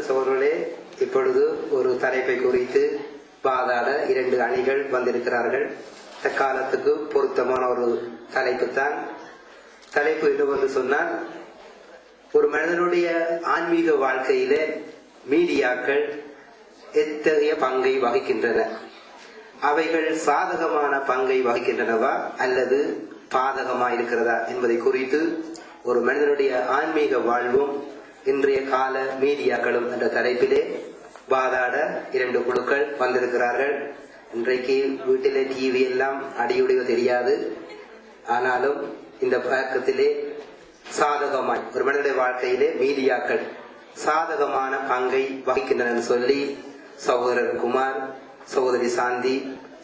சோழர்களே, இப்பொழுது ஒரு தலைப்பை குறித்து வாதாட 2 அணிகள் வந்திருக்கிறார்கள். தற்காலத்துக்கு பொருத்தமான ஒரு தலைப்புத்தான். தலைப்பு என்னவென்று சொன்னால், ஒரு மனிதனுடைய ஆன்மீக வாழ்க்கையிலே மீடியாக்கள் எத்தகைய பங்கை வகிக்கின்றன, அவைகள் சாதகமான பங்கை வகிக்கின்றனவா அல்லது பாதகமாக இருக்கிறதா என்பதை குறித்து ஒரு மனிதனுடைய ஆன்மீக வாழ்வும் இன்றைய கால மீடியாக்களும் என்ற தலைப்பிலே வாதாட 2 குழுக்கள் வந்திருக்கிறார்கள். இன்றைக்கு வீட்டிலே டிவி எல்லாம் அடியுடைய தெரியாது. ஆனாலும் இந்த பழக்கத்திலே சாதகமாய் ஒரு மனிதனுடைய வாழ்க்கையிலே மீடியாக்கள் சாதகமான பங்கை வகிக்கின்றன சொல்லி சகோதரர் குமார், சகோதரி சாந்தி,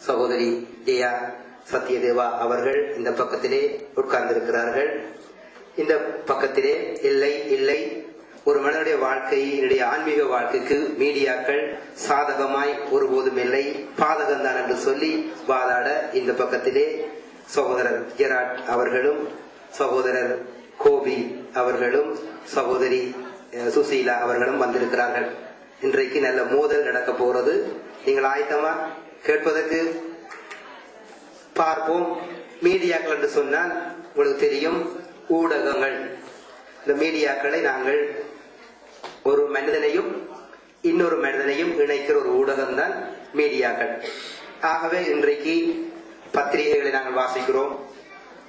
சகோதரி ஜெயா சத்யதேவா அவர்கள் இந்த பக்கத்திலே உட்கார்ந்திருக்கிறார்கள். இந்த பக்கத்திலே இல்லை இல்லை, ஒரு மனிதனுடைய வாழ்க்கையினுடைய ஆன்மீக வாழ்க்கைக்கு மீடியாக்கள் சாதகமாய் ஒருபோதும் இல்லை, பாதகம்தான் என்று சொல்லி வாதாட இந்த பக்கத்திலே சகோதரர் ஜெராட் அவர்களும், சகோதரர் கோபி அவர்களும், சகோதரி சுசீலா அவர்களும் வந்திருக்கிறார்கள். இன்றைக்கு நல்ல மோதல் நடக்க போறது. நீங்கள் ஆயத்தமா கேட்பதற்கு? பார்ப்போம். மீடியாக்கள் என்று சொன்னால் உங்களுக்கு தெரியும், ஊடகங்கள். இந்த மீடியாக்களை நாங்கள் ஒரு மனிதனையும் இன்னொரு மனிதனையும் இணைக்கிற ஒரு ஊடகம் தான் மீடியாக்கள். ஆகவே இன்றைக்கு பத்திரிகைகளை நாங்கள் வாசிக்கிறோம்,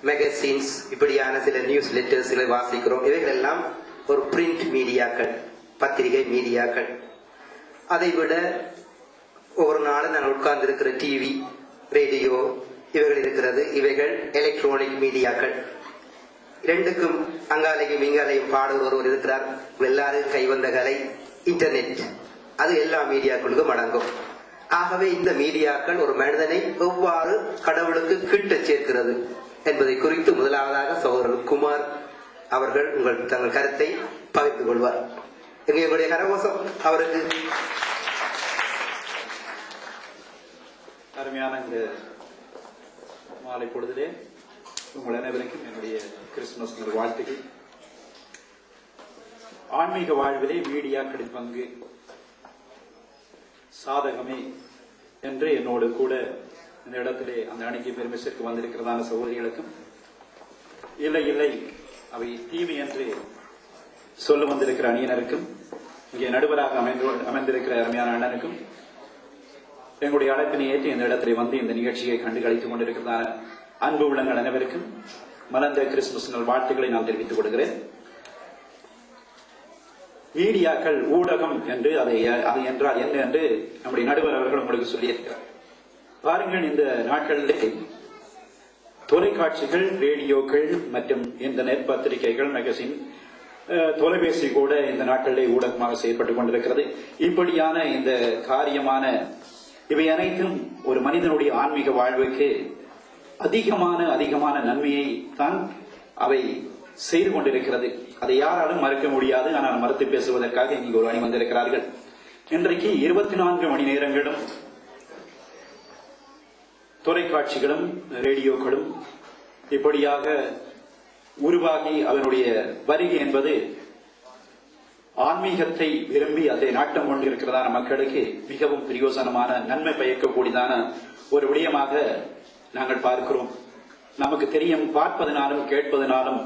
மேகசின்ஸ், இப்படியான சில நியூஸ் லெட்டர்ஸ்களை வாசிக்கிறோம். இவைகள் எல்லாம் ஒரு பிரிண்ட் மீடியாக்கள், பத்திரிகை மீடியாக்கள். அதைவிட ஒவ்வொரு நாளும் நாங்கள் உட்கார்ந்து இருக்கிற டிவி, ரேடியோ இவைகள் இருக்கிறது. இவைகள் எலக்ட்ரானிக் மீடியாக்கள். 2க்கும் அங்காலையும் இங்காலையும் பாடுவர் ஒருவர் இருக்கிறார். எல்லாரும் கைவந்த கலை இன்டர்நெட், அது எல்லா மீடியாக்களுக்கும் அடங்கும். ஆகவே இந்த மீடியாக்கள் ஒரு மனிதனை எவ்வாறு கடவுளுக்கு கிட்ட சேர்க்கிறது என்பதை குறித்து முதலாவதாக சகோதரர் குமார் அவர்கள் தங்கள் கருத்தை பகிர்ந்து கொள்வார். எங்களுடைய கரகோஷம் அவருக்கு. அருமையான இந்த மாலை பொழுதிலே உங்கள் அனைவருக்கும் என்னுடைய கிறிஸ்துமஸ் வாழ்த்துக்கள். ஆன்மீக வாழ்விலே மீடியாக்களின் பங்கு சாதகமே என்று என்னோடு கூட இந்த இடத்திலே அந்த அணிக்கு பெருமை சேர்க்க வந்திருக்கிறதான சகோதரிகளுக்கும், இல்லை இல்லை அவை தீமை என்று சொல்ல வந்திருக்கிற அணியினருக்கும், இங்கே நடுவராக அமைந்திருக்கிற அருமையான அண்ணனுக்கும், எங்களுடைய அழைப்பினை ஏற்றி இந்த இடத்திலே வந்து இந்த நிகழ்ச்சியை கண்டு கழித்துக் கொண்டிருக்கிறதான அன்பு உள்ளங்கள் அனைவருக்கும் மலர்ந்த கிறிஸ்துமஸ் வாழ்த்துக்களை நான் தெரிவித்துக் கொள்கிறேன். மீடியாக்கள் ஊடகம் என்று அது என்றால் என்ன என்று நம்முடைய நடுவர் அவர்கள் உங்களுக்கு சொல்லியிருக்கிறார். பாருங்கள், இந்த நாட்களிலே தொலைக்காட்சிகள், ரேடியோக்கள் மற்றும் இன்டர்நெட், பத்திரிகைகள், மேகசின், தொலைபேசி கூட இந்த நாட்களிலே ஊடகமாக செயல்பட்டுக் கொண்டிருக்கிறது. இப்படியான இந்த காரியமான இவை அனைத்தும் ஒரு மனிதனுடைய ஆன்மீக வாழ்வுக்கு அதிகமான நன்மையை தான் அவை செய்து கொண்டிருக்கிறது. அதை யாராலும் மறுக்க முடியாது. ஆனால் மறுத்து பேசுவதற்காக இங்கு ஒரு அணி வந்திருக்கிறார்கள். இன்றைக்கு 24 மணி நேரங்களும் தொலைக்காட்சிகளும் ரேடியோக்களும் இப்படியாக உருவாகி அதனுடைய வருகை என்பது ஆன்மீகத்தை விரும்பி அதை நாட்டம் கொண்டிருக்கிறதான மக்களுக்கு மிகவும் பிரயோசனமான, நன்மை பயக்கக்கூடியதான ஒரு விடயமாக நாங்கள் பார்க்கிறோம். நமக்கு தெரியும், பார்ப்பதனாலும் கேட்பதனாலும்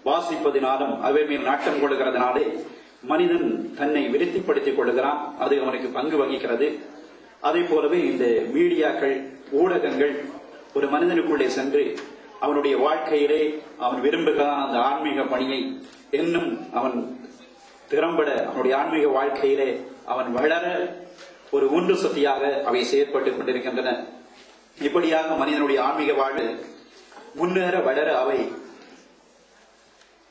வாசிப்பதனாலும் அவை மேல் நாட்டம் கொள்கிறதுனாலே மனிதன் தன்னை விருத்திப்படுத்திக் கொள்கிறான். அது அவனுக்கு பங்கு வகிக்கிறது. அதே போலவே இந்த மீடியாக்கள், ஊடகங்கள் ஒரு மனிதனுக்குள்ளே சென்று அவனுடைய வாழ்க்கையிலே அவன் விரும்புகிறான் அந்த ஆன்மீக பணியை இன்னும் அவன் திறம்பட அவனுடைய ஆன்மீக வாழ்க்கையிலே அவன் வளர ஒரு ஒன்று சக்தியாக அவை செயற்பட்டுக் கொண்டிருக்கின்றன. இப்படியாக மனிதனுடைய ஆன்மீக வாழ்வு முன்னேற வளர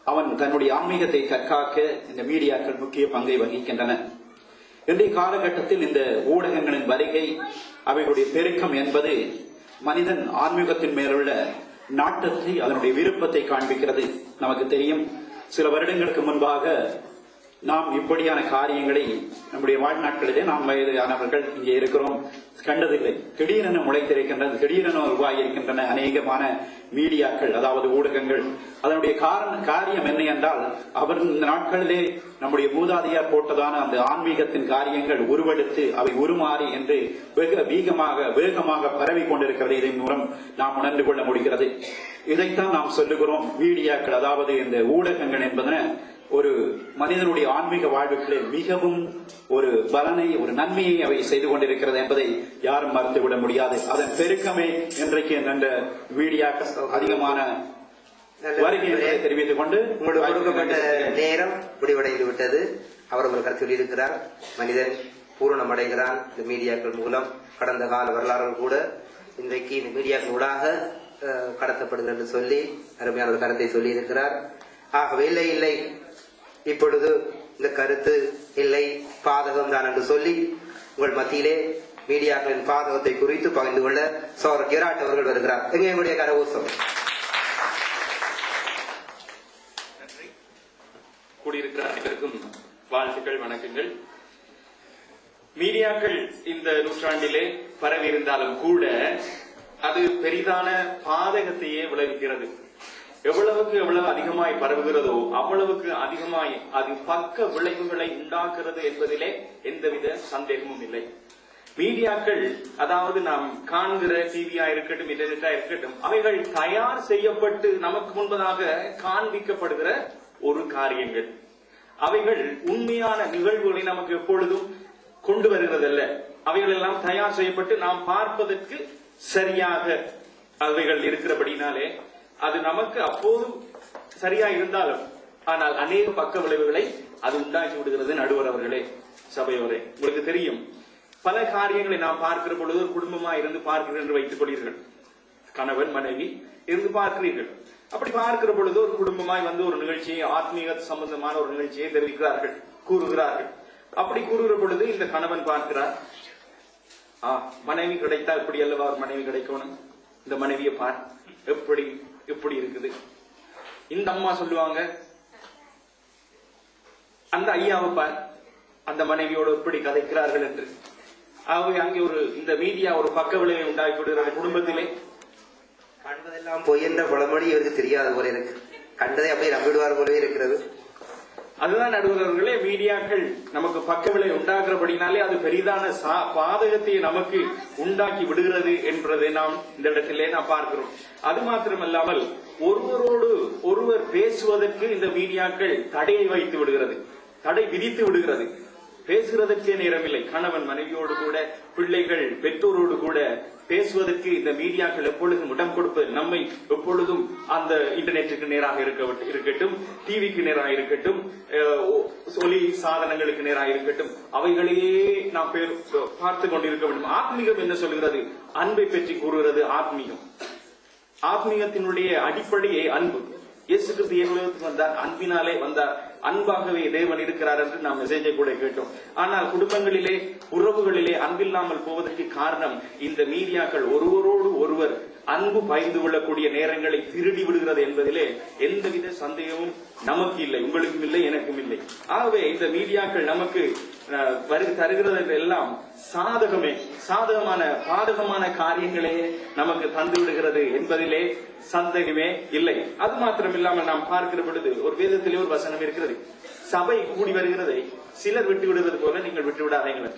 அவன் தன்னுடைய ஆன்மீகத்தை தற்காக்க இந்த மீடியாக்கள் முக்கிய பங்கை வகிக்கின்றன. இன்றைய காலகட்டத்தில் இந்த ஊடகங்களின் வருகை, அவைகளுடைய பெருக்கம் என்பது மனிதன் ஆன்மீகத்தின் மேலுள்ள நாட்டத்தை, அதனுடைய விருப்பத்தை காண்பிக்கிறது. நமக்கு தெரியும், சில வருடங்களுக்கு முன்பாக நாம் இப்படியான காரியங்களை நம்முடைய வாழ்நாட்களிலே, நாம் வயதானவர்கள் இங்கே இருக்கிறோம், கண்டதில்லை. திடீரென முளைத்திருக்கின்றது, திடீரென உருவாகியிருக்கின்றன அநேகமான மீடியாக்கள், அதாவது ஊடகங்கள். அதனுடைய காரியம் என்ன என்றால், அவர் இந்த நாட்களிலே நம்முடைய மூதாதையார் போட்டதான அந்த ஆன்மீகத்தின் காரியங்கள் உருவெடுத்து அவை உருமாறி என்று வேகமாக பரவி கொண்டிருக்கிறது. இதன் மூலம் நாம் உணர்ந்து கொள்ள முடிகிறது. இதைத்தான் நாம் சொல்லுகிறோம் மீடியாக்கள், அதாவது இந்த ஊடகங்கள் என்பதன ஒரு மனிதனுடைய ஆன்மீக வாழ்வுகளில் மிகவும் ஒரு பலனை, ஒரு நன்மையை அவை செய்து கொண்டிருக்கிறது என்பதை யாரும் மறந்துவிட முடியாது. அதன் பெருக்கமே இன்றைக்கு இந்த மீடியாக்கள் அதிகமான வருகையை தெரிவித்துக் கொண்டு உங்களுக்கு கொடுக்கப்பட்ட நேரம் முடிவடைந்து விட்டது. அவர் உங்களுக்கு சொல்லியிருக்கிறார், மனிதன் பூரணமடைகிறான் இந்த மீடியாக்கள் மூலம். கடந்த கால வரலாறுகள் கூட இன்றைக்கு இந்த மீடியாக்கள் ஊடாக கடத்தப்படுகிறது என்று சொல்லி அருமையான ஒரு கருத்தை சொல்லி இருக்கிறார். ஆகவே இல்லை இப்பொழுது இந்த கருத்து இல்லை, பாதகம் தான் என்று சொல்லி உங்கள் மத்தியிலே மீடியாக்களின் பாதகத்தை குறித்து பகிர்ந்து கொள்ள சௌரவ் கெராட் அவர்கள் வருகிறார். எங்களுடைய கரகோஷம். கூடியிருக்கிற அனைவருக்கும் வாழ்த்துக்கள், வணக்கங்கள். மீடியாக்கள் இந்த நூற்றாண்டிலே பரவி இருந்தாலும் கூட அது பெரிதான பாதகத்தையே விளைவிக்கிறது. எவ்வளவு அதிகமாய் பரவுகிறதோ அவ்வளவுக்கு அதிகமாய் அது பக்க விளைவுகளை உண்டாக்குறது என்பதிலே எந்தவித சந்தேகமும் இல்லை. மீடியாக்கள், அதாவது நாம் காண்கிற டிவியா இருக்கட்டும், இன்டர்நெட்டா இருக்கட்டும், அவைகள் தயார் செய்யப்பட்டு நமக்கு முன்பதாக காண்பிக்கப்படுகிற ஒரு காரியங்கள். அவைகள் உண்மையான நிகழ்வுகளை நமக்கு எப்பொழுதும் கொண்டு வருகிறதல்ல. அவைகள் எல்லாம் தயார் செய்யப்பட்டு நாம் பார்ப்பதற்கு சரியாக அவைகள் இருக்கிறபடினாலே அது நமக்கு அப்போதும் சரியா இருந்தாலும், ஆனால் அநேக பக்க விளைவுகளை அது உண்டாக்கி விடுகிறது. நடுவர் அவர்களே, சபையோரே, உங்களுக்கு தெரியும், பல காரியங்களை நாம் பார்க்கிற பொழுது ஒரு குடும்பமா இருந்து பார்க்கிறீர்கள் என்று வைத்துக் கொள்கிறீர்கள். கணவன் மனைவி இருந்து பார்க்கிறீர்கள். அப்படி பார்க்கிற பொழுது ஒரு குடும்பமாய் வந்து ஒரு நிகழ்ச்சியை, ஆத்மீக சம்பந்தமான ஒரு நிகழ்ச்சியை தெரிவிக்கிறார்கள், கூறுகிறார்கள். அப்படி கூறுகிற பொழுது இந்த கணவன் பார்க்கிறார், மனைவி கிடைத்தா இப்படி அல்லவா ஒரு மனைவி கிடைக்கணும், இந்த மனைவியை பார் எப்படி இருக்குது. இந்த அம்மா சொல்லுவாங்க, அந்த ஐயாவை பார், அந்த மனைவியோடு எப்படி கதைக்கிறார்கள் என்று. ஆகவே அங்கே ஒரு இந்த மீடியா ஒரு பக்க விளைவை உண்டாக்கி விடுகிற குடும்பத்திலே. கண்டதெல்லாம் பொய் என்ற பழமொழி இவருக்கு தெரியாத போல இருக்கு. கண்டதை அப்படியே நம்பிடுவார் போலவே இருக்கிறது. அதுதான் நடுவர்களே, மீடியாக்கள் நமக்கு பக்க விளைவை உண்டாக்குறபடினாலே அது பெரிதான பாதகத்தை நமக்கு உண்டாக்கி விடுகிறது என்பதை நாம் இந்த இடத்திலே நாம் பார்க்கிறோம். அது மாத்திரமல்லாமல் ஒருவரோடு ஒருவர் பேசுவதற்கு இந்த மீடியாக்கள் தடையை வைத்து விடுகிறது, தடை விதித்து விடுகிறது. பேசுறதற்கே நேரமில்லை. கணவன் மனைவியோடு கூட, பிள்ளைகள் பெற்றோரோடு கூட பேசுவதற்கு இந்த மீடியாக்கள் எப்பொழுதும் இடம் கொடுப்பது. நம்மை எப்பொழுதும் அந்த இன்டர்நெட்டுக்கு நேராக இருக்கட்டும், டிவிக்கு நேராக இருக்கட்டும், ஒலி சாதனங்களுக்கு நேராக இருக்கட்டும், அவைகளையே நாம் பார்த்து கொண்டிருக்க வேண்டும். ஆத்மீகம் என்ன சொல்கிறது? அன்பை பற்றி கூறுகிறது. ஆத்மீகத்தினுடைய அடிப்படையே அன்பு. இயேசு கிறிஸ்து வந்தார், அன்பினாலே வந்தார். அன்பாகவே தேவன் இருக்கிறார் என்று நாம் மெசேஜை கூட கேட்டோம். ஆனால் குடும்பங்களிலே, உறவுகளிலே அன்பில்லாமல் போவதற்கு காரணம் இந்த மீடியாக்கள் ஒருவரோடு ஒருவர் அன்பு பகிர்ந்து கொள்ளக்கூடிய நேரங்களை திருடி விடுகிறது என்பதிலே எந்தவித சந்தேகமும் நமக்கு இல்லை, உங்களுக்கும் இல்லை, எனக்கும் இல்லை. ஆகவே இந்த மீடியாக்கள் நமக்கு தருகிறது எல்லாம் பாதகமான காரியங்களே நமக்கு தந்து விடுகிறது என்பதிலே சந்தேகமே இல்லை. அது மாத்திரமில்லாமல் நாம் பார்க்கிற பொழுது ஒரு வேதத்திலே ஒரு வசனம் இருக்கிறது, சபை கூடி வருகிறதை சிலர் விட்டு விடுவது போல நீங்கள் விட்டு விடாதீர்கள்.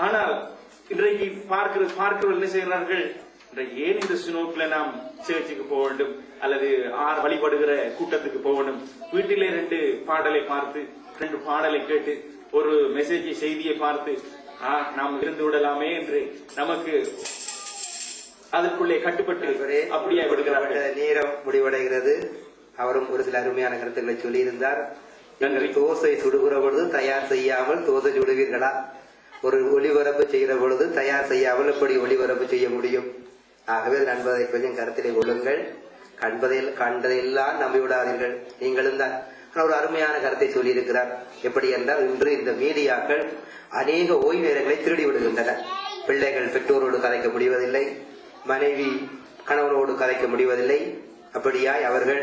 ஆனால் இன்றைக்கு பார்க்கிறவர்கள் என்ன செய்கிறார்கள்? ஏன் இந்த சுனோக்கில நாம் சேர்ச்சுக்கு போக வேண்டும் அல்லது வழிபடுகிற கூட்டத்துக்கு போக வேண்டும்? வீட்டிலே 2 பாடலை பார்த்து, 2 பாடலை கேட்டு, ஒரு செய்தியை பார்த்து நாம் இருந்து விடலாமே என்று நமக்கு அதற்குள்ளே கட்டுப்பட்டு அப்படியே விடுகிறார்கள். நேரம் முடிவடைகிறது. அவரும் ஒரு சில அருமையான கருத்துக்களை சொல்லியிருந்தார். தோசை சுடுகிற பொழுது தயார் செய்யாமல் தோசை சுடுவீர்களா? ஒரு ஒளிபரப்பு செய்கிற பொழுது தயார் செய்யாமல் எப்படி ஒளிபரப்பு செய்ய முடியும்? ஆகவே நண்பதை கொஞ்சம் கருத்திலே கொள்ளுங்கள். கண்டதையெல்லாம் நம்பிவிடாதீர்கள். நீங்களும் தான் ஒரு அருமையான கருத்தை சொல்லியிருக்கிறார். எப்படி என்றால், இன்று இந்த மீடியாக்கள் அநேக ஓய்வு நேரங்களை திருடி விடுகின்றன. பிள்ளைகள் பெற்றோரோடு கதைக்க முடிவதில்லை, மனைவி கணவனோடு கதைக்க முடிவதில்லை. அப்படியாய் அவர்கள்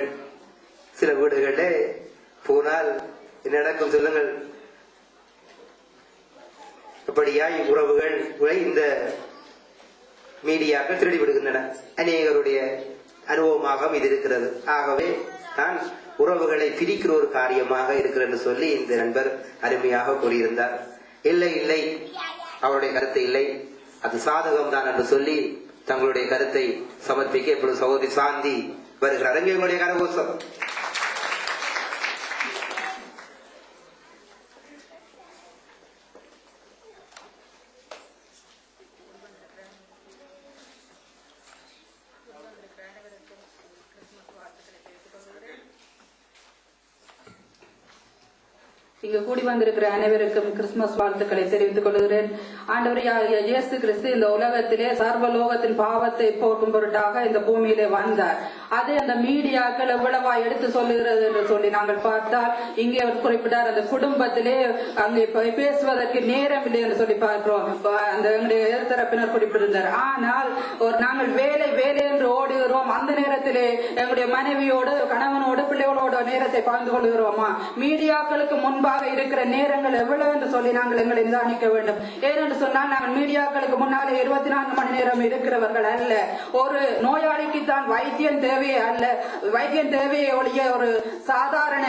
சில வீடுகளில் போனால் என்ன நடக்கும் சொல்லுங்கள்? அப்படியாய் உறவுகள் இந்த மீடியாக்கள் திருடி விடுகின்றன. அநேகருடைய அனுபவமாக இது இருக்கிறது. ஆகவே நான் உறவுகளை பிரிக்கிற ஒரு காரியமாக இருக்கிறது சொல்லி இந்த நண்பர் அருமையாக கூறியிருந்தார். இல்லை இல்லை, அவருடைய கருத்து இல்லை, அது சாதகம் தான் என்று சொல்லி தங்களுடைய கருத்தை சமர்ப்பிக்க இப்பொழுது சகோதரி சாந்தி வருகிறார். அங்கே உங்களுடைய கரகோஷம். இங்கு கூடி வந்திருக்கிற அனைவருக்கும் கிறிஸ்துமஸ் வாழ்த்துக்களை தெரிவித்துக் கொள்கிறேன். ஆண்டவர் இயேசு கிறிஸ்து இந்த உலகத்திலே சர்வலோகத்தின் பாவத்தை போக்கும் பொருட்டாக இந்த பூமியிலே வந்தார். அதை அந்த மீடியாக்கள் எவ்வளவா எடுத்து சொல்லுகிறது என்று சொல்லி நாங்கள் பார்த்தால், இங்கே அவர் குறிப்பிட்டார், அந்த குடும்பத்திலே அங்கே பேசுவதற்கு நேரம் இல்லை என்று சொல்லி பார்க்கிறோம். அந்த எங்களுடைய எதிர்த்தரப்பினர் குறிப்பிட்டிருந்தார். ஆனால் நாங்கள் வேலை வேலை என்று ஓடுகிறோம். அந்த நேரத்திலே எங்களுடைய மனைவியோடு, கணவனோடு, பிள்ளைகளோட நேரத்தை பகிர்ந்து கொள்கிறோமா? மீடியாக்களுக்கு முன்பாக இருக்கிற நேரங்கள் எவ்வளவு என்று சொல்லி நாங்கள் எங்களை நிதானிக்க வேண்டும். ஏனென்று சொன்னால், நாங்கள் மீடியாக்களுக்கு முன்னாலே 24 மணி நேரம் இருக்கிறவர்கள் அல்ல. ஒரு நோயாளிக்கு தான் வைத்தியம் தேவையே அல்ல, வைத்தியம் தேவையே ஒழிய ஒரு சாதாரண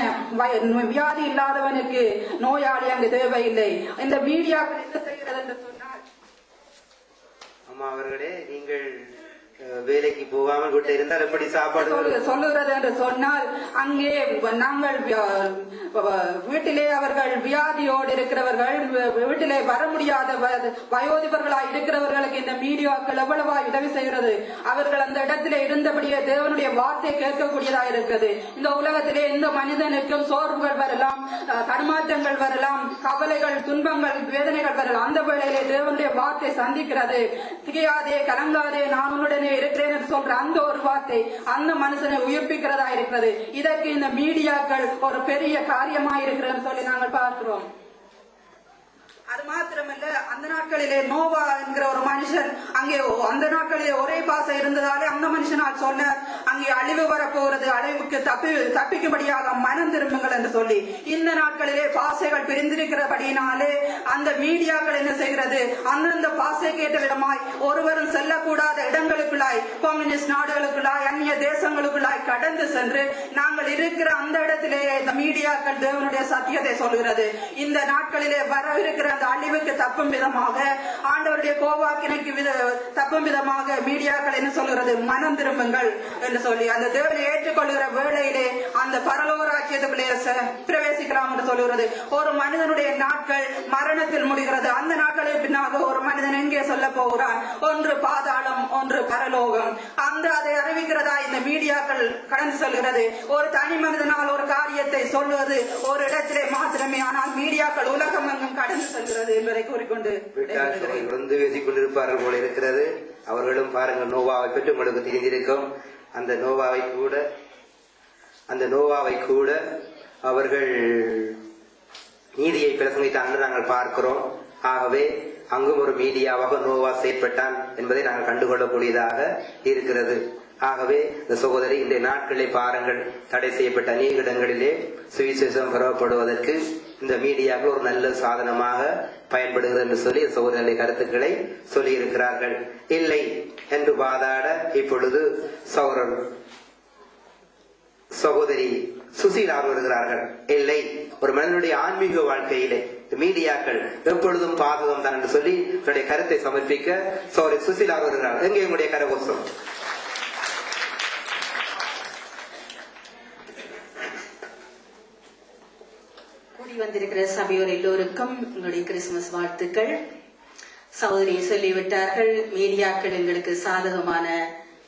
வியாதி இல்லாதவனுக்கு நோயாளி அங்கு தேவையில்லை. இந்த மீடியாக்கள் என்ன செய்கிறது என்று சொன்னால், அம்மா அவர்களே, நீங்கள் வேலைக்கு போகாமல் வீட்டில் இருந்தால் எப்படி சாப்பாடு சொல்லுகிறது என்று சொன்னால், அங்கே நாங்கள் வீட்டிலே அவர்கள் வியாதியோடு இருக்கிறவர்கள், வீட்டிலே வர முடியாத வயோதிபர்களாய் இருக்கிறவர்களுக்கு இந்த மீடியாக்கள் எவ்வளவா உதவி செய்கிறது. அவர்கள் அந்த இடத்திலே இருந்தபடியே தேவனுடைய வார்த்தை கேட்கக்கூடியதா இருக்கிறது. இந்த உலகத்திலே எந்த மனிதனுக்கும் சோர்வுகள் வரலாம், தடுமாற்றங்கள் வரலாம், கவலைகள், துன்பங்கள், வேதனைகள் வரலாம். அந்த வேளையிலே தேவனுடைய வார்த்தை சந்திக்கிறது. திகையாதே, கலங்காதே, நான் உன்னுடனே இருக்கிறேன் என்று சொல்ற அந்த ஒரு வார்த்தை அந்த மனுஷனை உயிர்ப்பிக்கிறதா இருக்கிறது. இதற்கு இந்த மீடியாக்கள் ஒரு பெரிய காரியமா இருக்கிறது சொல்லி நாங்கள் பார்க்கிறோம். அது மாத்திரமல்ல, அந்த நாட்களிலே நோவா என்கிற ஒரு மனுஷன், அங்கே அந்த நாட்களிலே ஒரே பாசை இருந்ததாலே அந்த மனுஷனால் சொன்னார், அங்கே அழிவு வரப்போகிறது, அழிவுக்கு தப்பிக்கும்படியாக மனம் திரும்புங்கள் என்று சொல்லி. இந்த நாட்களிலே பாசைகள் பிரிந்திருக்கிறபடியினாலே அந்த மீடியாக்கள் என்ன செய்கிறது, அந்தந்த பாசை கேட்ட விதமாய் ஒருவரும் செல்லக்கூடாத இடங்களுக்குள்ளாய், கம்யூனிஸ்ட் நாடுகளுக்குள்ளாய், அந்நிய தேசங்களுக்குள்ளாய் கடந்து சென்று நாங்கள் இருக்கிற அந்த இடத்திலே இந்த மீடியாக்கள் தேவனுடைய சத்தியத்தை சொல்கிறது. இந்த நாட்களிலே வரவிருக்கிற அந்த அழிவுக்கு தப்பும் விதமாக, ஆண்டவருடைய கோவாக்கினைக்கு தப்பும் விதமாக மீடியாக்கள் என்ன சொல்கிறது, மனம் திரும்புங்கள் என்று சொல்லி அந்த தேவனை ஏற்றுக்கொள்கிற வேளையிலே அந்த பரலோகராஜ்யத்துக்குள்ளே பிரவேசிக்கலாம் என்று சொல்லுகிறது. ஒரு மனிதனுடைய நாட்கள் மரணத்தில் முடிகிறது. அந்த நாட்களுக்கு பின்னாக ஒரு மனிதன் எங்கே சொல்ல போகிறான், ஒன்று பாதாளம், ஒன்று பரலோகம். அதை அறிவிக்கிறதா இந்த மீடியாக்கள் கடந்து சொல்கிறது. ஒரு தனி மனிதனால் ஒரு காரியத்தை சொல்வது ஒரு இடத்திலே மாத்திரமே, ஆனால் மீடியாக்கள் உலகம் எங்கும் கடந்து செல்கிறது என்பதை கூறிக்கொண்டு வந்து பேசிக் கொண்டிருப்பார்கள் போல இருக்கிறது. அவர்களும் பாருங்கள், நோவாவை பற்றி உங்களுக்கு தெரிந்திருக்கும். அந்த நோவாவை கூட அவர்கள் நீதியை பிரசங்கித்தாங்க நாங்கள் பார்க்கிறோம். ஆகவே அங்கும் ஒரு மீடியாவாக நோவா செயற்பட்டான் என்பதை நாங்கள் கண்டுகொள்ளக்கூடியதாக இருக்கிறது. ஆகவே இந்த சகோதரி, இந்த நாட்களை பாருங்கள், தடை செய்யப்பட்ட அநேக இடங்களிலே சுவிசேஷம் பரவப்படுவதற்கு இந்த மீடியாக்கள் ஒரு நல்ல சாதனமாக பயன்படுகிறது என்று சொல்லி சகோதரனுடைய கருத்துக்களை சொல்லி இருக்கிறார்கள். இல்லை என்று வாதாட இப்பொழுது சகோதரி சுசீலா வருகிறார்கள். இல்லை, ஒரு மனிதனுடைய ஆன்மீக வாழ்க்கையிலே மீடியாக்கள் எப்பொழுதும் பாதகம் தான் என்று சொல்லி தன்னுடைய கருத்தை சமர்ப்பிக்க சகோதரி சுசீலா வருகிறார்கள். எங்கே உங்களுடைய கரகோஷம்? வந்திருக்கிற சபையோர் எல்லோருக்கும் உங்களுடைய கிறிஸ்துமஸ் வாழ்த்துக்கள். சகோதரியை சொல்லிவிட்டார்கள், மீடியாக்கள் எங்களுக்கு சாதகமான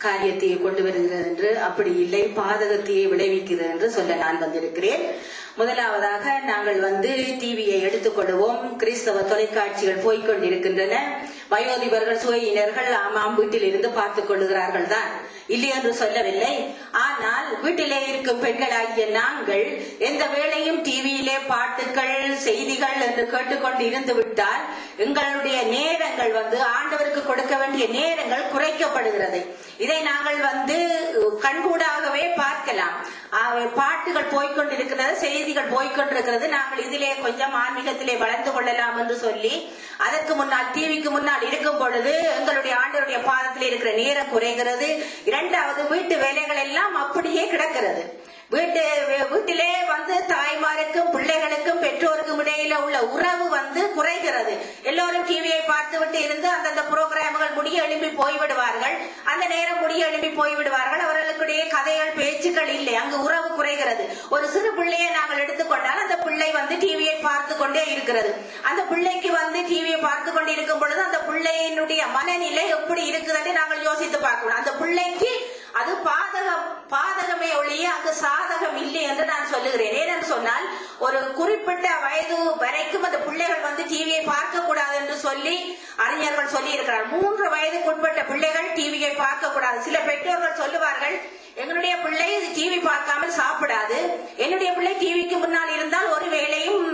காரியத்தையே கொண்டு வருகிறது என்று. அப்படி இல்லை, பாதகத்தையே விளைவிக்கிறது என்று சொல்ல நான் வந்திருக்கிறேன். முதலாவதாக நாங்கள் டிவியை எடுத்துக்கொள்வோம். கிறிஸ்தவ தொலைக்காட்சிகள் போய்கொண்டிருக்கின்றன. வயோதிபர்கள், சுவையினர்கள் ஆமாம் வீட்டில் இருந்து பார்த்துக் கொள்ளுகிறார்கள் தான், இல்லை என்று சொல்லவில்லை. ஆனால் வீட்டிலே இருக்கும் பெண்களாகிய நாங்கள் எந்த வேளையும் டிவியிலே பாட்டுகள், செய்திகள் என்று கேட்டுக்கொண்டு இருந்து விட்டால் எங்களுடைய நேரங்கள் ஆண்டவருக்கு கொடுக்க வேண்டிய நேரங்கள் குறைக்கப்படுகிறது. இதை நாங்கள் கண்கூடாகவே பார்க்கலாம். பாட்டுகள் போய்கொண்டிருக்கிறது, செய்திகள் போய்கொண்டிருக்கிறது. நாங்கள் இதிலே கொஞ்சம் ஆன்மீகத்திலே வளர்ந்து கொள்ளலாம் என்று சொல்லி அதற்கு முன்னால் டிவிக்கு முன்னால் இருக்கும் பொழுது எங்களுடைய ஆண்டவருடைய பாதத்தில் இருக்கிற நேரம் குறைகிறது. இரண்டாவது, வீட்டு வேலைகள் எல்லாம் அப்படியே கிடக்கிறது. வீட்டிலே தாய்மாருக்கும் பிள்ளைகளுக்கும் பெற்றோருக்கும் இடையில உள்ள உறவு குறைகிறது. எல்லோரும் டிவியை பார்த்து விட்டு இருந்து அந்தந்த புரோகிராம்கள் முடிய எழுப்பி போய்விடுவார்கள். அந்த நேரம் முடிய எழுப்பி போய்விடுவார்கள். அவர்களுக்கிடையே கதைகள் பேச்சுக்கள் இல்லை. அங்கு உறவு குறைகிறது. ஒரு சிறு பிள்ளையை நாங்கள் எடுத்துக்கொண்டால் அந்த பிள்ளை டிவியை பார்த்து கொண்டே இருக்கிறது. அந்த பிள்ளைக்கு டிவியை பார்த்து கொண்டு இருக்கும் பொழுது அந்த பிள்ளையினுடைய மனநிலை எப்படி இருக்குதுன்னு நாங்கள் யோசித்து பார்க்கணும். அந்த பிள்ளைக்கு அது பாதகமே ஒழிய அங்கு சாதகம் இல்லை என்று நான் சொல்லுகிறேன். ஏனென்று சொன்னால் ஒரு குறிப்பிட்ட வயது வரைக்கும் அந்த பிள்ளைகள் டிவியை பார்க்க கூடாது என்று சொல்லி அறிஞர்கள் சொல்லி இருக்கிறார். 3 வயதுக்குட்பட்ட பிள்ளைகள் டிவியை பார்க்க கூடாது. சில பெற்றோர்கள் சொல்லுவார்கள், எங்களுடைய பிள்ளை டிவி பார்க்காமல் சாப்பிடாது, என்னுடைய பிள்ளை டிவிக்கு முன்னால் இருந்தால் ஒரு வேளையும்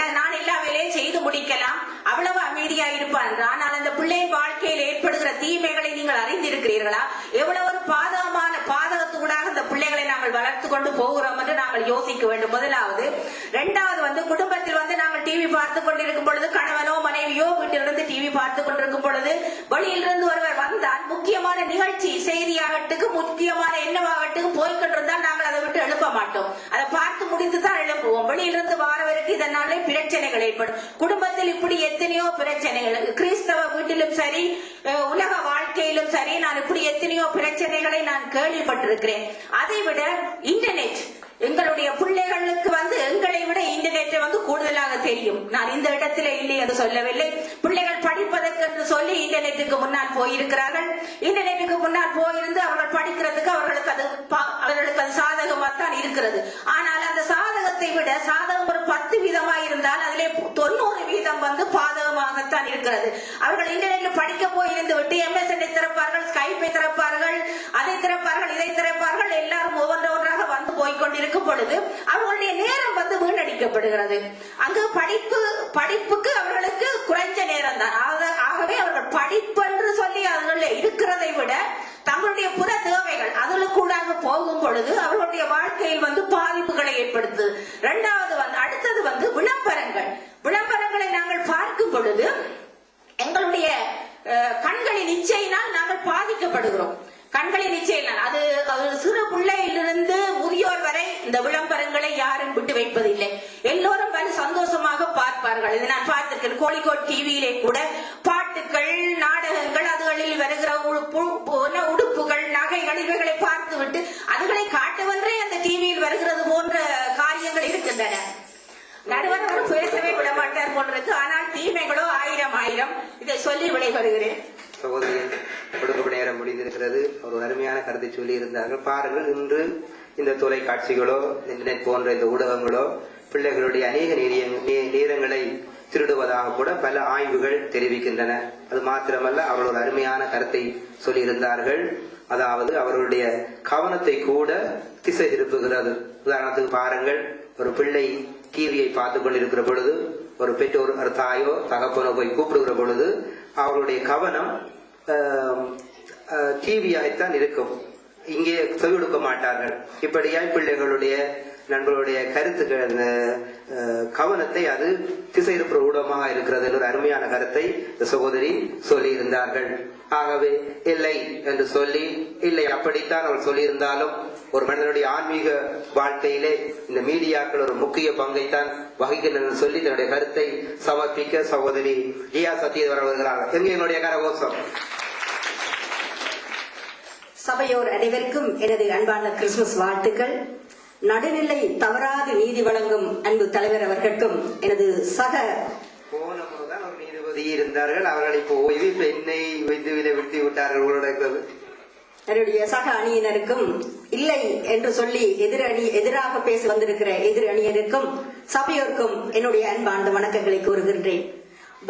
நான் எல்லா வேலையும் செய்து முடிக்கலாம், அவ்வளவு அமைதியா இருப்பான். ஆனால் அந்த பிள்ளையின் வாழ்க்கையில் ஏற்படுகிற தீமைகளை நீங்கள் அறிந்திருக்கிறீர்களா? எவ்வளவு ஒரு பாதகத்தூடாக அந்த பிள்ளைகளை நாங்கள் வளர்த்து கொண்டு போகிறோம் என்று நாங்கள் யோசிக்க வேண்டும். முதலாவது. இரண்டாவது, குடும்பத்தில் நாங்கள் டிவி பார்த்து கொண்டிருக்கும் பொழுது கணவனோ மனைவியோ வீட்டிலிருந்து டிவி பார்த்து கொண்டிருக்கும் பொழுது வெளியிலிருந்து ஒருவர் வந்தால் முக்கியமான நிகழ்ச்சி செய்தியாகட்டுக்கு முக்கியமான என்னவாகட்டுக்கு போய்கொண்டிருந்தால் நாங்கள் அதை விட்டு எழுப்ப மாட்டோம். அதை பார்த்து முடித்துதான் எழுப்புவோம். வெளியிலிருந்து வாரவருக்கு இதனாலே பிரச்சனைகள் ஏற்படும். குடும்பத்தில் இப்படி எத்தனையோ பிரச்சனைகள், கிறிஸ்தவ வீட்டிலும் சரி உலக வாழ்க்கையிலும் சரி, நான் இப்படி எத்தனையோ பிரச்சனைகளை நான் கேள்விப்பட்டிருக்கிறேன். அதை விட இன்டர்நெட் எங்களுடைய பிள்ளைகளுக்கு எங்களை விட இன்டர்நெட் கூடுதலாக தெரியும். நான் இந்த இடத்துல இல்லை என்று சொல்லவில்லை. பிள்ளைகள் படிப்பதற்கு என்று சொல்லி இன்டர்நெட்டுக்கு முன்னால் போயிருக்கிறார்கள். இன்டர்நெட்டுக்கு முன்னால் போயிருந்து அவர்கள் படிக்கிறதுக்கு அவர்களுக்கு அது சாதகமாக தான் இருக்கிறது. ஆனால் அந்த சாதகத்தை விட சாதகம் ஒரு 10 வீதமாக இருந்தால் அதிலே 90 வீதம் பாதகமாகத்தான் இருக்கிறது. அவர்கள் இன்டர்நெட்ல படிக்க போயிருந்து விட்டு MSN திறப்பார்கள், ஸ்கைப்பை திறப்பார்கள், அதை திறப்பார்கள், இதை திறப்பார்கள். எல்லாரும் ஒவ்வொன்றாக போய்கொண்டிருக்கும் பொழுது அவர்களுடைய நேரம் வீணடிக்கப்படுகிறது. அங்கு படிப்புக்கு அவர்களுக்கு குறைஞ்ச நேரம் தான். ஆகவே அவர்கள் படிப்பு என்று சொல்லி அவர்கள் இருக்கிறதை விட தங்களுடைய புற தேவைகள் அதற்குள்ளாக போகும் பொழுது அவர்களுடைய வாழ்க்கையில் பாதிப்புகளை ஏற்படுத்து. அடுத்தது விளம்பரங்களை நாங்கள் பார்க்கும் பொழுது எங்களுடைய கண்களின் இச்சையினால் நாங்கள் பாதிக்கப்படுகிறோம். கண்களின் நிச்சயம் அது சிறு பிள்ளையிலிருந்து முதியோர் வரை இந்த விளம்பரங்களை யாரும் விட்டு வைப்பதில்லை. எல்லோரும் சந்தோஷமாக பார்ப்பார்கள். இதை நான் பார்த்திருக்கேன். கோழிக்கோட் டிவியிலே கூட பாட்டுகள், நாடகங்கள், அதுகளில் வருகிற உடுப்புகள், நகைகள் இவைகளை பார்த்து விட்டு அதுகளை காட்டுவன்றே அந்த டிவியில் வருகிறது போன்ற காரியங்கள் இருக்கின்றன. நடுவர் பேசவே விட மாட்டார் போன்றது. ஆனால் தீமைகளோ ஆயிரம். இதை சொல்லி விடைபெறுகிறேன். சகோதரியின் கொடுக்கப்பட்ட நேரம் முடிந்திருக்கிறது. ஒரு அருமையான கருத்தை சொல்லி இருந்தார்கள். பாருங்கள், இன்று இந்த தொலைக்காட்சிகளோ இன்டர்நெட் போன்ற இந்த ஊடகங்களோ பிள்ளைகளுடைய அநேக நேரங்களை திருடுவதாக கூட பல ஆய்வுகள் தெரிவிக்கின்றன. அது மாத்திரமல்ல, அவர்கள் ஒரு அருமையான கருத்தை சொல்லி இருந்தார்கள். அதாவது அவர்களுடைய கவனத்தை கூட திசை திருப்புகிறது. உதாரணத்துக்கு பாருங்கள், ஒரு பிள்ளை டிவியை பார்த்து கொண்டிருக்கிற பொழுது ஒரு பெற்றோர், ஒரு தாயோ தகப்பனோ போய் கூப்பிடுகிற பொழுது அவர்களுடைய கவனம் டிவியாய்த்தான் இருக்கும். இங்கே செவிடுக்க மாட்டார்கள். இப்படியாய் பிள்ளைகளுடைய நண்பர்களுடைய கருத்துக்கள் கவனத்தை அது திசை இருப்புற ஊடகமாக இருக்கிறது என்ற ஒரு அருமையான கருத்தை சகோதரி சொல்லி இருந்தார்கள். ஆகவே இல்லை என்று சொல்லி, இல்லை அப்படித்தான் அவர் சொல்லியிருந்தாலும் ஒரு மனிதனுடைய ஆன்மீக வாழ்க்கையிலே இந்த மீடியாக்கள் ஒரு முக்கிய பங்கைத்தான் வகிக்கின்றன சொல்லி தன்னுடைய கருத்தை சமர்ப்பிக்க சகோதரி ஜியா சத்யதேவன் வருகிறார்கள். எங்க என்னுடைய கரகோஷம். சபையோர் அனைவருக்கும் எனது அன்பான கிறிஸ்துமஸ் வாழ்த்துக்கள். நடுநிலை தவறாது நீதி வழங்கும் அன்பு தலைவர் அவர்களுக்கும் எனது சக போன முறைதான் ஒரு நீதிபதி இருந்தார்கள். அவர்கள் இப்போ ஓய்வு, இப்ப என்னை விட்டு விட்டார்கள். என்னுடைய சக அணியினருக்கும், இல்லை என்று சொல்லி எதிராக பேச வந்திருக்கிற எதிர் அணியினருக்கும் சபையோருக்கும் என்னுடைய அன்பார்ந்த வணக்கங்களை கூறுகின்றேன்.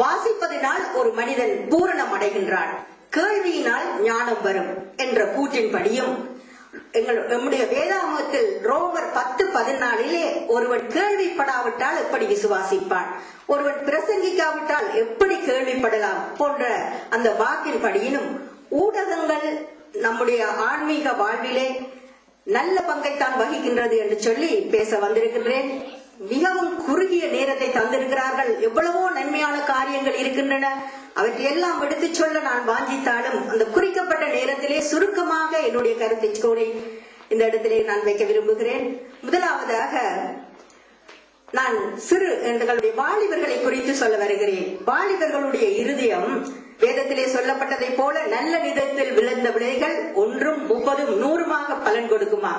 வாசிப்பதினால் ஒரு மனிதன் பூரணம் அடைகின்றான், கேள்வியினால் ஞானம் வரும் என்ற கூற்றின்படியும் நம்முடைய வேதாகமத்தில் ரோமர் 10:14 ஒருவன் கேள்விப்படாவிட்டால் எப்படி விசுவாசிப்பான், ஒருவன் பிரசங்கிக்காவிட்டால் எப்படி கேள்விப்படலாம் போன்ற அந்த வாக்கின் படியினும் ஊடகங்கள் நம்முடைய ஆன்மீக வாழ்விலே நல்ல பங்கைத்தான் வகிக்கின்றது என்று சொல்லி பேச வந்திருக்கின்றேன். மிகவும் குறுகிய நேரத்தை தந்திருக்கிறார்கள். எவ்வளவோ நன்மையான காரியங்கள் இருக்கின்றன. அவற்றையெல்லாம் எடுத்து சொல்ல நான் வாஞ்சித்தாலும் அந்த குறிக்கப்பட்ட நேரத்திலே சுருக்கமாக என்னுடைய கருத்தை கூறி இந்த இடத்திலே நான் வைக்க விரும்புகிறேன். முதலாவதாக நான் எங்களுடைய வாலிபர்களை குறித்து சொல்ல வருகிறேன். வாலிபர்களுடைய இருதயம் வேதத்திலே சொல்லப்பட்டதை போல நல்ல நிதத்தில் விழுந்த விளைகள் 1, 30, 100 பலன் கொடுக்குமா?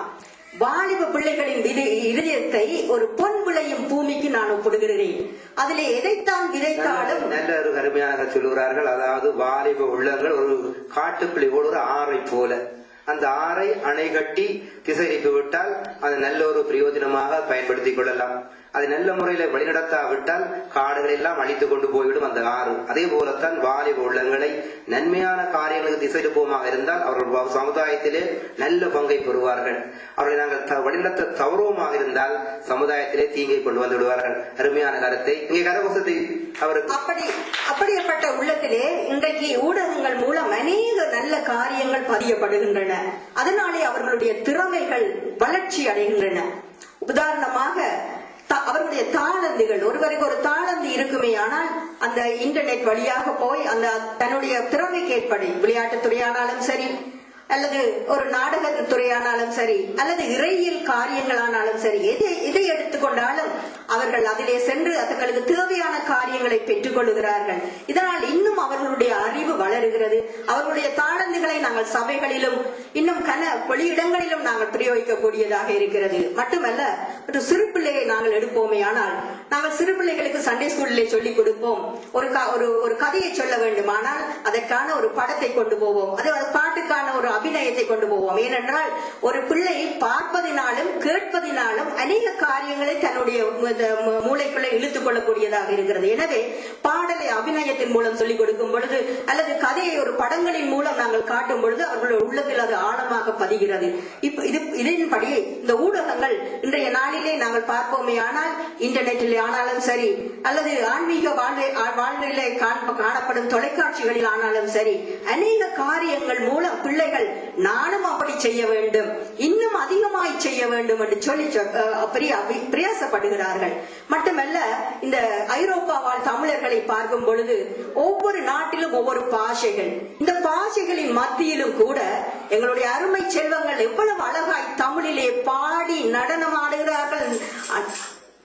வாலிப பிள்ளைகளின் இருதயத்தை ஒரு பொன் விளையும் பூமிக்கு நான் ஒப்பிடுகிறேன். அதிலே எதைத்தான் விதைத்தாலும் நல்ல ஒரு அருமையாக சொல்லுகிறார்கள். அதாவது வாலிப உள்ளங்கள் ஒரு காட்டுக்குள்ளே ஒரு ஆறை போல, அந்த ஆறை அணை கட்டி திசைப்பு விட்டால் அது நல்ல ஒரு பிரயோஜனமாக பயன்படுத்திக் கொள்ளலாம். அது நல்ல முறையில வழிநடத்தாவிட்டால் காடுகள் எல்லாம் அழித்து கொண்டு போய்விடும் அந்த ஆறு. அதே போலத்தான் வாலிப உள்ளங்களை நன்மையான காரியங்களுக்கு திசை திருப்பமாக இருந்தால் அவர்கள் சமுதாயத்திலே நல்ல பங்கை பெறுவார்கள். அவர்களை நாங்கள் வழிநடத்த தவறுவமாக இருந்தால் சமுதாயத்திலே தீங்கை கொண்டு வந்து விடுவார்கள். அருமையான கருத்தை இங்கே கரகோசத்தை அவருக்கு அப்படிப்பட்ட உள்ளத்திலே இன்றைக்கு ஊடகங்கள் மூலம் அநேக நல்ல காரியங்கள் பதியப்படுகின்றன. அதனாலே அவர்களுடைய திறமைகள் வளர்ச்சி அடைகின்றன. உதாரணமாக அவர்களுடைய தாளந்துகள், ஒருவருக்கு ஒரு தாளந்து இருக்குமே ஆனால் அந்த இன்டர்நெட் வழியாக போய் அந்த தன்னுடைய திறமைக்கு ஏற்படி விளையாட்டுத் துறையானாலும் சரி, அல்லது ஒரு நாடக துறையானாலும் சரி, அல்லது இறையியல் காரியங்களானாலும் சரி, எதை எடுத்துக்கொண்டாலும் அவர்கள் அதிலே சென்று அவர்களுக்கு தேவையான காரியங்களை பெற்றுக் கொள்ளுகிறார்கள். இதனால் இன்னும் அவர்களுடைய அறிவு வளருகிறது. அவர்களுடைய தாளந்துகளை நாங்கள் சபைகளிலும் இன்னும் வெளியிடங்களிலும் நாங்கள் பிரயோகிக்கக்கூடியதாக இருக்கிறது. மட்டுமல்ல, ஒரு சிறு பிள்ளையை நாங்கள் எடுப்போமே ஆனால் நாங்கள் சிறு பிள்ளைகளுக்கு சண்டே ஸ்கூலிலே சொல்லிக் கொடுப்போம். ஒரு கதையை சொல்ல வேண்டுமானால் அதற்கான ஒரு படத்தை கொண்டு போவோம், அது பாட்டுக்கான ஒரு அபிநயத்தை கொண்டு போவோம். ஏனென்றால் ஒரு பிள்ளையை பார்ப்பதினாலும் கேட்பதினாலும் அநேக காரியங்களை தன்னுடைய மூளைக்குள்ளே இழுத்துக் கொள்ளக்கூடியதாக இருக்கிறது. எனவே பாடலை அபிநயத்தின் மூலம் சொல்லிக் கொடுக்கும் பொழுது அல்லது கதையை ஒரு படங்களின் மூலம் நாங்கள் காட்டும் பொழுது அவர்களுடைய உள்ளத்தில் அது ஆழமாக பதிகிறது. இதன்படி இந்த ஊடகங்கள் இன்றைய நாளிலே நாங்கள் பார்ப்போமே ஆனால் இன்டர்நெட்டில் ஆனாலும் சரி, அல்லது ஆன்மீக வாழ்விலே காணப்படும் தொலைக்காட்சிகளில் ஆனாலும் சரி, அநேக காரியங்கள் மூலம் பிள்ளைகள் நானும் அப்படி செய்ய வேண்டும், இன்னும் அதிகமாய் செய்ய வேண்டும் என்று சொல்லி பிரயாசப்படுகிறார்கள். மட்டுமல்ல, இந்த ஐரோப்பா வாழ் தமிழர்களை பார்க்கும் பொழுது ஒவ்வொரு நாட்டிலும் ஒவ்வொரு பாஷைகள், இந்த பாஷைகளின் மத்தியிலும் கூட எங்களுடைய அருமை செல்வங்கள் எவ்வளவு அழகாய் தமிழிலே பாடி நடனம் ஆடுகிறார்கள்.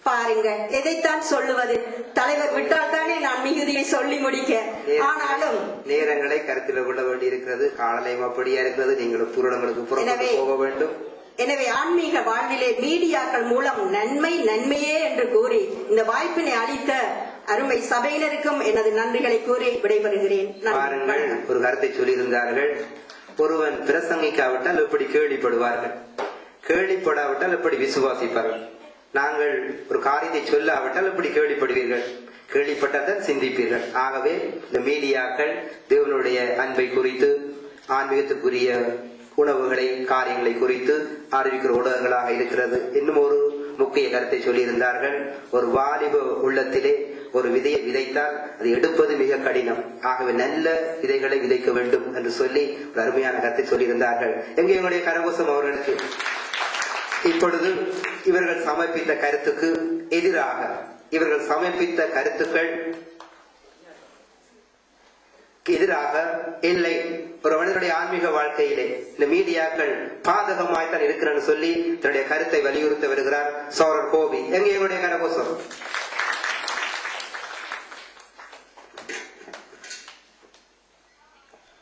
பாருங்க, எதைத்தான் சொல்லுவது? தலைவர் விட்டால் தானே நான் மிகுதியை சொல்லி முடிக்க. ஆனாலும் நேரங்களை கருத்தில் கொள்ள வேண்டி இருக்கிறது. காலையும் அப்படியா இருக்கிறது. நீங்கள் பூரணங்களுக்கு புறப்பட்டு போக வேண்டும். எனவே ஆன்மீக வாழ்விலே மீடியாக்கள் மூலம் நன்மையே என்று கூறி இந்த வாய்ப்பினை அளித்த அருமை சபையினருக்கும் எனது நன்றிகளை கூறி விடைபெறுகிறேன். பாருங்கள், ஒரு கருத்தை சொல்லியிருந்தார்கள். ஒருவன் பிரசங்கிக்காவிட்டால் எப்படி கேள்விப்படுவார்கள், கேள்விப்படாவிட்டால் எப்படி விசுவாசிப்பார்கள். நாங்கள் ஒரு காரியத்தை சொல்லாவிட்டால் எப்படி கேள்விப்படுவீர்கள், கேள்விப்பட்டதான் சிந்திப்பீர்கள். ஆகவே இந்த மீடியாக்கள் தேவனுடைய அன்பை குறித்து, ஆன்மீகத்துக்குரிய உணவுகளை, காரியங்களை குறித்து அறிவிக்கிற ஊடகங்களாக இருக்கிறது. இன்னும் ஒரு முக்கிய கருத்தை சொல்லியிருந்தார்கள். ஒரு வாலிப உள்ளத்திலே ஒரு விதையை விதைத்தால் அதை எடுப்பது மிக கடினம். ஆகவே நல்ல விதைகளை விதைக்க வேண்டும் என்று சொல்லி ஒரு அருமையான கருத்தை சொல்லியிருந்தார்கள். எங்கே எங்களுடைய கரகோசம் அவர்களுக்கு இப்பொழுது இவர்கள் சமர்ப்பித்த கருத்துக்கு எதிராக, இவர்கள் சமர்ப்பித்த கருத்துக்கள் எதிராக இல்லை, ஒரு மனிதனுடைய ஆன்மீக வாழ்க்கையிலே இந்த மீடியாக்கள் பாதகமாய்த்தான் இருக்கிறன்னு சொல்லி தன்னுடைய கருத்தை வலியுறுத்த வருகிறார் சௌரர் கோபி. எங்க எங்களுடைய கரகோசம்?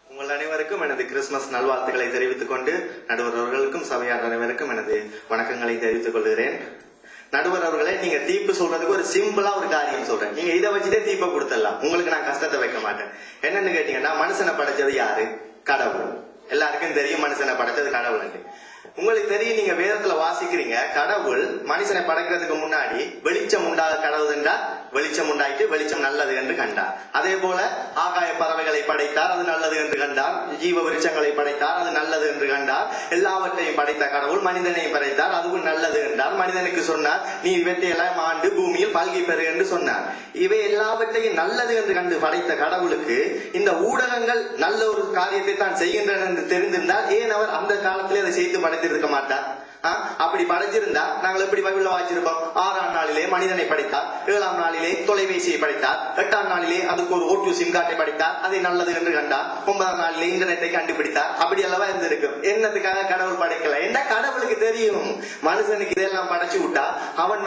உங்கள் அனைவருக்கும் எனது கிறிஸ்துமஸ் நல்வாழ்த்துக்களை தெரிவித்துக் கொண்டு நடுவர் அவர்களுக்கும் சபையார் அனைவருக்கும் எனது வணக்கங்களை தெரிவித்துக் கொள்கிறேன். நடுவர் அவர்களே, நீங்க தீர்ப்பு சொல்றதுக்கு ஒரு சிம்பிளா ஒரு காரியம் சொல்றேன். நீங்க இதை வச்சுட்டே தீர்ப்பை கொடுத்துடலாம், உங்களுக்கு நான் கஷ்டத்தை வைக்க மாட்டேன். என்னன்னு கேட்டீங்கன்னா, மனுஷனை படைச்சது யாரு? கடவுள். எல்லாருக்கும் தெரியும் மனுஷனை படைச்சது கடவுள். உங்களுக்கு தெரியும், நீங்க வேதத்துல வாசிக்கிறீங்க, கடவுள் மனுஷனை படைக்கிறதுக்கு முன்னாடி வெளிச்சம் உண்டாக கடவுள் என்றால் வெளிச்சம் உண்டாயிட்டு வெளிச்சம் நல்லது என்று கண்டார். அதே போல ஆகாய பறவைகளை படைத்தார், அது நல்லது என்று கண்டார். ஜீவ விருட்சங்களை படைத்தார், அது நல்லது என்று கண்டார். எல்லாவற்றையும் படைத்த கடவுள் மனிதனையும் படைத்தார், அதுவும் நல்லது என்றார். மனிதனுக்கு சொன்னார், நீ இவற்றையெல்லாம் ஆண்டு பூமியில் பல்கி பெறு என்று சொன்னார். இவை எல்லாவற்றையும் நல்லது என்று கண்டு படைத்த கடவுளுக்கு இந்த ஊடகங்கள் நல்ல ஒரு காரியத்தை தான் செய்கின்றன என்று தெரிந்திருந்தால் ஏன் அவர் அந்த காலத்திலே அதை செய்து படைத்திருக்க மாட்டார்? அப்படி படைச்சிருந்தா நாங்கள் எப்படி பைபிள்ல வாசிச்சிருப்போம்? 6ஆம் நாளிலே மனிதனை படைத்தார், 7ஆம் நாளிலே தொலைபேசியை படைத்தார், 8ஆம் நாளிலே அதுக்கு ஒரு ஓட்டு சிம் கார்டை படைத்தார், அதை நல்லது என்று கண்டார், 9ஆம் நாளிலே இன்டர்நெட்டை கண்டுபிடித்தார். அப்படி அல்லவா இருந்திருக்கும். என்னத்துக்காக கடவுள் படைக்கல? என்ன கடவுளுக்கு தெரியும் மனுஷனுக்கு இதெல்லாம் படைச்சு விட்டா அவன்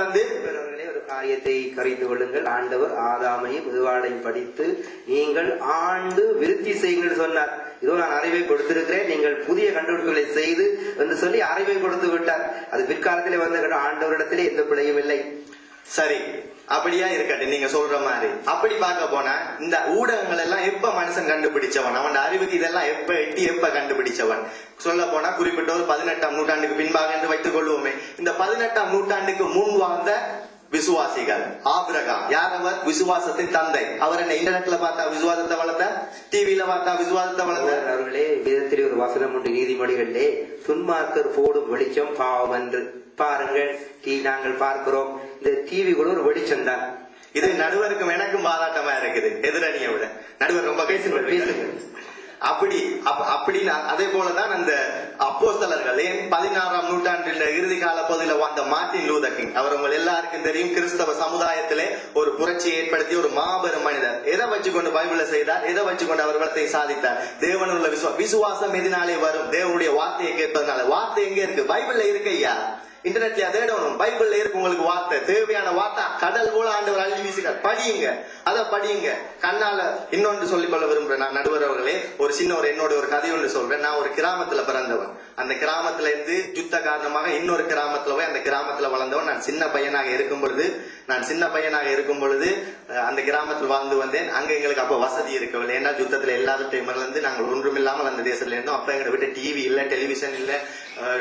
ஒரு காரியத்தை கறிந்து கொள்ளுங்கள். ஆண்டவர் ஆதாமையும் இதுவாடையும் படித்து நீங்கள் ஆண்டு விருத்தி செய்யுங்கள் சொன்னார். இதோ நான் அறிவை கொடுத்திருக்கிறேன், நீங்கள் புதிய கண்டுபிடிப்புகளை செய்து என்று சொல்லி அறிவை கொடுத்து விட்டார். அது பிற்காலத்திலே வந்த ஆண்டவரிடத்திலே எந்த பிழையும் இல்லை. சரி, அப்படியா இருக்கட்டும். நீங்க சொல்ற மாதிரி அப்படி பார்க்க போனா இந்த ஊடகங்கள் எல்லாம் எப்ப மனுஷன் கண்டுபிடிச்சவன்? அவன் அறிவுக்கு இதெல்லாம் எப்ப எட்டி எப்ப கண்டுபிடிச்சவன்? சொல்ல போனா குறிப்பிட்ட ஒரு 18ஆம் நூற்றாண்டுக்கு பின்பாக என்று வைத்துக் கொள்வோமே. இந்த 18ஆம் நூற்றாண்டுக்கு முன் வாழ்ந்த விசுவாசிகள், ஆபிரகாம் யார்? அவர் விசுவாசத்தின் தந்தை. அவர் என்ன இன்டர்நெட்ல பார்த்தா விசுவாசத்தை வளர்த்த, டிவியில பார்த்தா விசுவாசத்தை வளர்த்த. அவர்களே வேதத்திலே ஒரு வசனம் உண்டு, நீதிமொழிகளிலே, துன்மார்க்கர் போடும் வெளிச்சம் பாவம் என்று. பாருங்கள், நாங்கள் பார்க்கிறோம், இந்த டிவி கூட ஒரு வெளிச்சம் தான். இது நடுவருக்கும் எனக்கும் பாராட்டமா இருக்குது. எதிரணியை விட நடுவர் ரொம்ப பேசுங்க. அப்படி அதே போலதான் அந்த அப்போஸ்தலர்கள், ஏன் 16ஆம் நூற்றாண்டில் இறுதி கால பகுதியில் வாழ்ந்த மார்ட்டின் லூதர் கிங், அவர் உங்கள் எல்லாருக்கும் தெரியும், கிறிஸ்தவ சமுதாயத்திலே ஒரு புரட்சியை ஏற்படுத்தி ஒரு மாபெரும் மனிதர். எதை வச்சுக்கொண்டு பைபிளை செய்தார்? எதை வச்சுக்கொண்டு அவர் வளத்தை சாதித்தார்? தேவனுள்ள விசுவாசம் எதனாலே வரும்? தேவனுடைய வார்த்தையை கேட்பதனால. வார்த்தை எங்க இருக்கு? பைபிள்ல இருக்கு ஐயா. இன்டர்நெட்ல தேடணும், பைபிள்ல இருக்கு உங்களுக்கு வார்த்தை. தேவையான வார்த்தை கடல் போல ஆண்டவர் அள்ளி வீசுகிறார். படியுங்க, அதை படியுங்க. கண்ணால இன்னொன்று சொல்லிக் கொள்ள விரும்புறேன் நான் நடுவர் அவர்களே. ஒரு சின்ன என்னோட ஒரு கதை ஒன்று சொல்றேன். நான் ஒரு கிராமத்துல பிறந்தவன். அந்த கிராமத்துல இருந்து யுத்த காரணமாக இன்னொரு கிராமத்துல போய் அந்த கிராமத்துல வளர்ந்தவன். நான் சின்ன பையனாக இருக்கும் பொழுது அந்த கிராமத்தில் வாழ்ந்து வந்தேன். அங்க எங்களுக்கு அப்ப வசதி இருக்கவில்லை. ஏன்னா யுத்தத்துல எல்லா டைம்ல இருந்து நாங்கள் ஒன்றும் இல்லாமல் அந்த தேசத்துல இருந்தோம். அப்ப எங்க வீட்டு டிவி இல்ல, டெலிவிஷன் இல்ல,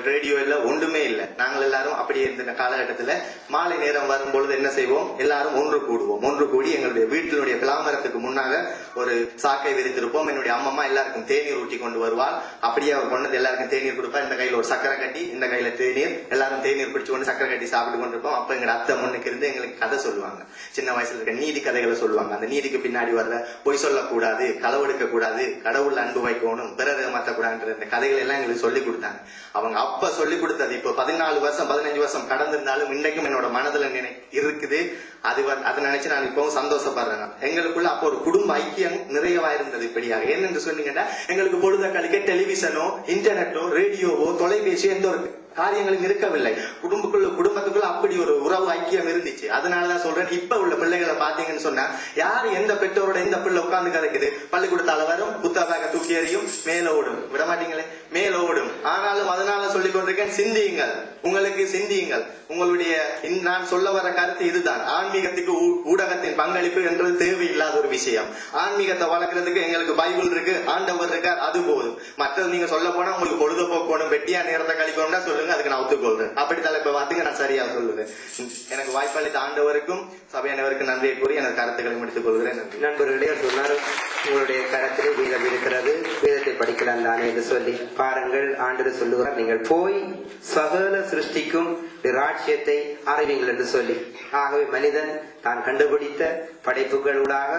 ரேடியோ இல்ல, ஒன்றுமே இல்ல. நாங்கள் எல்லாரும் அப்படியே இருந்த காலகட்டத்துல மாலை நேரம் வரும்பொழுது என்ன செய்வோம்? எல்லாரும் ஒன்று கூடுவோம். ஒன்று கூடி எங்களுடைய வீட்டினுடைய பிளாமரத்துக்கு முன்னாக ஒரு சாக்கை விரித்திருப்போம். என்னுடைய அம்மா எல்லாருக்கும் தேநீர் ஊட்டி கொண்டு வருவாள். அப்படியே அவர் கொண்டது எல்லாருக்கும் தேநீர் கொடுப்பா. இந்த கையில ஒரு சக்கரை கட்டி, இந்த கையில தேநீர், எல்லாரும் தேநீர் பிடிச்சு கொண்டு சக்கரை கட்டி சாப்பிட்டு கொண்டிருப்போம். அப்ப எங்க அத்தை முன்னுக்கு இருந்து எங்களுக்கு கதை சொல்லுவாங்க. சின்ன வயசுல இருக்க நீதி கதைகளை சொல்லுவாங்க. அந்த நீதிக்கு பின்னாடி வர்ற பொய் சொல்லக்கூடாது, களவெடுக்க கூடாது, கடவுள் அன்பு வைக்கணும், பிறரை மாற்றக்கூடாதுன்ற இந்த கதைகள் எல்லாம் எங்களுக்கு சொல்லி கொடுத்தாங்க. அவங்க அப்ப சொல்லி கொடுத்தது இப்போ 14 வருஷம் 15 வருஷம் கடந்திருந்தாலும் இன்றைக்கும் என்னோட மனதுல இருக்குது. அதை நினைச்சு நான் இப்பவும் சந்தோஷப்படுறேன். எங்களுக்குள்ள அப்போ ஒரு குடும்ப ஐக்கியம் நிறையவா இருந்தது. இப்படியாக என்னென்று சொன்னீங்கன்னா, எங்களுக்கு பொழுத கழிக்க டெலிவிஷனோ, இன்டர்நெட்டோ, ரேடியோவோ, தொலைபேசியோ எந்த ஒரு காரியங்களும் இருக்கவில்லை. குடும்பத்துக்குள்ள அப்படி ஒரு உறவு ஐக்கியம் இருந்துச்சு. அதனாலதான் சொல்றேன், இப்ப உள்ள பிள்ளைகளை பாத்தீங்கன்னு சொன்னா, யாரு எந்த பெற்றோரோட எந்த பிள்ளை உட்கார்ந்து கதைக்குது? பள்ளிக்கூடத்தால வரும், புத்தக தூக்கி எறியும், மேல ஓடும். விட மாட்டீங்களே, மேல ஓடும். ஆனாலும் அதனால சொல்லிக் கொண்டிருக்கேன், சிந்தியுங்கள், உங்களுக்கு சிந்தியுங்கள். உங்களுடைய நான் சொல்ல வர கருத்து இதுதான். ஆன்மீகத்துக்கு ஊடகத்தின் பங்களிப்பு என்றது தேவையில்லாத ஒரு விஷயம். ஆன்மீகத்தை வளர்க்கறதுக்கு எங்களுக்கு பைபிள் இருக்கு, ஆண்டவர் இருக்கார், அது போதும். மற்றது நீங்க சொல்ல போனா உங்களுக்கு பொழுதுபோக்கணும், வெட்டியா நேரத்தை கழிக்கணும்னா சொல்லுங்க, அதுக்கு நான் ஒத்துக்கொள்றேன். அப்படி தலைப்பை பார்த்துங்க, நான் சரியா சொல்லுவேன். எனக்கு வாய்ப்பளித்த ஆண்டவருக்கும் சபையானவருக்கும் நன்றியை கூறி எனது கருத்துக்களை முடித்துக் கொள்கிறேன். நண்பர்களே சொன்னார், உங்களுடைய கருத்திலே வேதம் இருக்கிறது, வேதத்தை படிக்கலாம் தானே என்று சொல்லி பாருங்கள். ஆண்டவர் சொல்லுகிறார், நீங்கள் போய் சகல சிருஷ்டிக்கும் ராஜ்யத்தை அறிவீங்கள் என்று சொல்லி. ஆகவே மனிதன் தான் கண்டுபிடித்த படைப்புகளூடாக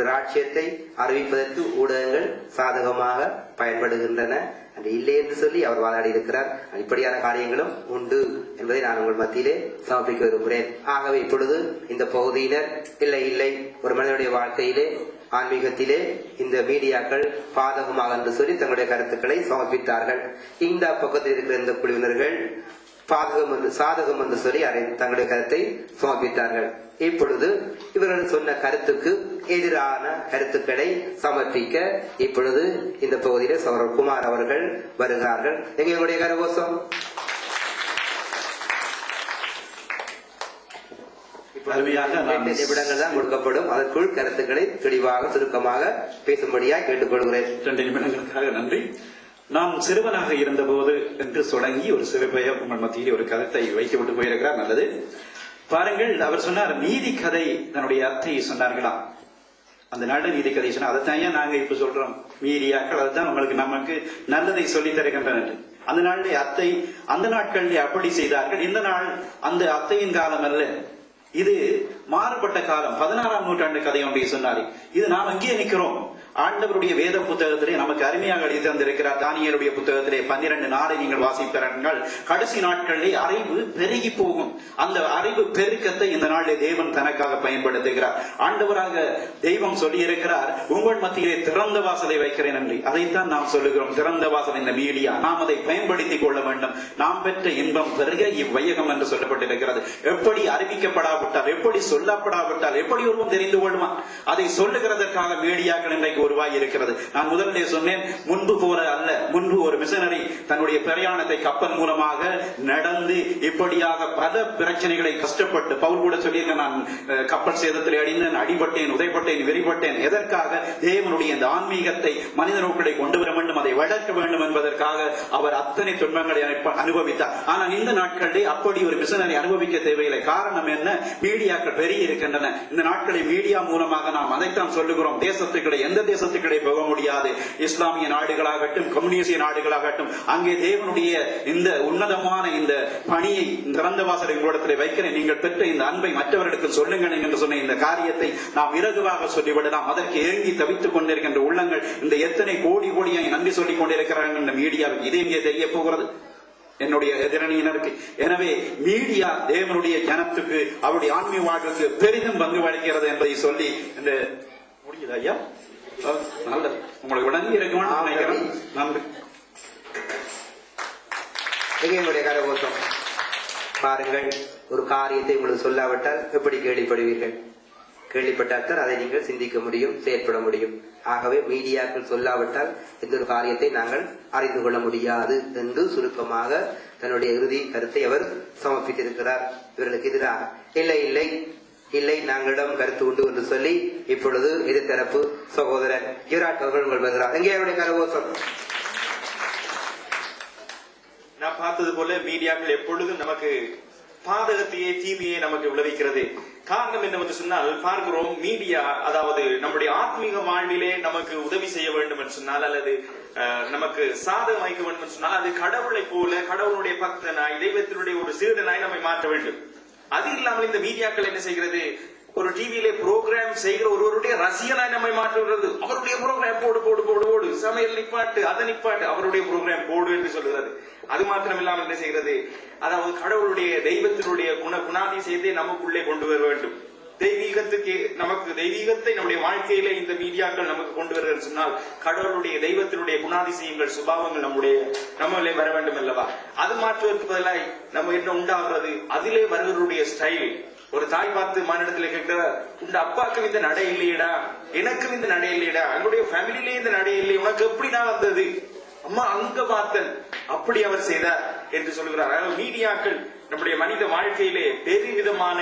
ராஜ்யத்தை அறிவிப்பதற்கு ஊடகங்கள் சாதகமாக பயன்படுகின்றன. அது இல்லை என்று சொல்லி அவர் வாதாடி இருக்கிறார். இப்படியான காரியங்களும் உண்டு என்பதை நான் உங்கள் மத்தியிலே சமர்ப்பிக்க விரும்புகிறேன். ஆகவே இப்பொழுது இந்த பகுதியினர் இல்லை ஒரு மனிதனுடைய வாழ்க்கையிலே, ஆன்மீகத்திலே இந்த மீடியாக்கள் பாதகமாக என்று சொல்லி தங்களுடைய கருத்துக்களை சமர்ப்பித்தார்கள். இந்த பக்கத்தில் இருக்கிற இந்த குழுவினர்கள் சாதகம் என்று சொல்லி தங்களுடைய கருத்தை சமர்ப்பித்தார்கள். இப்பொழுது இவர்கள் சொன்ன கருத்துக்கு எதிரான கருத்துக்களை சமர்ப்பிக்க இப்பொழுது இந்த பகுதியிலே சகோதரர் குமார் அவர்கள் வருகிறார்கள். எங்களுடைய கரகோஷம். நிமிடங்கள் தான் கொடுக்கப்படும். அதற்குள் கருத்துக்களை தெளிவாக சுருக்கமாக பேசும்படியாக கேட்டுக்கொள்கிறேன். 2 நிமிடங்களுக்காக நன்றி. நாம் சிறுவனாக இருந்த போது என்று தொடங்கி ஒரு சிறுபையர் உங்கள் மத்தியில் ஒரு கருத்தை வைத்துவிட்டு போயிருக்கிறார். நல்லது. பாருங்கள், அவர் சொன்னார் நீதி கதை தன்னுடைய அத்தை சொன்னார்களா, அந்த நல்ல நீதி கதை சொன்னா அதைத்தான் நாங்க இப்ப சொல்றோம். மீடியாக்கள் அதுதான் உங்களுக்கு நமக்கு நல்லதை சொல்லி தருகின்றன. அந்த நாளிலே அத்தை அந்த நாட்களிலே அப்படி செய்தார்கள். இந்த நாள் அந்த அத்தையின் காலம் அல்ல, இது மாறுபட்ட காலம். 16ஆம் நூற்றாண்டு கதை ஒன்றை சொன்னார். இது நாம் அங்கே நிற்கிறோம். ஆண்டவருடைய வேத புத்தகத்திலே நமக்கு அருமையாக எழுதி தந்திருக்கிறார். தானியேலுடைய புத்தகத்திலே 12 நாளை நீங்கள் வாசிப்பார்கள். கடைசி நாட்களிலே அறிவு பெருகி போகும். அந்த அறிவு பெருக்கத்தை இந்த நாளிலே தேவன் தனக்காக பயன்படுத்துகிறார். ஆண்டவராக தெய்வம் சொல்லி இருக்கிறார், உங்கள் மத்தியிலே திறந்த வாசலை வைக்கிறேன் என்று. அதைத்தான் நாம் சொல்லுகிறோம், திறந்த வாசல் இந்த மீடியா. நாம் அதை பயன்படுத்திக் கொள்ள வேண்டும். நாம் பெற்ற இன்பம் பெருக இவ்வையகம் என்று சொல்லப்பட்டிருக்கிறது. எப்படி அறிவிக்கப்படாவிட்டால், எப்படி சொல்லப்படாவிட்டால் எப்படி ஒருவன் தெரிந்து கொள்வான்? அதை சொல்லுகிறதற்காக மீடியாக்கள் இன்றைக்கு உருவாகி இருக்கிறது. நான் முதலிலே சொன்னேன், முன்பு போல அல்ல. முன்பு ஒரு மிஷனரி தன்னுடைய பிரயாணத்தை கப்பல் மூலமாக நடந்து இப்படியாக பல பிரச்சனைகளை கஷ்டப்பட்டு, பவுல் கூட சொல்லியிருக்க, நான் கப்பல் சேதத்தில் அடிந்தேன், அடிபட்டேன், உதைப்பட்டேன், வெறிப்பட்டேன். எதற்காக? தேவனுடைய இந்த ஆன்மீகத்தை மனிதனுக்குள்ளே கொண்டு வர வேண்டும், அதை வளர்க்க வேண்டும் என்பதற்காக அவர் அத்தனை துன்பங்களை அனுபவித்தார். ஆனால் இந்த நாட்களிலே அப்படி ஒரு மிஷனரி அனுபவிக்க தேவையில்லை. காரணம் என்ன? மீடியாக்கள் பெரிய இருக்கின்றன. இந்த நாட்களில் மீடியா மூலமாக நாம் அதைத்தான் சொல்லுகிறோம். தேசத்துக்களை எந்த தேசத்துக்கிடையே போக முடியாது. இஸ்லாமிய நாடுகளாகட்டும், கம்யூனிஸ்டிய நாடுகளாகட்டும், அங்கே தேவனுடைய இந்த உன்னதமான இந்த பணியை திறந்த வாசலை உங்களிடத்தில் வைக்கிறேன், நீங்கள் பெற்ற இந்த அன்பை மற்றவர்களுக்கு சொல்லுங்கள் என்று சொன்ன இந்த காரியத்தை நாம் இலகுவாக சொல்லிவிடலாம். அதற்கு ஏங்கி தவித்துக் கொண்டிருக்கின்ற உள்ளங்கள் இந்த எத்தனை கோடி கோடியாய் நன்றி சொல்லிக் கொண்டிருக்கிறார்கள் இந்த மீடியாவுக்கு. இது எங்கே தெரிய போகிறது என்னுடைய எதிரணியினருக்கு? எனவே மீடியா தேவனுடைய ஜனத்துக்கு, அவருடைய ஆன்மீக வாழ்வுக்கு பெரிதும் பங்கு வழங்குகிறது என்பதை சொல்லி இந்த முடியுது ஐயா. நல்லது, உங்களுக்கு விளங்கி இருக்குமான்னு நினைக்கிறேன். நன்றி. எங்களுடைய கரகோஷம். பாருங்கள், ஒரு காரியத்தை உங்களுக்கு சொல்லாவிட்டால் எப்படி கேள்விப்படுவீர்கள்? கேள்விப்பட்டால் அதை நீங்கள் சிந்திக்க முடியும், செயற்பட முடியும். ஆகவே மீடியாக்கள் சொல்லாவிட்டால் எந்த ஒரு காரியத்தை நாங்கள் அறிந்து கொள்ள முடியாது என்று சுருக்கமாக தன்னுடைய இறுதி கருத்தை அவர் சமர்ப்பித்திருக்கிறார். இவர்களுக்கு எதிராக இல்லை இல்லை இல்லை நாங்களிடம் கருத்து உண்டு என்று சொல்லி இப்பொழுது எதிர்த்தரப்பு சகோதரர் யுவராஜ் அவர்கள் உங்கள் வருகிறார். எங்கே அவருடைய கரகோஷம்? நான் பார்த்தது போல மீடியாக்கள் எப்பொழுதும் நமக்கு பாதகத்தையே, தீமையே நமக்கு விளைவிக்கிறது. காரணம் என்னவென்று சொன்னால், பார்க்கிறோம் மீடியா, அதாவது நம்முடைய ஆத்மீக வாழ்விலே நமக்கு உதவி செய்ய வேண்டும் என்று சொன்னால், அல்லது நமக்கு சாதகம் வைக்க வேண்டும் என்று சொன்னால், அது கடவுளை போல, கடவுளுடைய பக்தனாய், தெய்வத்தினுடைய ஒரு சீடனாய் நம்மை மாற்ற வேண்டும். அது இல்லாமல் இந்த மீடியாக்கள் என்ன செய்கிறது? ஒரு டிவியிலே புரோகிராம் செய்கிற ஒருவருடைய ரசிகனாய் நம்மை மாற்றுகிறது. அவருடைய புரோகிராம் போடு போடு போடு போடு, சமையல் நிப்பாட்டு, அதை நிப்பாட்டு, அவருடைய புரோகிராம் போடு என்று சொல்லுகிறது. அது மாத்திரம் இல்லாமல் என்ன செய்கிறது? அதாவது கடவுளுடைய தெய்வத்தினுடைய குணாதிசயத்தை நமக்குள்ளே கொண்டு வர வேண்டும். தெய்வீகத்தை நம்முடைய வாழ்க்கையில இந்த மீடியாக்கள் நமக்கு கொண்டு வருகிறது சொன்னால், கடவுளுடைய தெய்வத்தினுடைய குணாதிசயங்கள், சுபாவங்கள் நம்மளே வர வேண்டும் அல்லவா? அது மாற்றுவதற்கு பதிலாக நம்ம என்ன உண்டாகிறது? அதிலே வருவருடைய ஸ்டைல். ஒரு தாய் பார்த்து மாநிலத்தில் கேட்கிற, உங்க அப்பாக்கும் இந்த நடை இல்லையடா, எனக்கும் இந்த நடை இல்லையடா, என்னுடைய ஃபேமிலியிலே இந்த நடை இல்லை, உனக்கு எப்படி நான் வந்தது? அம்மா அங்க பார்த்தன், அப்படி அவர் செய்தார் என்று சொல்கிறார். மீடியாக்கள் நம்முடைய மனித வாழ்க்கையிலே பெருவிதமான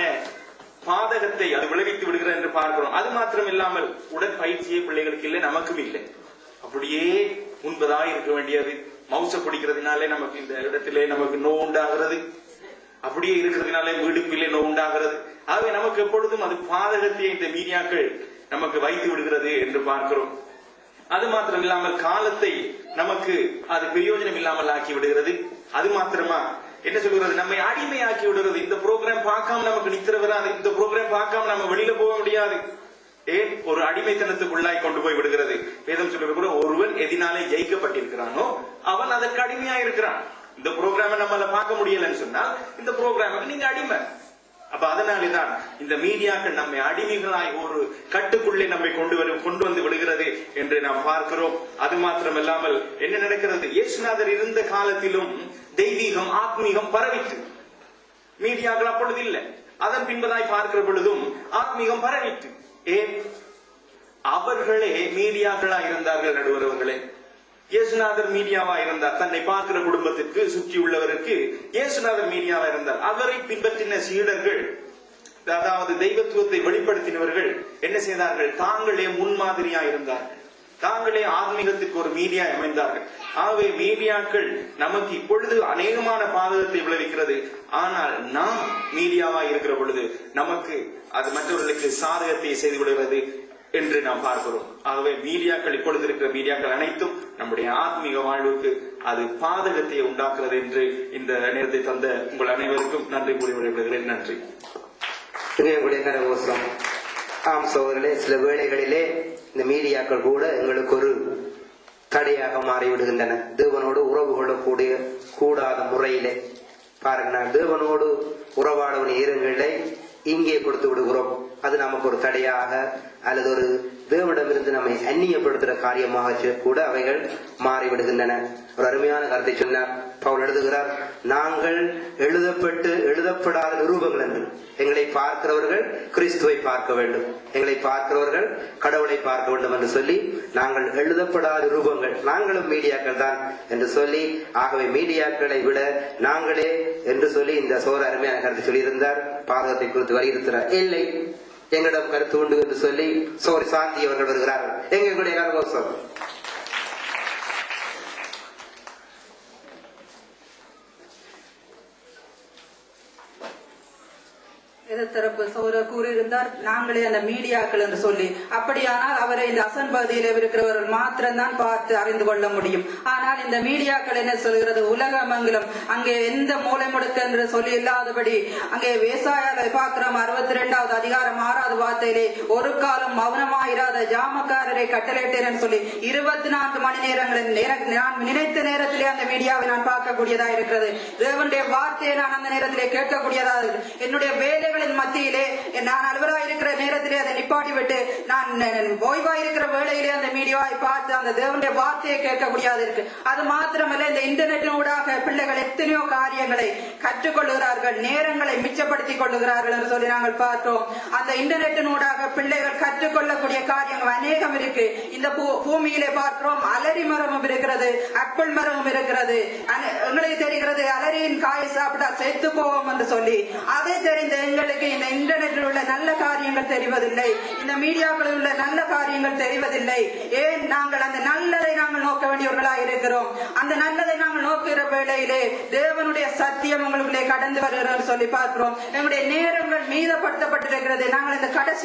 பாதகத்தை அது விளைவித்து விடுகிறது என்று பார்க்கிறோம். அது மாத்திரம் இல்லாமல் உடற்பயிற்சியே பிள்ளைகளுக்கு இல்லை, நமக்கும் இல்லை. அப்படியே முன்பதாக இருக்க வேண்டியது. மவுச குடிக்கிறதுனாலே நமக்கு இந்த இடத்திலே நமக்கு நோய் உண்டாகிறது, அப்படியே இருக்கிறதுனாலே வீடுப்பிலே நோய் உண்டாகிறது. ஆகவே நமக்கு எப்பொழுதும் அது பாதகத்தை இந்த மீடியாக்கள் நமக்கு வைத்து விடுகிறது என்று பார்க்கிறோம். அது மாத்திரம் இல்லாமல் காலத்தை நமக்கு அது பிரயோஜனம் இல்லாமல் ஆக்கி விடுகிறது. அது மாத்திரமா என்ன சொல்கிறது? நம்மை அடிமையாக்கி விடுகிறது. இந்த ப்ரோக்ராம் பார்க்காம நமக்கு நித்திர வராது, இந்த ப்ரோக்ராம் பார்க்காம நம்ம வெளியில போக முடியாது. ஏன்? ஒரு அடிமைத்தனத்துக்குள்ளாய் கொண்டு போய் விடுகிறது. வேதம் சொல்லுகிற, ஒருவன் எதினாலே ஜெயிக்கப்பட்டிருக்கிறானோ அவன் அதற்கு அடிமையா இருக்கிறான். இந்த ப்ரோக்ராம நம்மளால பார்க்க முடியலன்னு சொன்னால் இந்த ப்ரோக்ராமுக்கு நீங்க அடிமை. அப்ப அதனாலேதான் இந்த மீடியாக்கள் நம்மை அடிமைகளாய் ஒரு கட்டுக்குள்ளே நம்மை கொண்டு வந்து விடுகிறது என்று நாம் பார்க்கிறோம். அது மாத்திரம் இல்லாமல் என்ன நடக்கிறது? இயேசுநாதர் இருந்த காலத்திலும் தெய்வீகம், ஆத்மீகம் பரவிட்டு, மீடியாக்கள் அப்பொழுது இல்லை. அதன் பின்பதாய் பார்க்கிற பொழுதும் ஆத்மீகம் பரவிட்டு. ஏன்? அவர்களே மீடியாக்களா இருந்தார்கள். நடுவரவர்களே, இயேசுநாதர் மீடியாவா இருந்தார். தன்னை பார்க்கிற குடும்பத்திற்கு, சுற்றி உள்ளவருக்கு இயேசுநாதர் மீடியாவா இருந்தார். அவரை பின்பற்றின சீடர்கள், அதாவது தெய்வத்துவத்தை வெளிப்படுத்தினவர்கள் என்ன செய்தார்கள்? தாங்களே முன்மாதிரியா இருந்தார்கள். தாங்களே ஆன்மீகத்திற்கு ஒரு மீடியா அமைந்தார்கள். ஆகவே மீடியாக்கள் நமக்கு இப்பொழுது அநேகமான பாதகத்தை விளைவிக்கிறது. ஆனால் நாம் மீடியாவாய் இருக்கிற பொழுது நமக்கு அது மற்றவர்களுக்கு சாதகத்தை செய்து விடுகிறது என்று நாம் பார்க்கிறோம். ஆகவே மீடியாக்கள் இப்பொழுது இருக்கிற மீடியாக்கள் அனைத்தும் நம்முடைய ஆத்மீக வாழ்வுக்கு அது பாதகத்தை உண்டாக்குறது என்று இந்த நேரத்தை தந்த உங்கள் அனைவருக்கும் நன்றி கூறி விடைபெறுகிறேன். நன்றி. ஆம் சோதரர்களே, சில வேளைகளிலே இந்த மீடியாக்கள் கூட எங்களுக்கு ஒரு தடையாக மாறிவிடுகின்றன. தேவனோடு உறவு கொள்ளக்கூடிய கூடாத முறையிலே பாருங்க, தேவனோடு உறவாடவன் ஈரங்களை இங்கே கொடுத்து விடுகிறோம். அது நமக்கு ஒரு தடையாக அல்லது ஒரு தேவனிடமிருந்து நம்மை அந்நியப்படுத்துகிற காரியமாக கூட அவைகள் மாறிவிடுகின்றன. ஒரு அருமையான கருத்தை சொன்னார் பவுல். எழுதுகிறார், நாங்கள் எழுதப்படாத நிரூபங்கள் என்று. எங்களை பார்க்கிறவர்கள் கிறிஸ்துவை பார்க்க வேண்டும், எங்களை பார்க்கிறவர்கள் கடவுளை பார்க்க வேண்டும் என்று சொல்லி நாங்கள் எழுதப்படாத நிரூபங்கள், நாங்களும் மீடியாக்கள் தான் என்று சொல்லி, ஆகவே மீடியாக்களை விட நாங்களே என்று சொல்லி இந்த சோர அருமையான கருத்தை சொல்லியிருந்தார். பாதகத்தை குறித்து வலியுறுத்துகிறார். இல்லை, எங்களிடம் கருத்து உண்டு என்று சொல்லி சோரி சாந்தி அவர்கள் வருகிறார்கள். எங்களுடைய கரகோஷம். எதிர்த்தரப்பு சோர கூறியிருந்தார், நாங்களே அந்த மீடியாக்கள் என்று சொல்லி. அப்படியானால் அவரை இந்த அசன் பகுதியில் இருக்கிறவர்கள் மாத்திரம்தான் பார்த்து அறிந்து கொள்ள முடியும். ஆனால் இந்த மீடியாக்கள் என்ன சொல்கிறது, உலகமங்கலம் அங்கே எந்த மூலை முடுக்க என்று சொல்லி இல்லாதபடி அங்கே விவசாய பார்க்கிறோம். 62வது அதிகாரம் 6வது வார்த்தையிலே, ஒரு காலம் மௌனமாயிராத ஜாமக்காரரை கட்டளையிட்டேன் என்று சொல்லி 24 மணி நேரங்களில் நான் நினைத்த நேரத்திலே அந்த மீடியாவை நான் பார்க்கக்கூடியதா இருக்கிறது. தேவனுடைய வார்த்தையை நான் அந்த நேரத்திலே கேட்கக்கூடியதா இருக்கிறது. என்னுடைய வேலைகளின் மத்தியிலே நான் அலுவலாக இருக்கிற நேரத்திலே அதை நிப்பாட்டி விட்டு நான் ஓய்வாக இருக்கிற வேளையிலே அந்த மீடியாவை பார்த்து அந்த தேவனுடைய வார்த்தையை கேட்கக்கூடியது இருக்கு. அது மாத்திரமல்ல, இந்த இன்டர்நெட்டினூடாக பிள்ளைகள் எத்தனையோ காரியங்களை கற்றுக்கொள்கிறார்கள், நேரங்களை மிச்சப்படுத்திக் கொள்ளுகிறார்கள் என்று சொல்லி நாங்கள் பார்த்தோம். அந்த இன்டர்நெட்டினூடாக பிள்ளைகள் கற்றுக்கொள்ளக்கூடிய காரியங்கள் அநேகம் இருக்கு. இந்த பூமியிலே பார்க்கிறோம், அலரி மரமும் இருக்கிறது, ஆப்பிள் மரமும் இருக்கிறது. எங்களுக்கு தெரிகிறது அலரியின் காயை சாப்பிட்டா செத்து போவோம் என்று சொல்லி. அதை தெரிந்த எங்களுக்கு இந்த இன்டர்நெட்டில் உள்ள நல்ல காரியங்கள் தெரிவதில்லை, இந்த மீடியாக்களில் உள்ள நல்ல காரியங்கள் தெரிவதில்லை. ஏன்? நாங்கள் அந்த நல்லதை நாங்கள் நோக்க வேண்டியவர்களாக இருக்கிறோம். அந்த நல்லதை நாங்கள் நோக்குகிற வேளையிலே தேவனுடைய சத்தியம் உங்களுக்குள்ளே கடந்து வருகிறது சொல்லி பார்க்கிறோம். எங்களுடைய நேரங்கள் மீதப்படுத்தப்பட்டிருக்கிறது. நாங்கள் இந்த கடைசி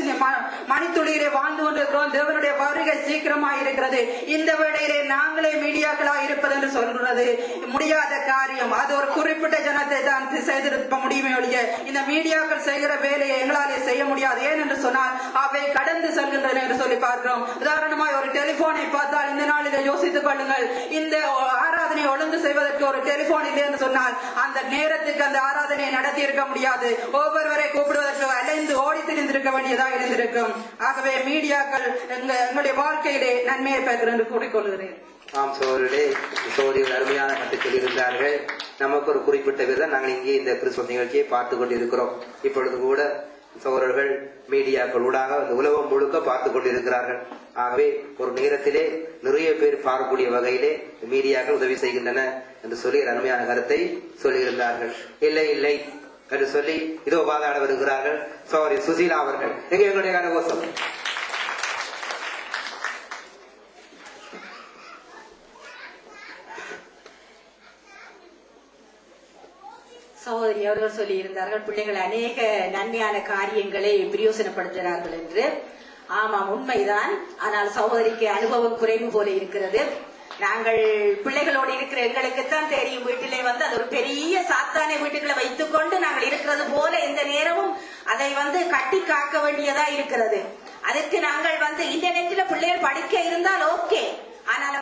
மணித்துளியிலே வாழ்ந்து கொண்டிருக்கிறோம். தேவனுடைய வருகை சீக்கிரமாக இருக்கிறது. இந்த வேளையிலே நாங்களே மீடியாக்களாக இருப்பது என்று சொல்றது முடியாத காரியம். அது ஒரு குறிப்பிட்ட ஜனத்தை தான் செய்திருக்க முடியுமே ஒழிய இந்த மீடியாக்கள் செய்கிற வேலையை எங்களாலே செய்ய முடியாது. ஏன் என்று சொன்னால் அவை கடந்து செல்கின்றன என்று சொல்லி பார்க்கிறோம். உதாரணமாய் ஒரு டெலிபோனை பார்த்தால் இந்த நாளிலே யோசித்துக் கொள்ளுங்கள், இந்த ஆராதனை ஒழுங்கு செய்வதற்கு ஒரு டெலிபோன் இல்லை என்று சொன்னால் அந்த நேரத்துக்கு அந்த ஆராதனையை நடத்தி இருக்க முடியாது. ஒவ்வொருவரை கூப்பிடுவதற்கு அலைந்து ஓடி திரிந்திருக்க வேண்டியதாக இருந்திருக்கும். ஆகவே மீடியாக்கள் எங்களுடைய வாழ்க்கையிலே நன்மையை பெறுகிறது என்று கூறிக்கொள்கிறேன். ஆம் சோழர்களே, சோழர்கள் அருமையான கட்டு சொல்லியிருந்தார்கள். நமக்கு ஒரு குறிப்பிட்ட விதம் நாங்கள் இங்கே இந்த கிறிஸ்துவ நிகழ்ச்சியை பார்த்து கொண்டிருக்கிறோம். இப்பொழுது கூட சோழர்கள் மீடியாக்கள் ஊடாக இந்த உலகம் முழுக்க பார்த்து கொண்டிருக்கிறார்கள். ஆகவே ஒரு நேரத்திலே நிறைய பேர் பார்க்கக்கூடிய வகையிலே மீடியாக்கள் உதவி செய்கின்றன என்று சொல்லி அருமையான கருத்தை சொல்லியிருந்தார்கள். இல்லை இல்லை என்று சொல்லி இதோ பாதாட வருகிறார்கள் சோரி சுசீலா அவர்கள். எங்க எங்களுடைய கரகோஷம். சகோதரி அவர்கள் சொல்லி இருந்தார்கள், பிள்ளைகள் அநேக நன்மையான காரியங்களை பிரயோசனப்படுத்துகிறார்கள் என்று. ஆமாம், உண்மைதான். ஆனால் சகோதரிக்கு அனுபவம் குறைவு போல இருக்கிறது. நாங்கள் பிள்ளைகளோடு இருக்கிற எங்களுக்குத்தான் தெரியும். வீட்டிலே அது ஒரு பெரிய சாத்தானை வீட்டுக்குள்ள வைத்துக் கொண்டு நாங்கள் இருக்கிறது போல எந்த நேரமும் அதை கட்டி காக்க வேண்டியதா இருக்கிறது. அதுக்கு நாங்கள் இன்டர்நெட்ல பிள்ளைகள் படிக்க இருந்தால் ஓகே. ஆனால்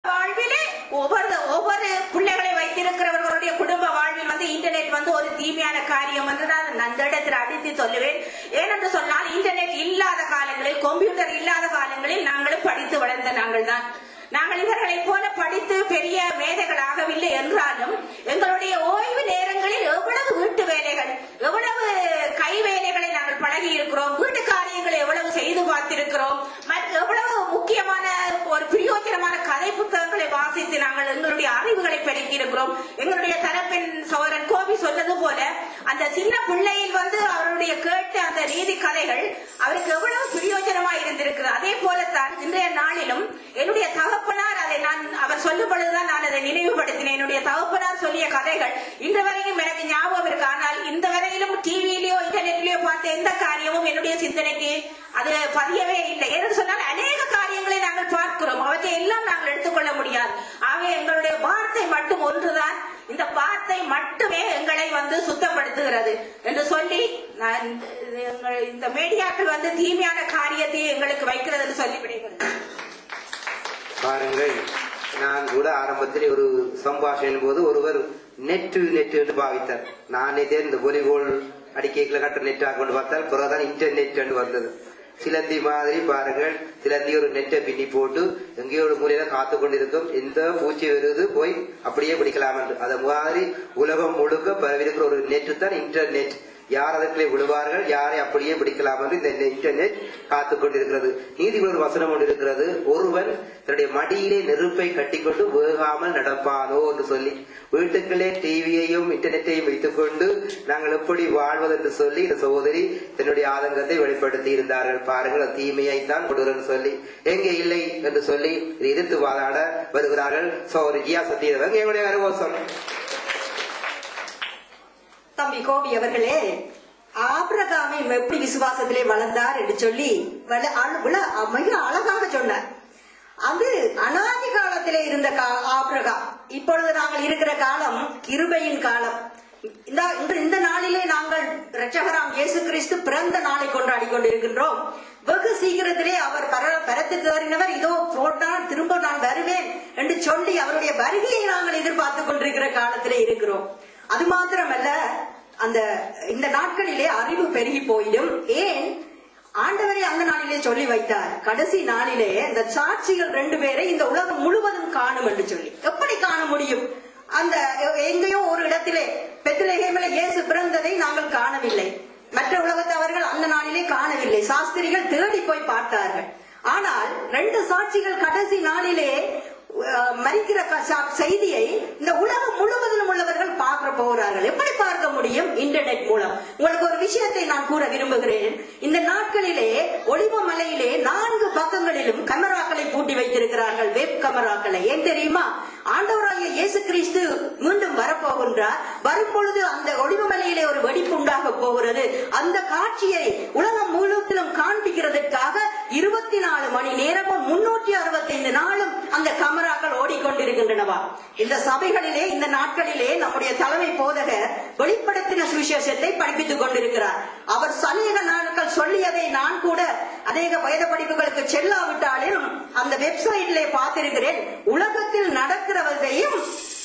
வாழ்விலே ஒவ்வொரு பிள்ளைகளை வைத்திருக்கிறவர்களுடைய குடும்ப வாழ்வில் இன்டர்நெட் ஒரு தீமையான காரியம் என்று நான் அந்த இடத்தில் அடித்து சொல்லுவேன். ஏனென்று சொன்னால் இன்டர்நெட் இல்லாத காலங்களில், கம்ப்யூட்டர் இல்லாத காலங்களில் நாங்களும் படித்து வளர்ந்த நாங்கள் தான். நாங்கள் இவர்களை போல படித்து பெரிய மேதைகள் ஆகவில்லை என்றாலும் எங்களுடைய ஓய்வு நேரங்களில் எவ்வளவு வீட்டு வேலைகள், எவ்வளவு கை வேலைகளை நாங்கள் பழகி இருக்கிறோம், வீட்டு காரியங்களை எவ்வளவு செய்து பார்த்திருக்கிறோம், எவ்வளவு முக்கியமான ஒரு பிரயோஜனமான கதை புத்தகங்களை வாசித்து நாங்கள் எங்களுடைய அறிவுகளை பெருக்கி இருக்கிறோம். எங்களுடைய தரப்பின் சோதரன் கோபி சொன்னது போல அந்த சின்ன பிள்ளையில் அவருடைய கேட்ட அந்த நீதி கதைகள் அவருக்கு எவ்வளவு பிரயோஜனமா இருந்திருக்கிறது. அதே போலத்தான் இன்றைய நாளிலும் என்னுடைய தகப்பனார் அவர் சொல்லும் பொழுதுதான் நான் அதை நினைவுபடுத்தினேன். என்னுடைய தகப்பனார் சொல்லிய கதைகள் இன்று வரையும் எனக்கு ஞாபகம் இருக்கு. ஆனால் இந்த வரையிலும் டிவியிலயோ இன்டர்நெட்லயோ பார்த்த எந்த காரியமும் என்னுடைய சிந்தனைக்கு அது பதியவே இல்லை. ஏன்னு சொன்னால் அநேக காரியங்களை நாங்கள் பார்க்கிறோம், அவற்றை எல்லாம் நாங்கள் எடுத்துக்கொள்ள முடியாது. ஆகவே எங்களுடைய வார்த்தை மட்டும் ஒன்றுதான், இந்த வார்த்தை மட்டுமே எங்களை சுத்தப்படுத்துகிறது என்று சொல்லி நான் இந்த மீடியாக்கள் தீமையான காரியத்தை எங்களுக்கு வைக்கிறது என்று சொல்லி விடைபெறுகிறேன். பாருங்கள், நான் கூட ஆரம்பத்தில் ஒரு சம்பாஷணையின் போது ஒருவர் நெட்டு என்று பாவித்தார். நானே இந்த வாலிபால் அடிக்கைகளை கட்ட நெட்டாக கொண்டு பார்த்தால் பிறகுதான் இன்டர்நெட் என்று வந்தது. சிலந்தி மாதிரி பாருங்கள், சிலந்தி ஒரு நெட்டை பின்னி போட்டு எங்கேயோ ஒரு மூலையில காத்து கொண்டிருக்கும், எந்த பூச்சி வருது போய் அப்படியே பிடிக்கலாம் என்று. அது மாதிரி உலகம் முழுக்க பரவிருக்கிற ஒரு நெட்டு தான் இன்டர்நெட். யார் அதற்குள்ளே விழுவார்கள், யாரை அப்படியே பிடிக்கலாம் என்று இந்த இன்டர்நெட் காத்துக் கொண்டிருக்கிறது. நீதிபதி ஒரு வசனம் ஒன்று இருக்கிறது, ஒருவன் தன்னுடைய மடியிலே நெருப்பை கட்டிக்கொண்டு வேகாமல் நடப்பானோ என்று சொல்லி, வீட்டுக்குள்ளே டிவியையும் இன்டர்நெட்டையும் வைத்துக் கொண்டு நாங்கள் எப்படி வாழ்வது என்று சொல்லி இந்த சகோதரி தன்னுடைய ஆதங்கத்தை வெளிப்படுத்தி இருந்தார்கள். பாருங்கள், தீமையைத்தான் கொடுங்கள் சொல்லி எங்கே இல்லை என்று சொல்லி எதிர்த்து வாதாட வருகிறார்கள். சகோதரி ஜியா சத்யதேவன் எங்களுடைய அரவோசம். தம்பி கோபி அவர்களே, ஆபிரகாமை எப்படி விசுவாசத்திலே வளர்ந்தார் என்று சொல்லி மிக அழகாக சொன்னார். அது அநாதி காலத்திலே இருந்த ஆபிரகாம். இப்பொழுது நாங்கள் இருக்கிற காலம் கிருபையின் காலம். இந்த நாளிலே நாங்கள் இரட்சகராம் இயேசு கிறிஸ்து பிறந்த நாளை கொண்டாடி கொண்டிருக்கின்றோம். வெகு சீக்கிரத்திலே அவர் பரத்துக்கு ஏறினவர், இதோ போட்டால் திரும்ப நான் வருவேன் என்று சொல்லி அவருடைய வருகையை நாங்கள் எதிர்பார்த்து கொண்டிருக்கிற காலத்திலே இருக்கிறோம். அது மாத்திரமல்ல, இந்த நாட்களிலே அறிவு பெருகி போயிடும். ஏன் ஆண்டவரே அந்த நாளிலே சொல்லி வைத்தார், கடைசி நாளிலே இந்த சாட்சிகள் 2 பேரை இந்த உலகம் முழுவதும் காணும் என்று சொல்லி. எப்படி காண முடியும்? அந்த எங்கேயோ ஒரு இடத்திலே பெத்லகேமிலே இயேசு பிறந்ததை நாங்கள் காணவில்லை. மற்ற உலகத்தவர்கள் அந்த நாளிலே காணவில்லை. சாஸ்திரிகள் தேடி போய் பார்த்தார்கள். ஆனால் 2 சாட்சிகள் கடைசி நாளிலே மரிக்கிற செய்தியை இந்த உலகம் முழுவதிலும் உள்ளவர்கள் பார்க்க போகிறார்கள். எப்படி பார்க்க முடியும்? இன்டர்நெட் மூலம். உங்களுக்கு ஒரு விஷயத்தை நான் கூற விரும்புகிறேன். இந்த நாட்களிலே ஒளிவ மலையிலே 4 பக்கங்களிலும் கேமராக்களை பூட்டி வைத்திருக்கிறார்கள், வெப் கேமராக்களை. ஏன் தெரியுமா? ஆண்டவராகிய இயேசு கிறிஸ்து மீண்டும் வரப்போகின்றார். வரும் பொழுது அந்த ஒளிவ மலையிலே ஒரு வெடிப்பு உண்டாக போகிறது. அந்த காட்சியை உலகம் முழுவதிலும் காண்பிக்கிறதுக்காக 24 மணி நேரமும் 365 நாளும் அந்த கேமராக்கள் ஓடிக்கொண்டிருக்கின்றனவா? இந்த சபைகளிலே இந்த நாட்களிலே நம்முடைய தலைமை போதகர் வெளிப்படுத்தின சுவிசேஷத்தை படிப்பித்துக் கொண்டிருக்கிறார். அவர் அநேக நாட்கள் சொல்லியதை நான் கூட அநேக வயது படிப்புகளுக்கு செல்லாவிட்டாலும் அந்த வெப்சைட்ல பார்த்திருக்கிறேன். உலகத்தில் நடக்கிறவதையும்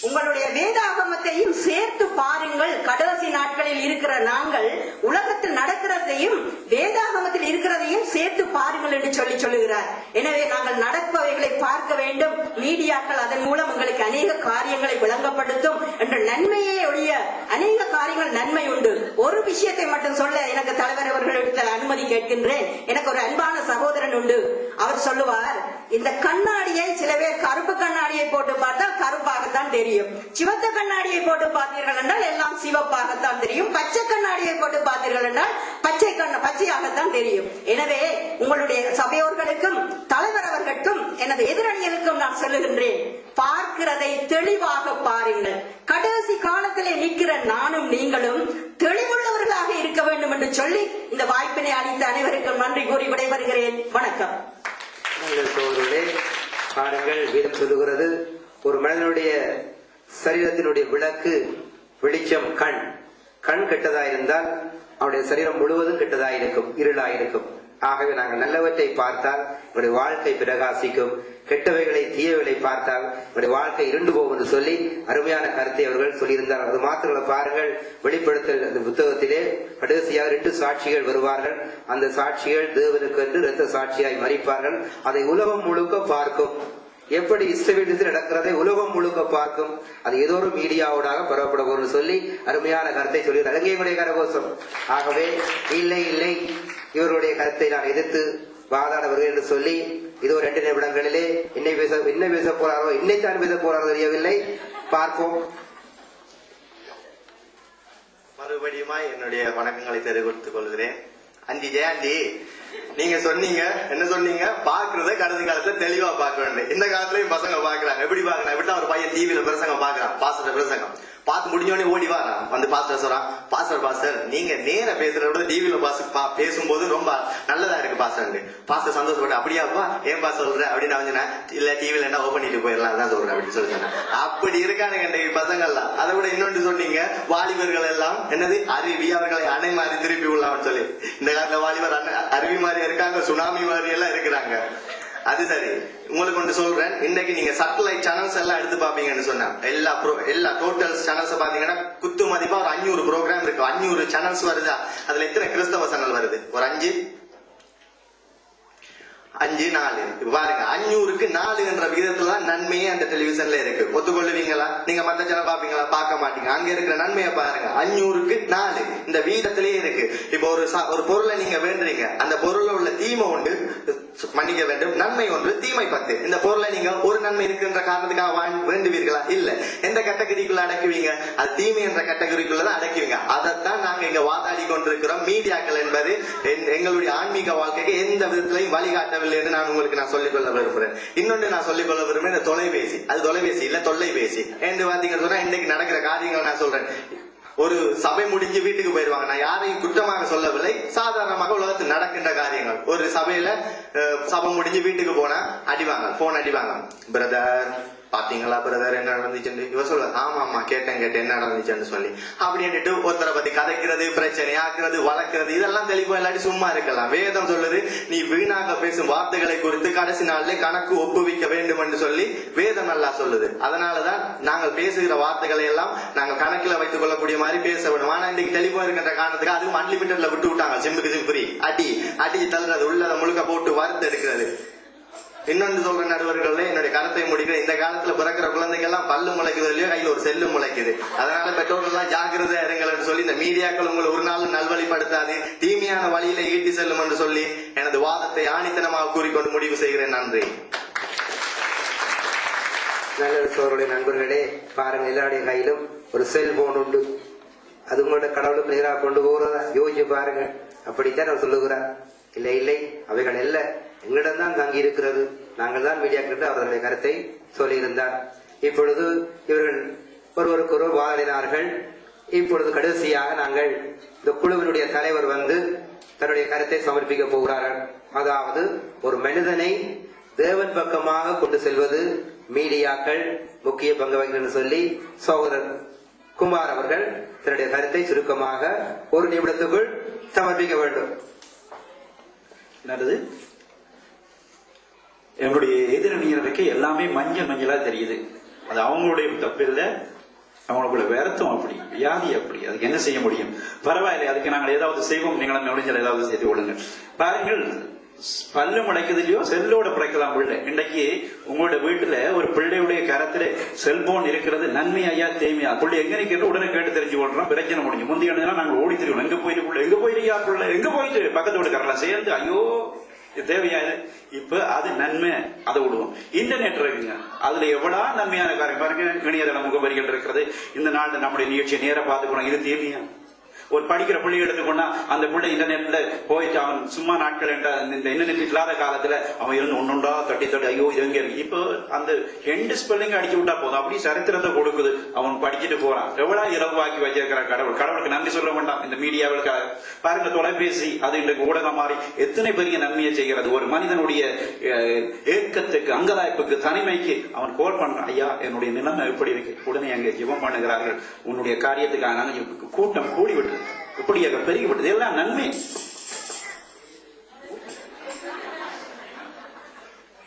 உங்களுடைய வேதாகமத்தையும் சேர்த்து பாருங்கள். கடைசி நாட்களில் இருக்கிற நாங்கள் உலகத்தில் நடக்கிறதையும் வேதாகமத்தில் இருக்கிறதையும் சேர்த்து பாருங்கள் என்று சொல்லுகிறார். எனவே நாங்கள் நடப்பவைகளை பார்க்க வேண்டும். மீடியாக்கள் அதன் மூலம் உங்களுக்கு அநேக காரியங்களை விளங்கப்படுத்தும் என்ற நன்மையே ஒழிய அநேக காரியங்கள் நன்மை உண்டு. ஒரு விஷயத்தை மட்டும் சொல்ல எனக்கு தலைவர் அவர்களிடத்தில் அனுமதி கேட்கின்றேன். எனக்கு ஒரு அன்பான சகோதரன் உண்டு. அவர் சொல்லுவார், இந்த கண்ணாடியை சில பேர் கருப்பு கண்ணாடியை போட்டு பார்த்தால் கருப்பாகத்தான் தெரியும், சிவத்த கண்ணாடியை போட்டு பார்த்தீர்கள் என்றால் எல்லாம் சிவப்பாகத்தான் தெரியும், பச்சை கண்ணாடியை போட்டு பார்த்தீர்கள் என்றால் பச்சையாகத்தான் தெரியும். எனவே உங்களுடைய சபையோர்களுக்கும் தலைவர் அவர்களுக்கும் எனது எதிரணிகளுக்கும் நான் சொல்லுகின்றேன், பார்க்கிறதை தெளிவாக பாருங்கள். கடைசி காலத்திலே நிற்கிற நானும் நீங்களும் தெளிவுள்ளவர்களாக இருக்க வேண்டும் என்று சொல்லி இந்த வாய்ப்பினை அளித்த அனைவருக்கும் நன்றி கூறி விடைபெறுகிறேன். வணக்கம். பாருங்கள், வீதம் சொல்லுகிறது, ஒரு மனிதனுடைய சரீரத்தினுடைய விளக்கு வெளிச்சம் கண். கண் கெட்டதாயிருந்தால் அவருடைய சரீரம் முழுவதும் கெட்டதாயிருக்கும், இருளாயிருக்கும். ஆகவே நாங்கள் நல்லவற்றை பார்த்தால் நம்முடைய வாழ்க்கை பிரகாசிக்கும், கெட்டவைகளை தீயவைகளை பார்த்தால் நம்முடைய வாழ்க்கை இருண்டு போகும் என்று சொல்லி அருமையான கருத்தை அவர்கள் சொல்லியிருந்தார். அது மாத்திரமல்ல, பாருங்கள், வெளிப்படுத்தல் அந்த புத்தகத்திலே கடைசியாக 2 சாட்சிகள் வருவார்கள். அந்த சாட்சிகள் தேவனுக்கு என்று இரத்த சாட்சியாய் மரிப்பார்கள். அதை உலகம் முழுக்க பார்க்கும். எப்படி இஸ்ரவேலில் நடக்கிறதை உலகம் முழுக்க பார்க்கும். அது ஏதோ ஒரு மீடியாவோடாக பரவப்படும் சொல்லி அருமையான கருத்தை சொல்லி அழகியமுடைய கரகோஷம். ஆகவே இல்லை இல்லை, இவருடைய கருத்தை நான் எதிர்த்து வாதாட வருகிறேன் என்று சொல்லி இதோ 2 நிமிடங்களிலே என்ன பேச போறாரோ, இன்னைத்தான் பேச போறாரோ தெரியவில்லை, பார்ப்போம். மறுபடியும் என்னுடைய வணக்கங்களை தெரிவித்துக் கொள்கிறேன். அண்டி ஜெயாண்டி, நீங்க சொன்னீங்க, என்ன சொன்னீங்க, பாக்குறத கடந்த காலத்துல தெளிவா பாக்க வேண்டும். இந்த காலத்துலயும் பசங்க பாக்குறாங்க. எப்படி பாக்குறாங்க? எப்படிதான் ஒரு பையன் டிவியில பிரசங்கம் பாக்குறான், பாஸ்டர் பிரசங்கம் பார்த்து முடிஞ்சோடனே ஓடி வாரான். வந்து பாஸ்டர் சொல்றான், பாஸ்டர் நீங்க நேர பேசுறத விட டிவியில பேசும்போது ரொம்ப நல்லதா இருக்கு பாஸ்டர். பாஸ்டர் சந்தோஷப்பட்டு, அப்படியாப்பா ஏன் பாஸ் சொல்ற அப்படின்னு அவன், இல்ல டிவில என்ன ஓபன் பண்ணிட்டு போயிடலாம் அதான் சொல்றேன் அப்படின்னு சொல்லி சொன்னேன். அப்படி இருக்கானுங்க பசங்கள்லாம். அதை விட இன்னொன்று சொன்னீங்க, வாலிபர்கள் எல்லாம் என்னது அருவி, அவர்களை அணை மாதிரி திருப்பி உள்ளான்னு சொல்லி. இந்த காலத்துல வாலிபர் அருவி மாதிரி இருக்காங்க, சுனாமி மாதிரி எல்லாம் இருக்கிறாங்க. அது சரி, உங்களுக்கு ஒன்று சொல்றேன். இன்னைக்கு நீங்க சேட்டலைட் சேனல்ஸ் எல்லாம் எடுத்து பாப்பீங்கன்னு சொன்னா, எல்லா டோட்டல் சேனல்ஸ் பாத்தீங்கன்னா குத்து மதிப்பா ஒரு 500 ப்ரோக்ராம் இருக்கு. 500 சேனல்ஸ் வருதா? அதுல எத்தனை கிறிஸ்தவ சேனல் வருது? ஒரு 5 4 பாருங்க. 500க்கு 4 விகிதத்துல தான் நன்மையே அந்த டெலிவிஷன்ல இருக்கு. ஒத்துக்கொள்ளுவீங்களா? நீங்க மத்த சேனல் பாப்பீங்களா? பார்க்க மாட்டீங்க. அங்க இருக்கிற நன்மையை பாருங்க. 500க்கு 4 இந்த வீதத்திலேயே இருக்கு. இப்போ ஒரு பொருளை நீங்க வேண்டுறீங்க, அந்த பொருள்ல உள்ள தீமை உண்டு, மன்னிக்க வேண்டும், நன்மை ஒன்று, தீமை 10. இந்த பொருளை நீங்க ஒரு நன்மை இருக்குன்ற காரணத்துக்காக வேண்டுவீர்களா? இல்ல. எந்த கேட்டகரிக்குள்ள அடக்குவீங்க? அது தீமை என்ற கேட்டகரிக்குள்ளதான் அடக்குவீங்க. அதைத்தான் நாங்க இங்க வாதாடி கொண்டிருக்கிறோம். மீடியாக்கள் என்பது எங்களுடைய ஆன்மீக வாழ்க்கைக்கு எந்த விதத்திலையும் வழிகாட்டவில்லை என்று நான் சொல்லிக்கொள்ள விரும்புறேன். இன்னொன்று நான் சொல்லிக்கொள்ள விரும்புறேன், இந்த தொலைபேசி. அது தொலைபேசி இல்ல, தொல்லைபேசி என்று பாத்தீங்கன்னு சொன்னா இன்னைக்கு நடக்கிற காரியங்கள் நான் சொல்றேன். ஒரு சபை முடிஞ்சு வீட்டுக்கு போயிருவாங்க. நான் யாரையும் குற்றமாக சொல்லவில்லை, சாதாரணமாக உலகத்தில் நடக்கின்ற காரியங்கள். ஒரு சபையில சபை முடிஞ்சு வீட்டுக்கு போனா அடிவாங்க, போன் அடிவாங்க. பிரதர் பாத்தீங்களா, பிரதர் என்ன நடந்துச்சு? இவர் சொல்ல, ஆமா கேட்டேன் என்ன நடந்துச்சுன்னு சொல்லி அப்படின்ட்டு ஒருத்தரை பத்தி கதைக்கிறது, பிரச்சனை ஆக்குறது, வளர்க்கிறது, இதெல்லாம் தெளிவா இல்லாட்டி சும்மா இருக்கலாம். வேதம் சொல்லுது, நீ வீணாக பேசும் வார்த்தைகளை குறித்து கடைசி நாளிலே கணக்கு ஒப்புவிக்க வேண்டும் என்று சொல்லி வேதம் நல்லா சொல்லுது. அதனாலதான் நாங்கள் பேசுகிற வார்த்தைகளை எல்லாம் நாங்கள் கணக்கில் வைத்துக் கொள்ளக்கூடிய மாதிரி பேச வேண்டும். ஆனா இன்னைக்கு டெலிபோன் இருக்கின்ற காரணத்துக்கு அதுவும் அன்லிமிட்டட்ல விட்டு விட்டாங்க. சிம்புக்கு சிம்புரி அடி தள்ளுறது, உள்ளதை முழுக்க போட்டு வறுத்து எடுக்கிறது. இன்னொன்று சொல்ற நடுவர்களே, என்னுடைய கருத்தை முடிக்கிற, இந்த காலத்துல பிறக்கிற குழந்தைகள் எல்லாம் பல்லு முளைக்குது இல்லையோ, கையில ஒரு செல்லு முளைக்குது. அதனால பெற்றோர்கள் எல்லாம் ஜாக்கிரதையா இருங்கள் சொல்லி இந்த மீடியாக்கள் உங்களை ஒரு நாள் நல்வழிப்படுத்தாது, தீமையான வழியில ஈட்டி செல்லும் என்று சொல்லி எனது வாதத்தை ஆணித்தனமாக கூறிக்கொண்டு முடிவு செய்கிறேன். நன்றி. நல்ல சோழருடைய நண்பர்களே, பாருங்க, எல்லாருடைய கையிலும் ஒரு செல்போன் உண்டு. அது உங்களோட கடவுளுக்கு நேராக கொண்டு போகிறதா யோசிச்சு பாருங்க. அப்படித்தான் நான் சொல்லுகிறார். இல்லை அவைகள் அல்ல, எங்களிடம் தான் தங்கி இருக்கிறது. நாங்கள் தான் மீடியாக்கள் அவர்களுடைய கருத்தை சொல்லியிருந்தார். இப்பொழுது இவர்கள் ஒருவருக்கு வாதினார்கள். இப்பொழுது கடைசியாக நாங்கள் இந்த குழுவினுடைய தலைவர் வந்து தன்னுடைய கருத்தை சமர்ப்பிக்க போகிறார்கள். அதாவது ஒரு மனிதனை தேவன் பக்கமாக கொண்டு செல்வது மீடியாக்கள் முக்கிய பங்கு வகிக்கிறது சொல்லி சகோதரர் குமார் அவர்கள் தன்னுடைய கருத்தை சுருக்கமாக 1 நிமிடத்துக்குள் சமர்ப்பிக்க வேண்டும். நல்லது. எங்களுடைய எதிரணியருக்கு எல்லாமே மஞ்சளா தெரியுது. அது அவங்களுடைய தப்பு இல்லை, அவங்களுக்குள்ள வேறத்தும் அப்படி, வியாதி அப்படி. அதுக்கு என்ன செய்ய முடியும்? பரவாயில்லை, அதுக்கு நாங்கள் ஏதாவது செய்வோம், நீங்களும் நுழைஞ்சல் ஏதாவது செய்து கொள்ளுங்க. பாருங்கள், பல்லு முளைக்குது இல்லையோ, செல்லோட பிழைக்கலாம் பிள்ளை. இன்றைக்கு உங்களோட வீட்டுல ஒரு பிள்ளையுடைய கரத்துல செல்போன் இருக்கிறது நன்மையா தேவையா? பிள்ளை எங்க நிக்கிறது உடனே கேட்டு தெரிஞ்சு கொள்றோம், பிரச்சனை முடிஞ்சு. முந்தைய நாங்கள் ஓடி தெரியும், எங்க போயிட்டு எங்க போயிருக்கியா பிள்ளை, எங்க போயிட்டு பக்கத்து வீட்டுக்காரலாம் சேர்ந்து ஐயோ தேவையா? இப்ப அது நன்மை, அதை விடுவோம். இன்டர்நெட் இருக்குங்க, அதுல எவ்வளவு நன்மையான காரியம் பாருங்க. இணையதள முகவரிகள் இருக்கிறது. இந்த நாள் நம்முடைய நிகழ்ச்சியை நேர பார்த்துக்கணும். இது தீமையா? ஒரு படிக்கிற பிள்ளை எடுத்துக்கொண்டா அந்த பிள்ளை இன்டர்நெட்ல போயிட்டு அவன் சும்மா நாட்கள் என்ற இந்த இன்டர்நெட் இல்லாத காலத்துல அவன் இருந்து ஒன்னொண்டா தட்டி ஐயோ இது எங்க இருக்கு. இப்போ அந்த 2 ஸ்பெல்லிங் அடிச்சு விட்டா போதும், அப்படி சரித்திரத்தை கொடுக்குது. அவன் படிச்சுட்டு போறான். எவ்வளவு இலவாக்கி வச்சிருக்கிற கடவுளுக்கு நன்றி சொல்ல வேண்டாம். இந்த மீடியாவுக்கு பாருங்க, தொலைபேசி அது இன்றைக்கு ஊடகம் மாறி எத்தனை பெரிய நன்மையை செய்கிறது. ஒரு மனிதனுடைய ஏக்கத்துக்கு, அங்கலாய்ப்புக்கு, தனிமைக்கு அவன் கோல் பண்றான், ஐயா என்னுடைய நிலைமை எப்படி இருக்கு, உடனே அங்கே ஜெபம் பண்ணுகிறார்கள். உன்னுடைய காரியத்துக்காக கூட்டம் கூடிவிட்டு இப்படியாக பெருகிவிட்டது. எல்லாம் நன்மை.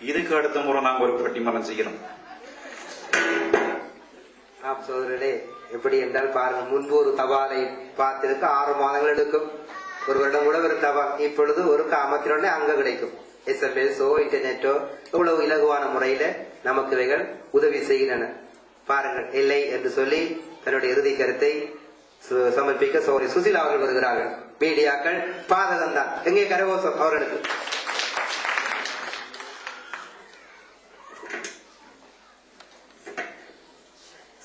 இதுக்கு அடுத்த முறை நாங்கள் ஒரு பட்டிமன்றம் செய்கிறோம். சோதரர்களே, எப்படி என்றால் பாருங்க, முன்பு ஒரு தபாலை பார்த்திருக்க 6 மாதங்கள் எடுக்கும். ஒரு வருடம் கூட ஒரு தபால். இப்பொழுது ஒரு காமத்தினோட அங்க கிடைக்கும். SMS இன்டர்நெட்டோ இவ்வளவு இலகுவான முறையில நமக்கு இவைகள் உதவி செய்கின்றன. பாருங்கள், இல்லை என்று சொல்லி தன்னுடைய இறுதி கருத்தை சமர்ப்பிக்க சோரி சுசிலா அவர்கள் வருகிறார்கள். மீடியாக்கள் பாதகம் தான். எங்கே கரகோசம் அவர்களுக்கு?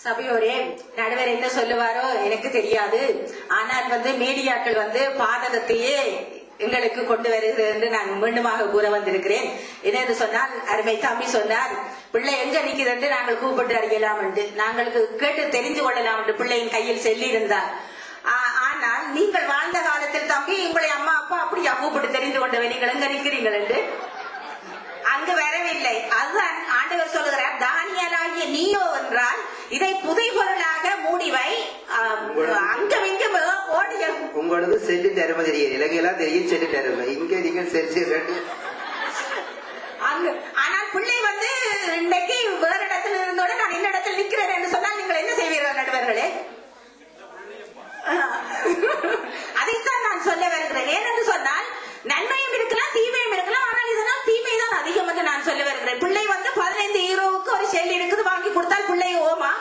சபையோரே, நடுவர் என்ன சொல்லுவாரோ எனக்கு தெரியாது. ஆனால் மீடியாக்கள் பாதகத்தையே எங்களுக்கு கொண்டு வருகிறது என்று நான் மீண்டுமாக கூற வந்திருக்கிறேன். என்னென்று சொன்னால், அருமை தம்பி சொன்னார், பிள்ளை எங்க நிற்கிறது என்று நாங்கள் கூப்பிட்டு அறியலாம் என்று, நாங்கள் கேட்டு தெரிந்து கொள்ளலாம் என்று பிள்ளையின் கையில் செல்லி இருந்தார். ஆனால் நீங்கள் வாழ்ந்த காலத்தில் தம்பி உங்களை அம்மா அப்பா அப்படியா கூப்பிட்டு தெரிந்து கொண்டவை, நீங்கள் எங்க நிற்கிறீர்கள் என்று அங்கு வரவில்லை. அதுதான் ஆண்டவர் சொல்லுகிறார், தானியலாகிய நீயோ என்றால் இதை புதைபொருளாக மூடிவை, அங்கமிங்க ஓடிய உங்களுக்கு செல்லு தரும தெரியும், இலங்கையெல்லாம் தெரியும் செல்லு தரும, இங்க நீங்கள் செல்லு. ஆனால் பிள்ளை இன்றைக்கு வேறு இடத்துல இருந்தோட நான் இந்த இடத்தில் நிற்கிறேன் என்று சொன்னால் நீங்கள் என்ன செய்வீர்கள் நடுவர்களே? அதைத்தான் நான் சொல்ல வருகிறேன். ஏனென்று சொன்னால் நன்மையும் இருக்கலாம் தீமையும் இருக்கலாம், ஆனால் இதனால் தீமை தான் அதிகம் என்று நான் சொல்ல வருகிறேன். பிள்ளை 15 யூரோவுக்கு ஒரு செல் இருக்குது, வாங்கி கொடுத்தால் பிள்ளை ஓமா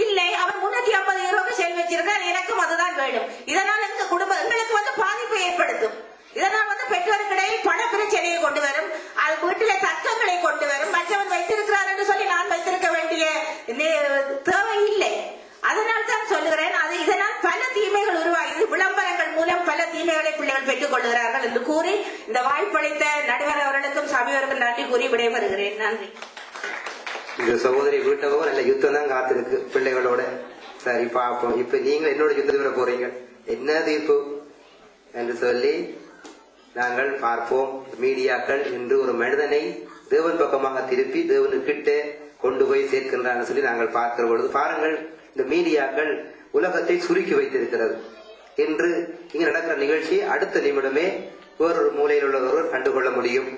இல்லை, அவர் 350 யூரோவுக்கு செல் வச்சிருக்கார், எனக்கும் அதுதான் வேண்டும். இதனால் எங்க குடும்பம் எங்களுக்கு பாதிப்பை ஏற்படுத்தும். இதனால் பெற்றோர்களிடையே பண பிரச்சனையை கொண்டு வரும், அது வீட்டில தர்க்கங்களை கொண்டு வரும். மற்றவன் வைத்திருக்கிறார் என்று சொல்லி நான் வைத்திருக்க வேண்டிய தேவை இல்லை. அதனால் தான் சொல்லுகிறேன், அது இதனால் பல தீமைகள் உருவாகிறது. விளம்பரங்கள் மூலம் பல தீமைகளை பிள்ளைகள் பெற்றுக் கொள்கிறார்கள் என்று கூறி இந்த வாய்ப்பளித்த நடுவர் அவர்களுக்கும் சபையோருக்கும் நன்றி கூறி விடைபெறுகிறேன். நன்றி. இந்த சகோதரி வீட்டவும் நல்ல யுத்தம் தான் காத்திருக்கு பிள்ளைகளோட. சரி பாப்போம், இப்ப நீங்க என்னோட யுத்தத்துக்கு வர போறீங்க, என்ன தீர்ப்பு என்று சொல்லி நாங்கள் பார்ப்போம். மீடியாக்கள் இன்று ஒரு மனிதனை தேவன் பக்கமாக திருப்பி தேவனுக்கிட்ட கொண்டு போய் சேர்க்கின்றான்னு சொல்லி நாங்கள் பார்க்கிற பொழுது பாருங்கள், இந்த மீடியாக்கள் உலகத்தை சுருக்கி வைத்திருக்கிறது. இன்று இங்கு நடக்கிற நிகழ்ச்சி அடுத்த நிமிடமே வேறொரு மூலையில் உள்ளவர்கள் கண்டுகொள்ள முடியும்.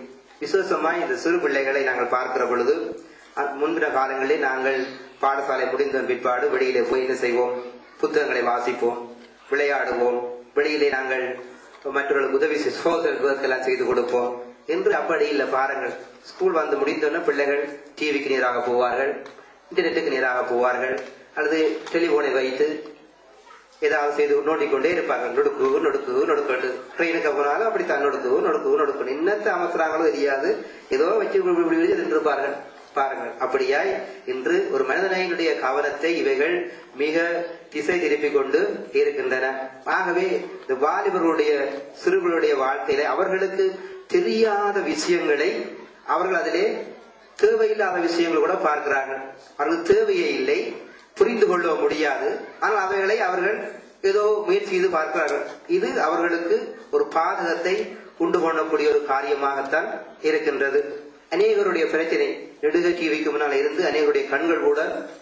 விசேஷமாய் இந்த சிறு பிள்ளைகளை நாங்கள் பார்க்கிற பொழுது, முன்பின காலங்களில் நாங்கள் பாடசாலை முடிந்த பிற்பாடு வெளியிலே போய் என்ன செய்வோம், புத்தகங்களை வாசிப்போம், விளையாடுவோம், வெளியிலே நாங்கள் மற்றவர்களுக்கு உதவி சோதனைலாம் செய்து கொடுப்போம். என்று அப்படி இல்லை. பாருங்கள், ஸ்கூல் முடிந்தோன்னு பிள்ளைகள் டிவிக்கு நேராக போவார்கள், இன்டர்நெட்டுக்கு நேராக போவார்கள், அல்லது டெலிபோனை வைத்து ஏதாவது செய்து நோண்டிக்கொண்டே இருப்பார்கள். நொடுக்கு நொடுக்கு நொடுக்கண்டு ட்ரெயினுக்கு போனாலும் அப்படித்தான் நொடுக்கு நொடுக்கு நொடுக்கணும். என்னத்தை அமர்த்துறாங்களோ தெரியாது, ஏதோ வச்சு இருப்பார்கள். பாருங்கள், அப்படியாய் இன்று ஒரு மனிதனுடைய கவனத்தை இவைகள் மிக திசை திருப்பிக் கொண்டு இருக்கின்றன. ஆகவே இந்த வாலிபர்களுடைய சிறுகளுடைய வாழ்க்கையில அவர்களுக்கு தெரியாத விஷயங்களை அவர்கள் அதிலே தேவையில்லாத விஷயங்கள் கூட பார்க்கிறார்கள். அவர்கள் தேவையே இல்லை, புரிந்து கொள்ள முடியாது, ஆனால் அவைகளை அவர்கள் ஏதோ முயற்சி செய்து பார்க்கிறார்கள். இது அவர்களுக்கு ஒரு பாதகத்தை உண்டு பண்ணக்கூடிய ஒரு காரியமாகத்தான் இருக்கின்றது. அநேகருடைய பிரச்சனை நெடுக டிவிக்கு முன்னால் இருந்து அநேகருடைய கண்கள் கூட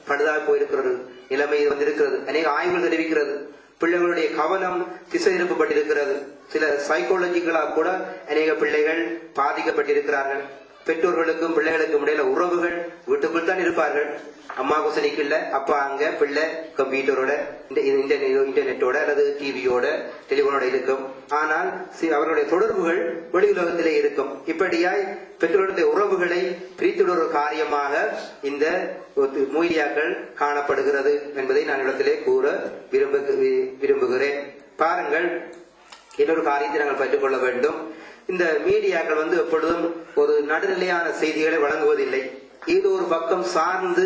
பழுதாக போயிருக்கிறது, நிலைமை வந்திருக்கிறது. அநேக ஆய்வுகள் தெரிவிக்கிறது, பிள்ளைகளுடைய கவனம் திசை திருப்பப்பட்டிருக்கிறது. சில சைக்காலஜிக்கலாக கூட அநேக பிள்ளைகள் பாதிக்கப்பட்டிருக்கிறார்கள். பெற்றோர்களுக்கும் பிள்ளைகளுக்கும் இடையில உறவுகள் வீட்டுக்குள் தான் இருப்பார்கள். அம்மா குசனிக்கு இல்ல, அப்பா அங்க, பிள்ளை கம்ப்யூட்டரோட இன்டர்நெட்டோட அல்லது டிவியோட டெலிபோனோட இருக்கும். ஆனால் அவர்களுடைய தொடர்புகள் வெளி உலகத்திலே இருக்கும். இப்படியாய் பெற்றோருடைய உறவுகளை பிரித்துள்ள ஒரு காரியமாக இந்த மீடியாக்கள் காணப்படுகிறது என்பதை நான் இடத்திலே கூற விரும்புகிறேன். பாருங்கள், இன்னொரு காரியத்தை நாங்கள் பெற்றுக் கொள்ள வேண்டும். இந்த மீடியாக்கள் எப்பொழுதும் ஒரு நடுநிலையான செய்திகளை வழங்குவதில்லை. இது ஒரு பக்கம் சார்ந்து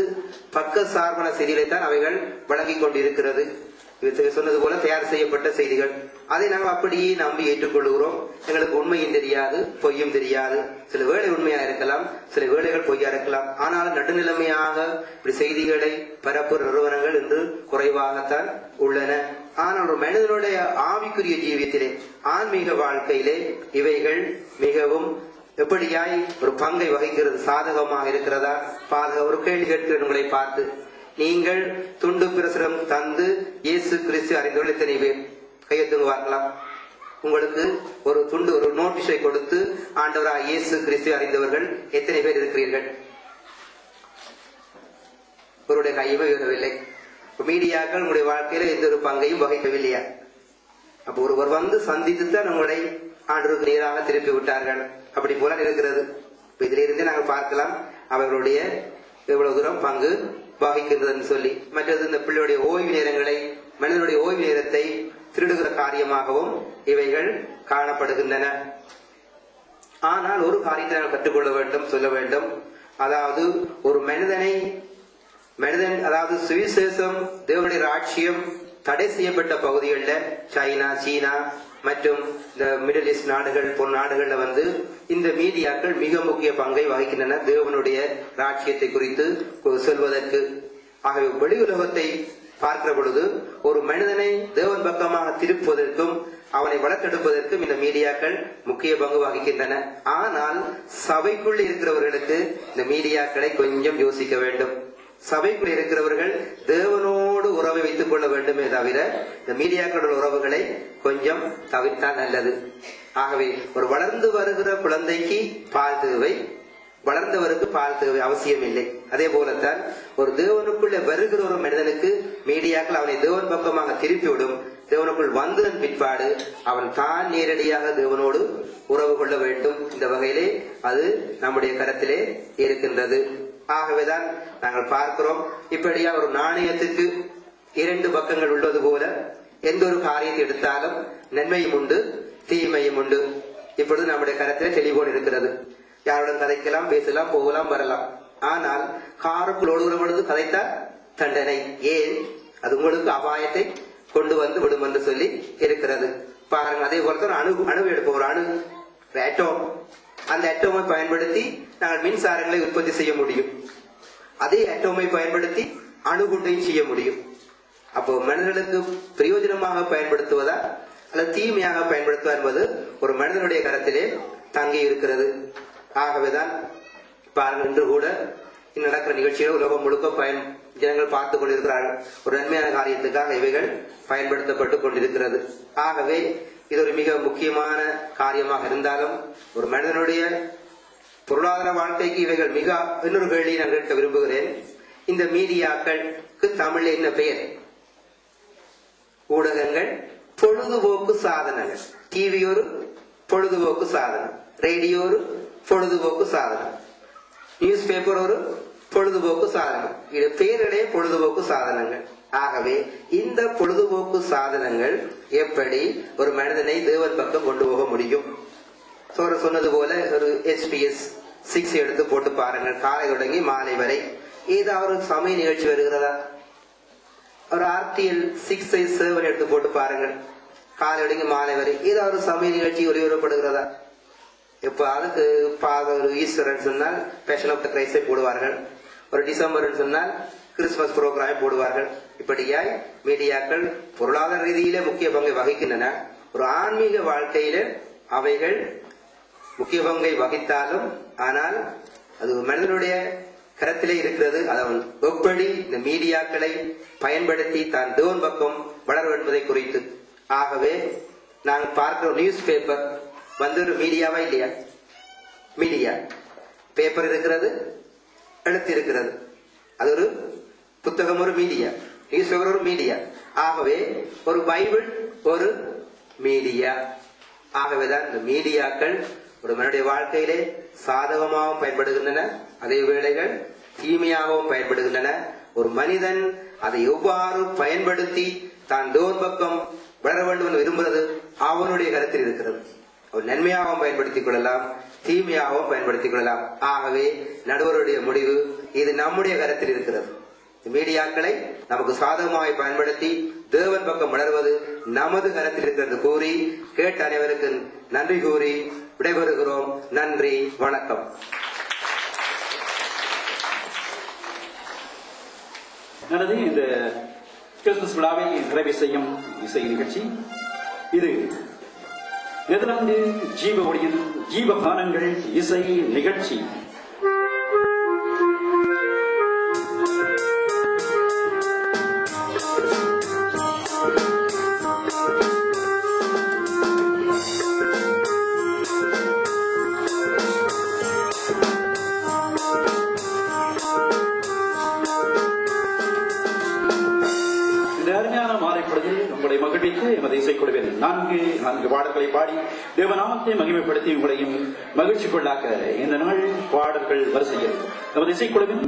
பக்க சார்பான செய்திகளை தான் அவைகள் வழங்கிக் கொண்டிருக்கிறது. சொன்னது போல தயார் செய்யப்பட்ட செய்திகள், அதை நாங்கள் அப்படியே நம்பி ஏற்றுக்கொள்கிறோம். எங்களுக்கு உண்மையும் தெரியாது, பொய்யும் தெரியாது. சில வேளை உண்மையா இருக்கலாம், சில வேளைகள் பொய்யா இருக்கலாம். ஆனால் நடுநிலைமையாக இப்படி செய்திகளை பரப்புற நிறுவனங்கள் இன்று குறைவாகத்தான் உள்ளன. ஆனால் ஒரு மனிதனுடைய ஆவிக்குரிய ஜீவியத்திலே, ஆன்மீக வாழ்க்கையிலே இவைகள் மிகவும் எப்படியாய் ஒரு பங்கை வகிக்கிறது. சாதகமாக இருக்கிறதா பாதக? ஒரு கேள்வி கேட்கிறேன் உங்களை பார்த்து, நீங்கள் துண்டு பிரசுரம் தந்து இயேசு கிறிஸ்து அறிந்தவர்கள் எத்தனை பேர் கையெழுத்துங்க பார்க்கலாம்? உங்களுக்கு ஒரு துண்டு, ஒரு நோட்டீஸை கொடுத்து ஆண்டவராக இயேசு கிறிஸ்து அறிந்தவர்கள் எத்தனை பேர் இருக்கிறீர்கள்? ஒருவருடைய கையுமே உயரவில்லை. மீடியாக்கள் உங்களுடைய வாழ்க்கையில எந்த ஒரு பங்கையும் வகிக்கவில்லையா? அப்ப ஒருவர் சந்தித்து தான் உங்களை ஆண்டவருக்கு நேராக திருப்பி விட்டார்கள். அப்படி போல இருக்கிறது. இதிலிருந்தே நாங்கள் பார்க்கலாம் அவர்களுடைய எவ்வளவு தூரம் பங்கு வகிக்கின்றது சொல்லி. மற்றது இந்த பிள்ளையுடைய ஓய்வு நேரங்களை, மனிதனுடைய ஓய்வு நேரத்தை திருடுகிற காரியமாகவும் இவைகள் காணப்படுகின்றன. ஆனால் ஒரு காரியத்தை நாங்கள் கற்றுக்கொள்ள வேண்டும், சொல்ல வேண்டும். அதாவது ஒரு மனிதனை மனிதன் அதாவது சுவிசேஷம் தேவனுடைய ராட்சியம் தடை செய்யப்பட்ட பகுதிகளில் சைனா, சீனா மற்றும் இந்த மிடில் ஈஸ்ட் நாடுகள் போன்ற நாடுகள்ல இந்த மீடியாக்கள் மிக முக்கிய பங்கை வகிக்கின்றன தேவனுடைய ராட்சியத்தை குறித்து சொல்வதற்கு. ஆகவே வெளி உலகத்தை பார்க்கிற பொழுது ஒரு மனிதனை தேவன் பக்கமாக திருப்புவதற்கும் அவனை வளர்த்தெடுப்பதற்கும் இந்த மீடியாக்கள் முக்கிய பங்கு வகிக்கின்றன. ஆனால் சபைக்குள் இருக்கிறவர்களுக்கு இந்த மீடியாக்களை கொஞ்சம் யோசிக்க வேண்டும். சபைக்குள் இருக்கிறவர்கள் தேவனோடு உறவை வைத்துக் கொள்ள வேண்டுமே தவிர இந்த மீடியாக்களோட உறவுகளை கொஞ்சம் தவிர்த்தால் நல்லது. ஆகவே ஒரு வளர்ந்து வருகிற குழந்தைக்கு பால் தேவை, வளர்ந்தவருக்கு பால் தேவை அவசியம் இல்லை. அதே போலத்தான் ஒரு தேவனுக்குள்ள வருகிற ஒரு மனிதனுக்கு மீடியாக்கள் அவனை தேவன் பக்கமாக திருப்பிவிடும். தேவனுக்குள் வந்ததன் பிற்பாடு அவன் தான் நேரடியாக தேவனோடு உறவு கொள்ள வேண்டும். இந்த வகையிலே அது நம்முடைய கரத்திலே இருக்கின்றது. ஆகவேதான் நாங்கள் பார்க்கிறோம், இப்படியா ஒரு நாணயத்துக்கு 2 பக்கங்கள் உள்ளது போல எந்த ஒரு காரியத்தை எடுத்தாலும் நன்மையும் உண்டு, தீமையும் உண்டு. இப்பொழுது நம்முடைய கரத்திலே டெலிபோன் இருக்கிறது. யாருடன் கதைக்கலாம், பேசலாம், போகலாம், வரலாம். ஆனால் காருக்குள் ஓடுகிற பொழுது கதைத்தால் தண்டனை. ஏன்? அது உங்களுக்கு அபாயத்தை கொண்டு வந்து விடும் என்று சொல்லி இருக்கிறது. பாருங்க, அதே போலத்தான் அணு எடுப்போம். ஒரு அணு ஆட்டோம், அந்த அட்டோமை பயன்படுத்தி நாங்கள் மின்சாரங்களை உற்பத்தி செய்ய முடியும். அதே அட்டோமை பயன்படுத்தி அணுகுண்டையும் செய்ய முடியும். அப்போ மனிதர்களுக்கு பிரயோஜனமாக பயன்படுத்துவதா அல்லது தீமையாக பயன்படுத்துவதா என்பது ஒரு மனிதனுடைய கரத்திலே தங்கி இருக்கிறது. ஆகவேதான் பாருங்கள், இன்று கூட நடக்கிற நிகழ்ச்சிகளை உலகம் முழுக்க ஜனங்கள் பார்த்துக் கொண்டிருக்கிறார்கள். ஒரு நன்மையான காரியத்துக்காக இவைகள் பயன்படுத்தப்பட்டுக் கொண்டிருக்கிறது. ஆகவே இது ஒரு மிக முக்கியமான காரியமாக இருந்தாலும் ஒரு மனிதனுடைய பொருளாதார வாழ்க்கைக்கு இவைகள் மிக இன்னொரு கேள்வியை நான் கேட்க விரும்புகிறேன். இந்த மீடியாக்களுக்கு தமிழ்ல என்ன பெயர்? ஊடகங்கள், பொழுதுபோக்கு சாதனங்கள். டிவி ஒரு பொழுதுபோக்கு சாதனம், ரேடியோ ஒரு பொழுதுபோக்கு சாதனம், நியூஸ் பேப்பர் ஒரு பொழுதுபோக்கு சாதனம். இது பெயர்களே பொழுதுபோக்கு சாதனங்கள். ஆகவே இந்த பொழுதுபோக்கு சாதனங்கள் எப்படி ஒரு மனிதனை தேவன் பக்கம் கொண்டு போக முடியும்? சொன்னது போல ஒரு SBS 6 எடுத்து போட்டு பாருங்கள். காலை தொடங்கி மாலை வரை ஏதாவது ஒரு சமய நிகழ்ச்சி வருகிறதா? ஒரு RTL 6/7 எடுத்து போட்டு பாருங்கள். காலை தொடங்கி மாலை வரை ஏதாவது ஒரு சமய நிகழ்ச்சி ஒளிபரப்படுகிறதா? இப்ப அதுக்கு ஒரு ஈஸ்டர் சொன்னால் பேஷன் ஆஃப் த கிரைஸ்டை போடுவார்கள். ஒரு டிசம்பர் சொன்னால் கிறிஸ்துமஸ் புரோகிராம் போடுவார்கள். இப்படியாய் மீடியாக்கள் பொருளாதார ரீதியிலே முக்கிய பங்கை வகிக்கின்றன. ஒரு ஆன்மீக வாழ்க்கையில அவைகள் முக்கிய பங்கை வகித்தாலும் ஆனால் அது மனிதனுடைய கரத்திலே இருக்கிறது. அவன் எப்படி இந்த மீடியாக்களை பயன்படுத்தி தான் தேவன் பக்கம் வளர என்பதை குறித்து. ஆகவே நாங்கள் பார்க்கிற நியூஸ் பேப்பர் ஒரு மீடியாவா இல்லையா? மீடியா. பேப்பர் இருக்கிறது, எழுத்து இருக்கிறது. அது ஒரு புத்தகம், ஒரு மீடியா. நியூஸ் பேப்பர் ஒரு மீடியா. ஆகவே ஒரு பைபிள் ஒரு மீடியா. ஆகவேதான் இந்த மீடியாக்கள் ஒரு மனிதனுடைய வாழ்க்கையிலே சாதகமாகவும் பயன்படுகின்றன, அதே வேளைகள் தீமையாகவும் பயன்படுகின்றன. ஒரு மனிதன் அதை எவ்வாறு பயன்படுத்தி தான் தேவன் பக்கம் வளர வேண்டும் என்று விரும்புகிறது அவனுடைய கருத்தில் இருக்கிறது. அவர் நன்மையாகவும் பயன்படுத்திக் கொள்ளலாம், தீமையாகவும் பயன்படுத்திக் கொள்ளலாம். ஆகவே நடுவருடைய முடிவு இது நம்முடைய கருத்தில் இருக்கிறது. மீடியாக்களை நமக்கு சாதகமாக பயன்படுத்தி தேவன் பக்கம் வளர்வது நமது கருத்தில் இருக்கிறது கூறி கேட்ட அனைவருக்கு நன்றி கூறி விடைபெறுகிறோம். நன்றி, வணக்கம். நல்லது. இந்த கிறிஸ்துமஸ் விழாவை நிறைவு செய்யும் இசை நிகழ்ச்சி இது நெதர்லாந்து ஜீவ ஒளியின் ஜீவகானங்கள் இசை நிகழ்ச்சி. உங்களை மகிழ்வித்து எமது இசைக்குழுவில் 4 பாடல்களை பாடி தேவநாமத்தை மகிமைப்படுத்தி உங்களையும் மகிழ்ச்சி கொள்ளாக்க இந்த நாள் பாடல்கள் வரிசையில் எமது இசைக்குழுவின்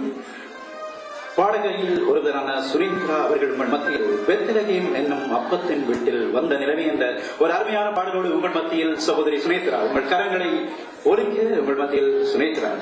பாடகையில் ஒருவரான சுரேந்திரா அவர்கள் உங்கள் மத்தியில் பெத்லகேம் என்னும் அப்பத்தின் வீட்டில் வந்த நிலைமை என்ற ஒரு அருமையான பாடலோடு உங்கள் மத்தியில் சகோதரி சுனேத்ரா. உங்கள் கரங்களை ஒருங்க உங்கள் மத்தியில் சுனேத்ரா.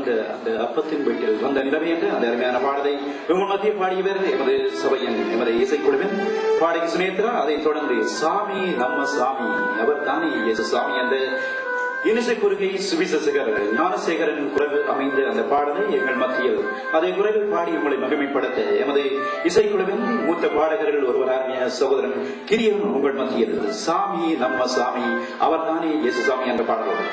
வந்த அந்த அப்பத்தின் வீட்டில் வந்த நிலைமை என்று அந்த அருமையான பாடலை உங்கள் மத்திய பாடியவர் எமது சபையின் எமது இசைக்குழுவின் பாடகி சுனேத்ரா. அதைத் தொடர்ந்து சாமி நம்ம சாமி அவர் தானே இயேசு சாமி என்ற இனிசை குறுகை சுவிசேஷகர் ஞானசேகரன் குரல் அமைந்த அந்த பாடலை எங்கள் மத்தியில் அதை குரலில் பாடி உங்களை மகிமைப்படுத்த எமது இசைக்குழுவின் மூத்த பாடகர்கள் ஒருவராகிய சகோதரன் கிரியன் உங்கள் மத்தியில் சாமி நம்ம சாமி அவர் தானே இயேசு சாமி என்ற பாடலோடு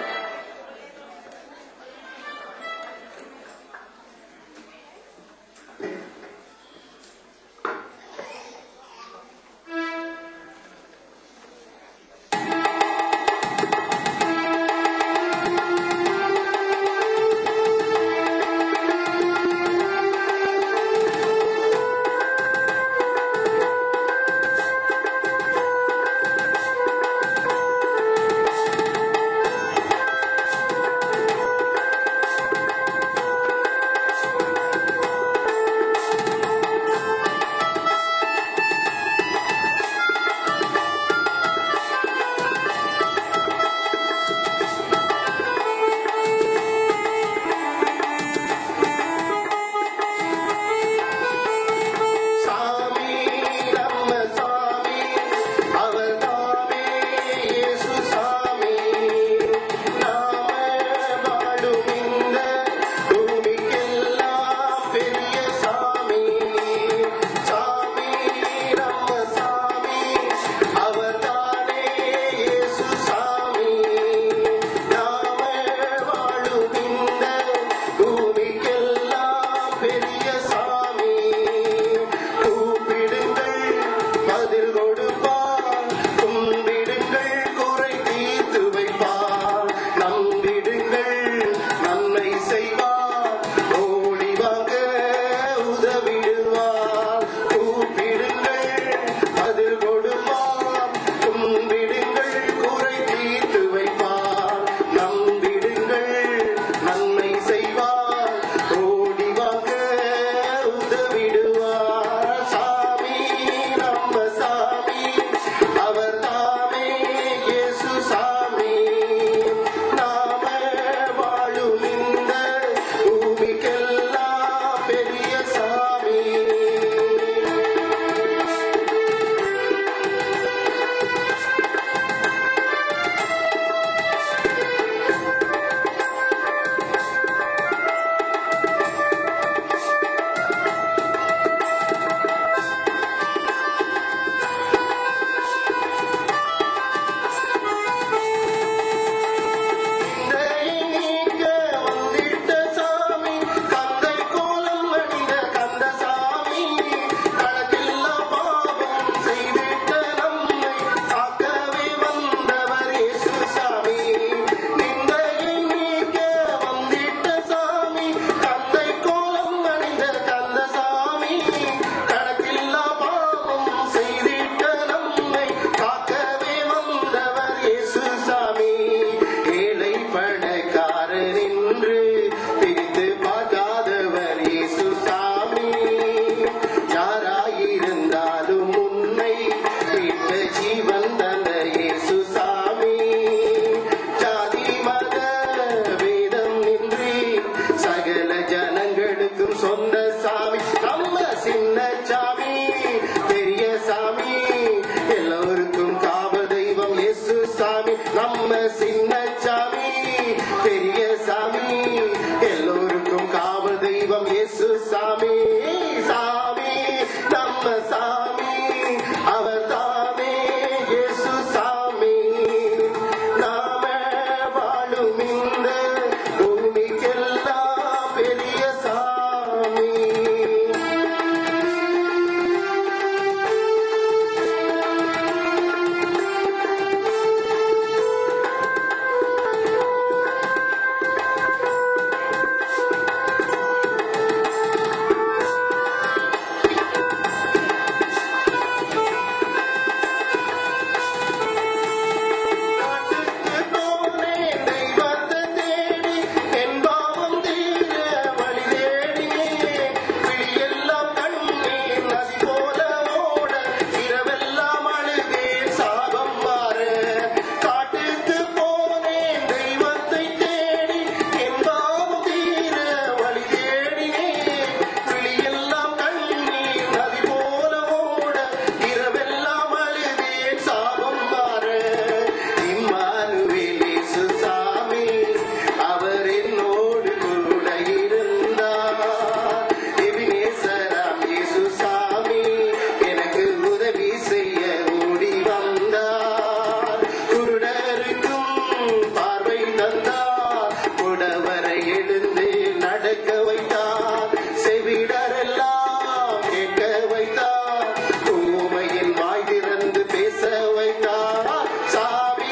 நடக்க வைத்தார், செவிடரெல்லாம் கேட்க வைத்தார், ஊமையின் வாய் திறந்து பேச வைத்தார். சாமி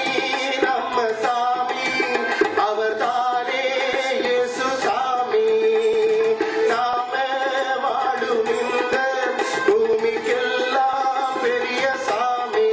நம்ம சாமி, அவர் தானே இயேசு சாமி. நாம வாழும் இந்த பூமிக்கெல்லாம் பெரிய சாமி.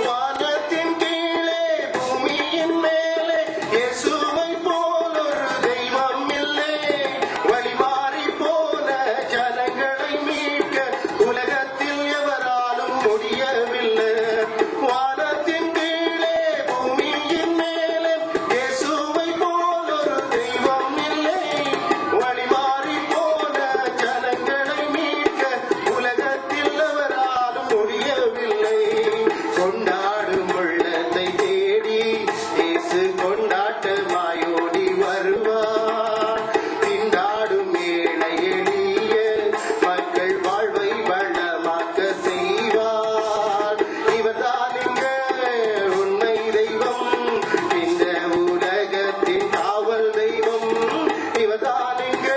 வானத்தின் கீழே பூமியின் மேலே இயேசுவை போல் ஒரு தெய்வம் இல்லை. வழிமாறி போன ஜனங்களை மீட்க உலகத்தில் எவராலும் முடியவில்லை. வானத்தின் கீழே பூமியின் மேலே இயேசுவை போல் ஒரு தெய்வம் இல்லை. வழிமாறி போன ஜனங்களை மீட்க உலகத்தில் எவராலும் முடியவில்லை. கொண்டாடும் உள்ளத்தை தேடி இயேசு கொண்டாட்டமாயோடி வருவார். திண்டாடும் ஏழை எளிய மக்கள் வாழ்வை வளமாக்க செய்வார். இவர்தான் இங்க உண்மை தெய்வம், இந்த உலகத்தின் காவல் தெய்வம். இவர்தான் இங்க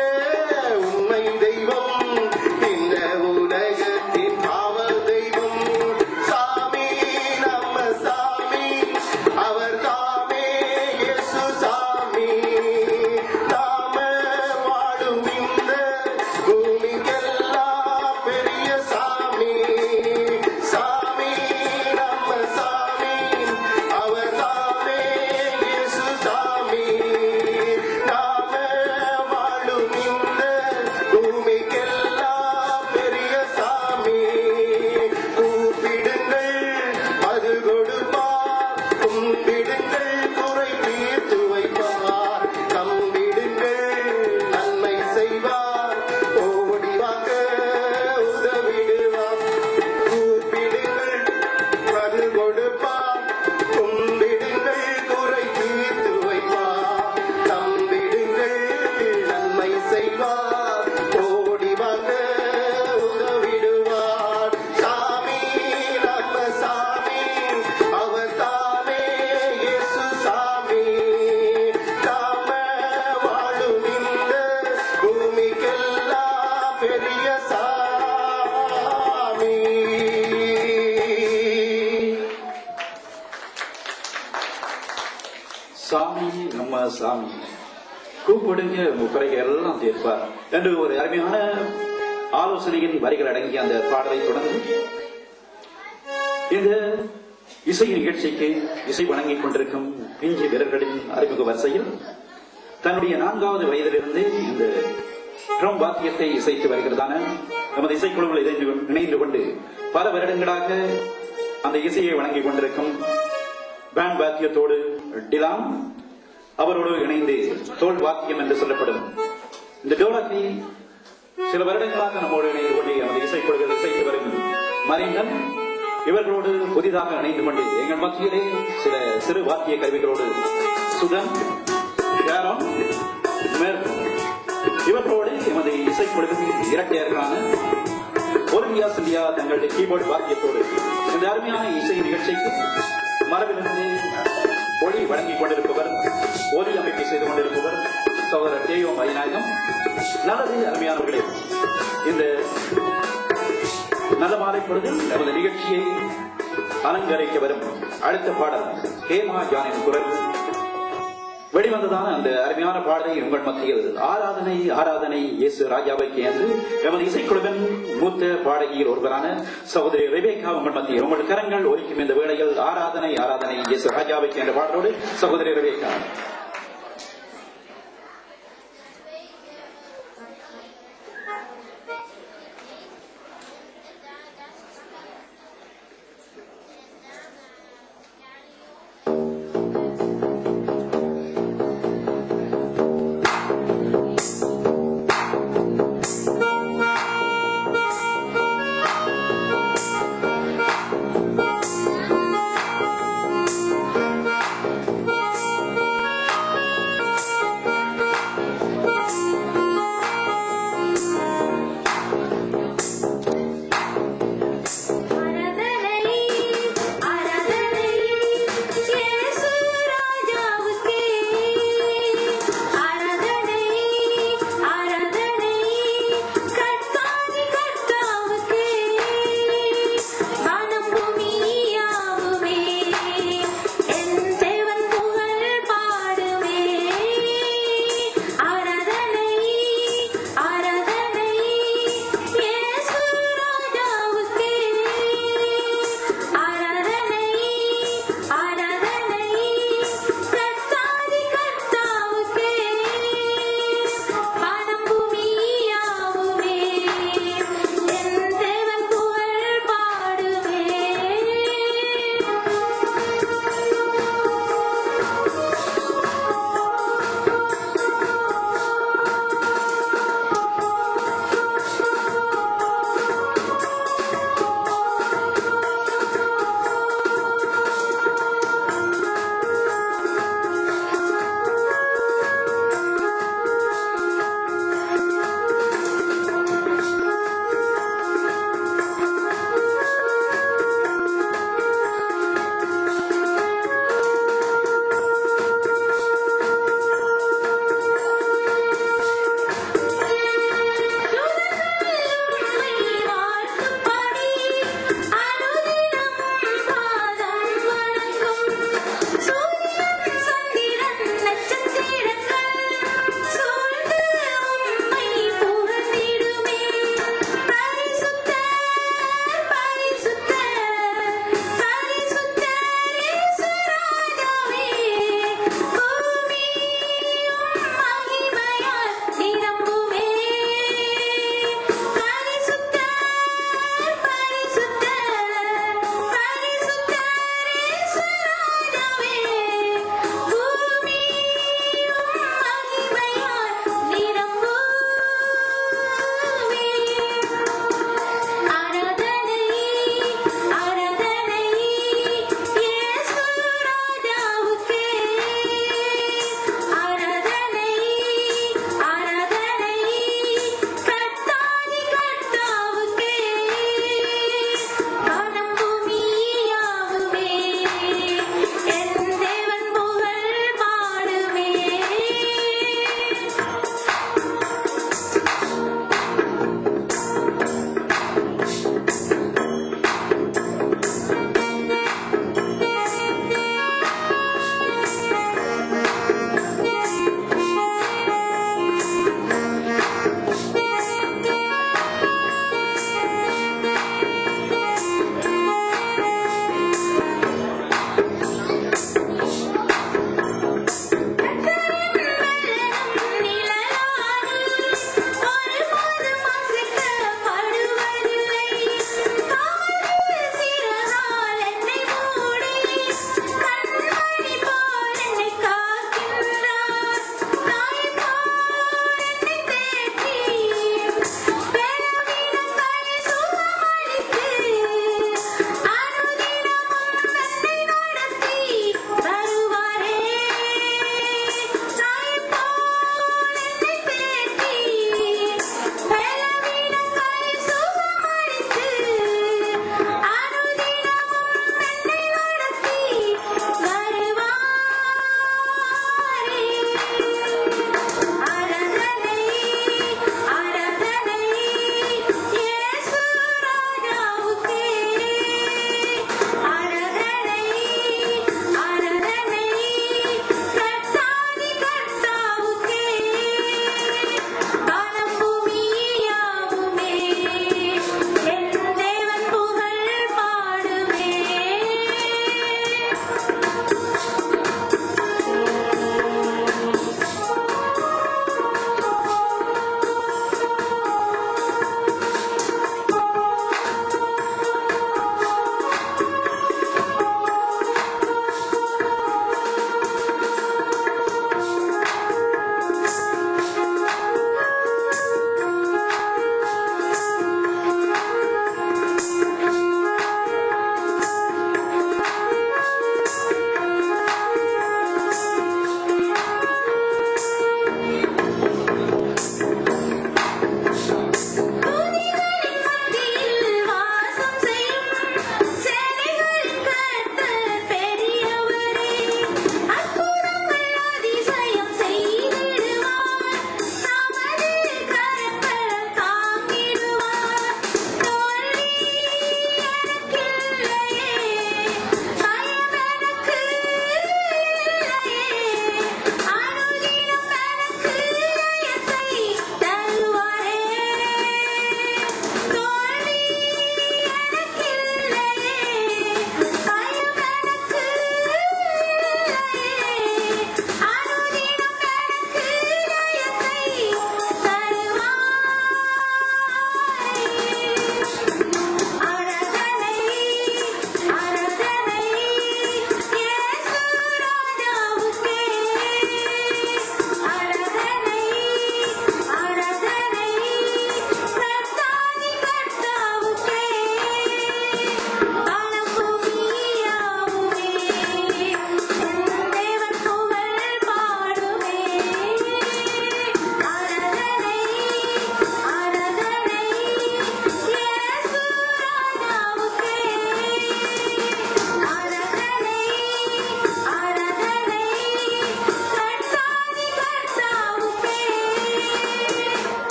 உண்மை தெய்வம், இந்த உலகத்தின் காவல் தெய்வம். சாமி நம்ம சாமி, அவர் தாமே இயேசு சாமி. நாம வாழும் இந்த பூமிக்கெல்லாம் பெரிய சாமி. சாமி நம்ம சாமி, அவர் தாமே இயேசு சாமி. நாம வாழும் இந்த பூமிக்கெல்லாம் பெரிய சாமி. கூப்பிடுங்கள் அது கொடுப்பார், கும்பிடுங்கள் குறை தீர்த்து வைப்பார். நம்பிடுங்கள் நன்மை செய்வார், ஓடி வாங்க உதவிடுவார். கூப்பிடுங்கள் அது கொடுப்பார், கும்பிடுங்கள் குறை தீர்த்து வைப்பார். நம்பிடுங்கள் நன்மை செய்வார், ஓடி வாங்க உதவிடுவார். சாமி நம்ம சாமி, அவர் தாமே இயேசு சாமி. நாம வாழும் இந்த பூமிக்கெல்லாம் பெரிய சாமி. சாமி நம்ம சாமி, கூப்பிடுங்க முப்பரைக்கு எல்லாம் தீர்ப்பார் என்று ஒரு அருமையான ஆலோசனையின் வரிகள் அடங்கிய அந்த பாடலை தொடர்ந்து இந்த இசை நிகழ்ச்சிக்கு இசை வழங்கிக் கொண்டிருக்கும் பிஞ்சு வீரர்களின் அறிமுக வரிசையில் தன்னுடைய 4வது வயதிலிருந்து இந்த ட்ரம் வாத்தியத்தை இசைத்து வருகிறதான நமது இசைக்குழுவில் இணைந்து கொண்டு பல வருடங்களாக அந்த இசையை வழங்கிக் கொண்டிருக்கும் பேண்ட் வாத்தியத்தோடு டிலாம், அவரோடு இணைந்து தோல் வாத்தியம் என்று சொல்லப்படும் இந்த டோலக்கை சில வருடங்களாக நம்மோடு இணைந்து கொண்டு நமது இசைக்குழுவில் இசைத்து வரும் மரிங்கன், இவர்களோடு புதிதாக இணைந்து கொண்டு எங்கள் மத்தியிலே சில சிறு வாத்திய கருவிகளோடு சுதன், ஷாரோன், இவர்களோடு எமது இசைக்குழுவின் இரட்டையர்களான ஒலிம்பியா சிந்தியா தங்களுடைய கீபோர்டு வாத்தியத்தோடு இந்த அருமையான இசை நிகழ்ச்சிக்கு மரபிலிருந்து ஒளி வழங்கிக் கொண்டிருப்பவர், ஒலி அமைப்பை செய்து கொண்டிருப்பவர் சகோதரர் தேயோ மதிநாயகம். நல்லது அருமையானவர்களே, இந்த நல்ல மாலை பொழுதில் நமது நிகழ்ச்சியை அலங்கரிக்க வரும் அடுத்த பாடல் ஹேமா ஜானின் குரல் வெளிவந்ததான அந்த அருமையான பாடலை உங்கள் மத்தியில் ஆராதனை ஆராதனை இயேசு ராஜாவைக்கு என்று எமது இசைக்குழுவின் மூத்த பாடகியில் ஒருவரான சகோதரி ரெபேக்கா உங்கள் மத்தியில் உங்கள் கரங்கள் ஒலிக்கும் இந்த வேளையில் ஆராதனை ஆராதனை இயேசு ராஜாவைக்கு என்ற பாடலோடு சகோதரி ரெபேக்கா.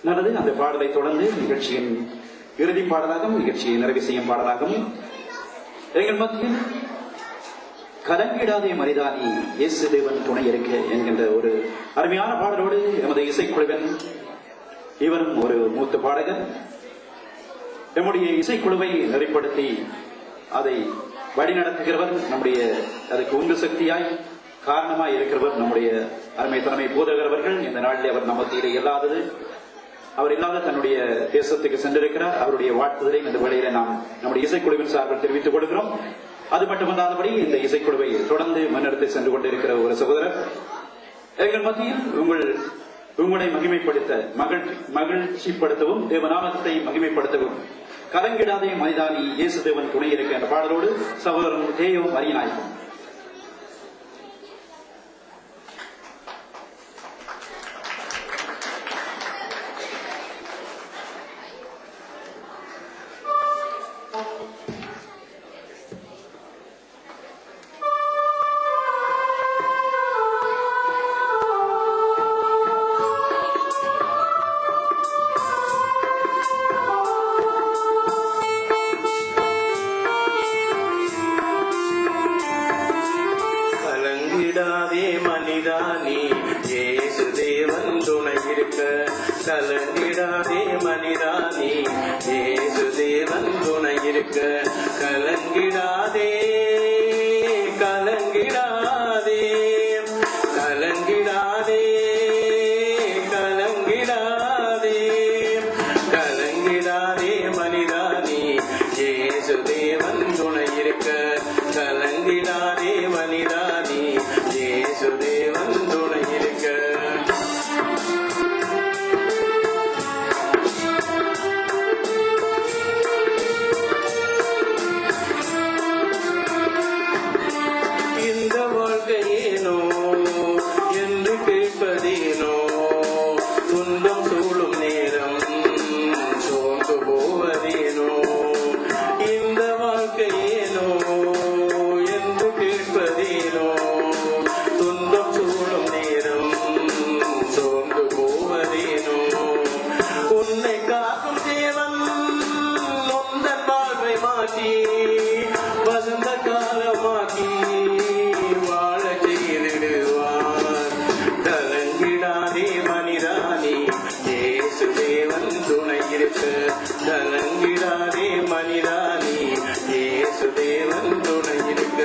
நல்லது. அந்த பாடலை தொடர்ந்து நிகழ்ச்சியின் இறுதி பாடலாகவும் நிகழ்ச்சியை நிறைவு செய்யும் பாடலாகவும் எங்கள் மத்தியில் கலங்கிடாதே மனிதானி இயேசு தேவன் துணை இருக்க என்கின்ற ஒரு அருமையான பாடலோடு எமது இசைக்குழுவின் இவரும் ஒரு மூத்த பாடகர் நம்முடைய இசைக்குழுவை நெறிப்படுத்தி அதை வழிநடத்துகிறவர், நம்முடைய அதுக்கு உந்து சக்தியாய் காரணமாய் இருக்கிறவர் நம்முடைய அருமை தலைமை போதகர் அவர்கள். இந்த நாளில் அவர் நமத்திலே இல்லாதது, அவர் இல்லாத தன்னுடைய தேசத்துக்கு சென்றிருக்கிறார். அவருடைய வாழ்த்துதலை இந்த வேளையில நாம் நம்முடைய இசைக்குழுவின் சார்பில் தெரிவித்துக் கொள்கிறோம். அது மட்டுமல்லாதபடி இந்த இசைக்குழுவை தொடர்ந்து முன்னெடுத்து சென்று கொண்டிருக்கிற ஒரு சகோதரர் எங்கள் மத்தியில் உங்களை மகிமைப்படுத்த மகிழ்ச்சிப்படுத்தவும் தேவநாமத்தை மகிமைப்படுத்தவும் கலங்கிடாதே மனிதானி இயேசு தேவன் துணை இருக்க என்ற பாடலோடு சகோதரன் தேயோ மரியநாயகம். கலங்கிடாதே மனிதானே இயேசு தேவன் துணை இருக்க கலங்கிடாதே கலங்கிடாதே கலங்கிடாதே கலங்கிடாதே கலங்கிடாதே மனிதானே இயேசு தேவன் துணை இருக்க கலங்கிடாதே மனிதானே இயேசு தேவன் துணை இருக்க வசந்த காலமாக்கி வாழ செய்திடுவார். கலங்கிடாதே மனிதானே இயேசு தேவன் துணை இருக்க கலங்கிடாதே மனிதானே இயேசு தேவன் துணை இருக்க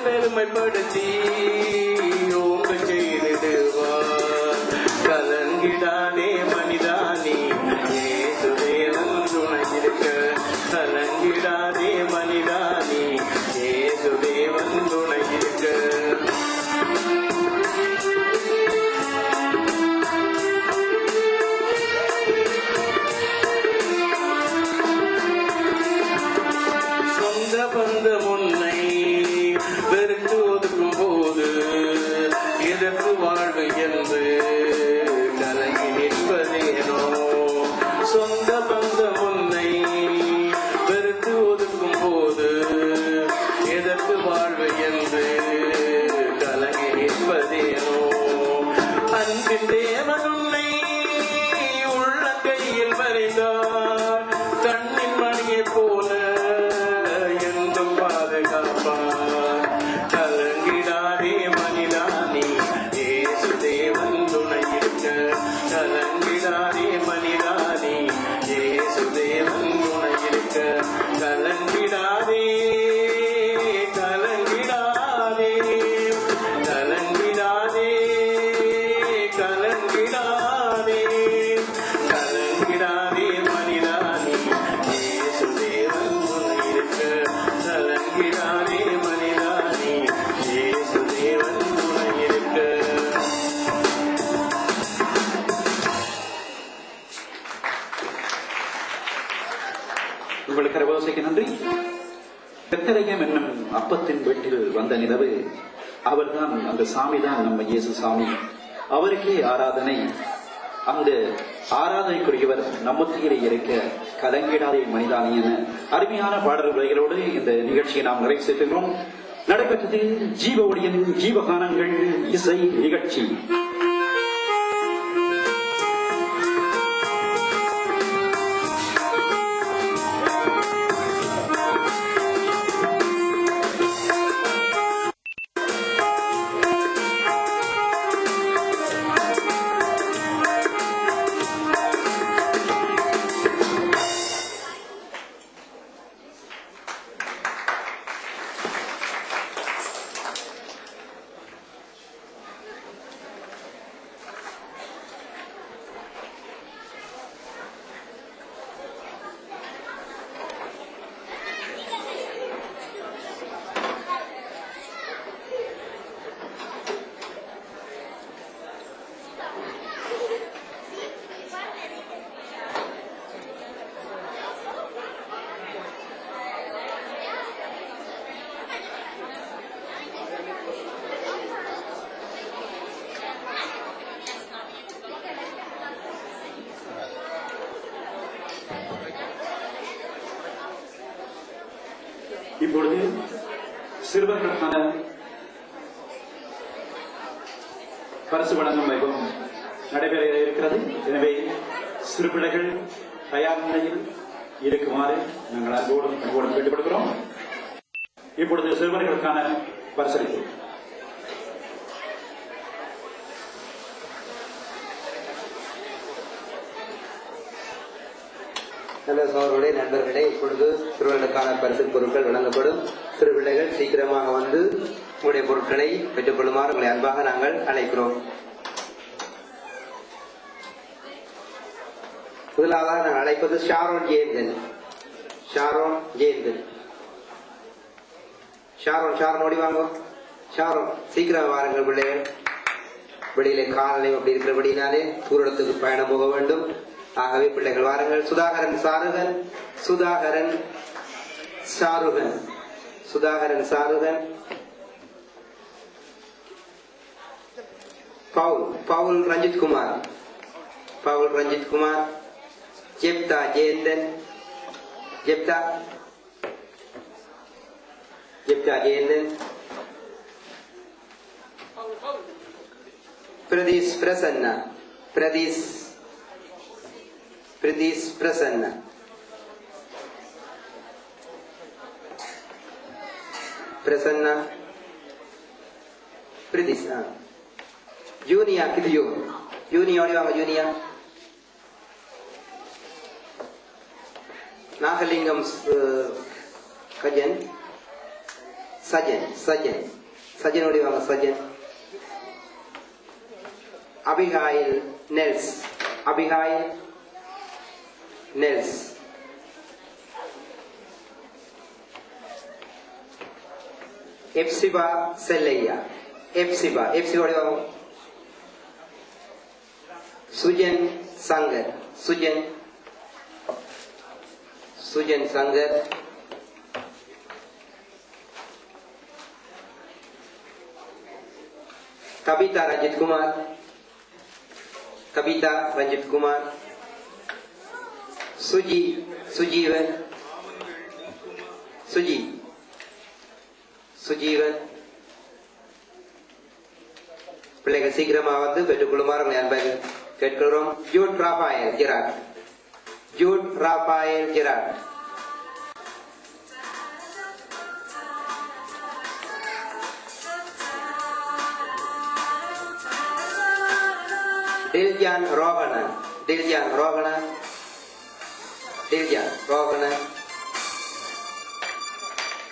பெருமைப்படுத்தி ஓங்க செய்திடுவார். கலங்கிடாதே மனிதானே இயேசு தேவன் துணை இருக்க கலங்கிடாதே மனிதானே இயேசு தேவன் துணை இருக்க சொந்த பந்தம் உன்னை வெறுத்து ஒதுக்கும் போது எதற்கு வாழ்வு என்று கலங்கி நிற்பதேனோ. சொந்த பந்தம் உன்னை வெறுத்து ஒதுக்கும் போது எதற்கு வாழ்வு என்று கலங்கி நிற்பதேனோ. அன்பின் தேவன் உன்னை உள்ளங்கையில் வரைந்தார். கண்ணின் மணியை போல என்றும் பாதுகாப்பார். கலங்கிடாதே மனிதானே இயேசு தேவன் துணை பெத்தலகம் என்னும் அப்பத்தின் வீட்டில் வந்த நிலவு, அவர்தான் அந்த சாமி தான் நம்ம இயேசு சாமி. அவருக்கே ஆராதனை. அந்த ஆராதனைக்குரியவர் நம்மத்திலே இருக்க கலங்கிடாதே மனிதானி என அருமையான பாடல் வரிகளோடு இந்த நிகழ்ச்சியை நாம் நிறைவு செய்கிறோம். நடைபெற்றது ஜீவ ஒளியின் ஜீவகானங்கள் இசை நிகழ்ச்சி. இப்பொழுது சிறுவர்களுக்கான பரிசு வழங்கும் வைபவம் நடைபெற இருக்கிறது. எனவே சிறு பிள்ளைகள் தயார் நிலையில் இருக்குமாறு நாங்கள் அன்போடும் கேட்டுக்கொள்கிறோம். இப்பொழுது சிறுவர்களுக்கான பரிசளிப்பு. நல்ல சோழருடைய நண்பர்களே, இப்பொழுது சிறுவர்களுக்கான பரிசு பொருட்கள் வழங்கப்படும். சிறு பிள்ளைகள் சீக்கிரமாக வந்து உங்களுடைய பொருட்களை பெற்றுக் கொள்ளுமாறு உங்களை அன்பாக நாங்கள் அழைக்கிறோம். முதலாவதாக நாங்கள் அழைப்பது Sharon Jeyanthan. Sharon Jeyanthan. Sharon ஓடி வாங்க. ஷாரோன் சீக்கிரம் வாருங்கள் பிள்ளைகள். வெளியிலே காலநிலை அப்படி இருக்கிறபடினாலே தூரத்துக்கு பயணம் போக வேண்டும். ஆகவே பிள்ளைகள் வாருங்கள். சுதாகரன் சாருகன், பவுல் ரஞ்சித் குமார், ஜெப்தா ஜெயந்தன், பிரதீஷ் பிரசன்னா, பிரதீஷ். ஜூனியா கிதியோ, ஜூனியோட வாங்க. ஜூனியா நாகலிங்கம் கஜன், சஜனோட வாங்க. சஜன். அபிகாயில் நெல்ஸ், எப்சிபா செல்லையா, எப்சிபா வாங்க. சுஜன் சங்கர், கவிதா ரஞ்சித் குமார், சுஜீவன், பிள்ளைகள் சீக்கிரமா வந்து பெற்றுக் கொள்ளுமாறு அன்பாக கேட்கிறோம். ஜூட் ராபாயல் ஜெராட், டில்ஜான் ரோகண,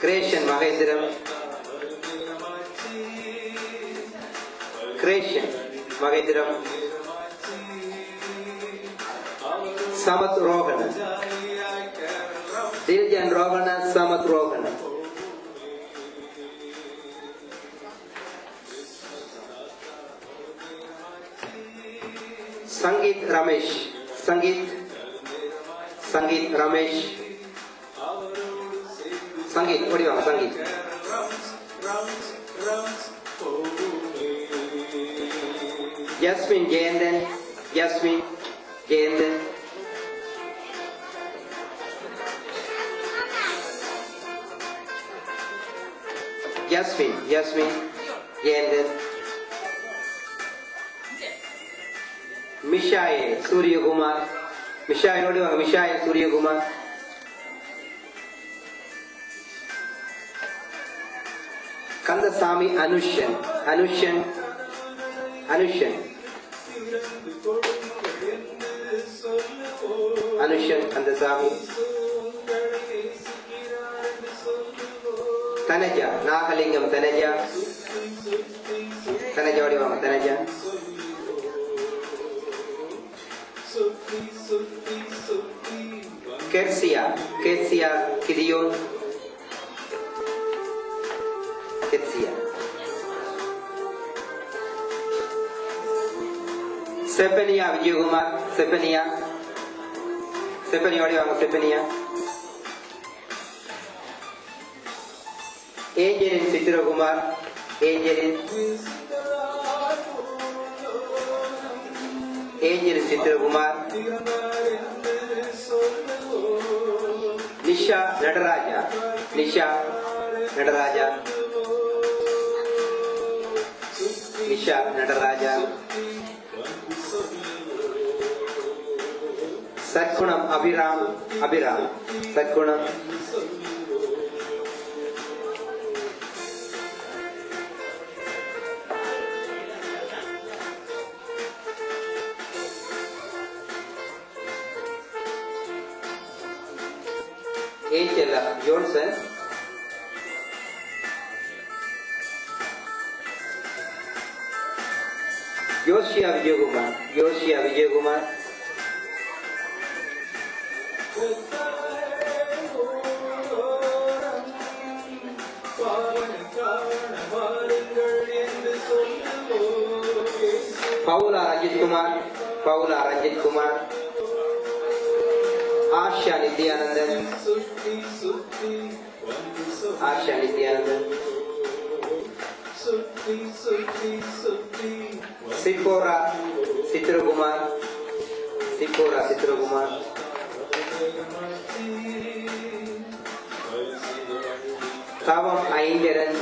கிரேஷன் மகேந்திரம், சமத் ரோகண, டில்ஜான் ரோகண, சமத் ரோகண. சங்கீத் ரமேஷ், சங்கீத் ஓடி வாங்க Sangeet. Jasmine Jayenden, Jasmine Jayenden. Jasmine Jayenden. Mishaye Suryakumar. Mishaye nodi vaanga Mishaye Suryakumar. Kandasamy Anushan. Kandasamy. Tanaja Nagalingam Tanaja odi vaanga Tanaja. Ketsia Kidion. Ketsia. Sepenia Vijaykumar. Sepenia odi vaanga Sepenia. Angelin Citrakumar. Angelin Citrakumar. Nisha Nadaraja. Satkunam Abhiram. Satkunam. Angela Johnson. Yoshia Vijaykumar. Paula Ranjit Kumar. Asha Nityanandan. Sipora Citrakumar. Tavam Aindaran.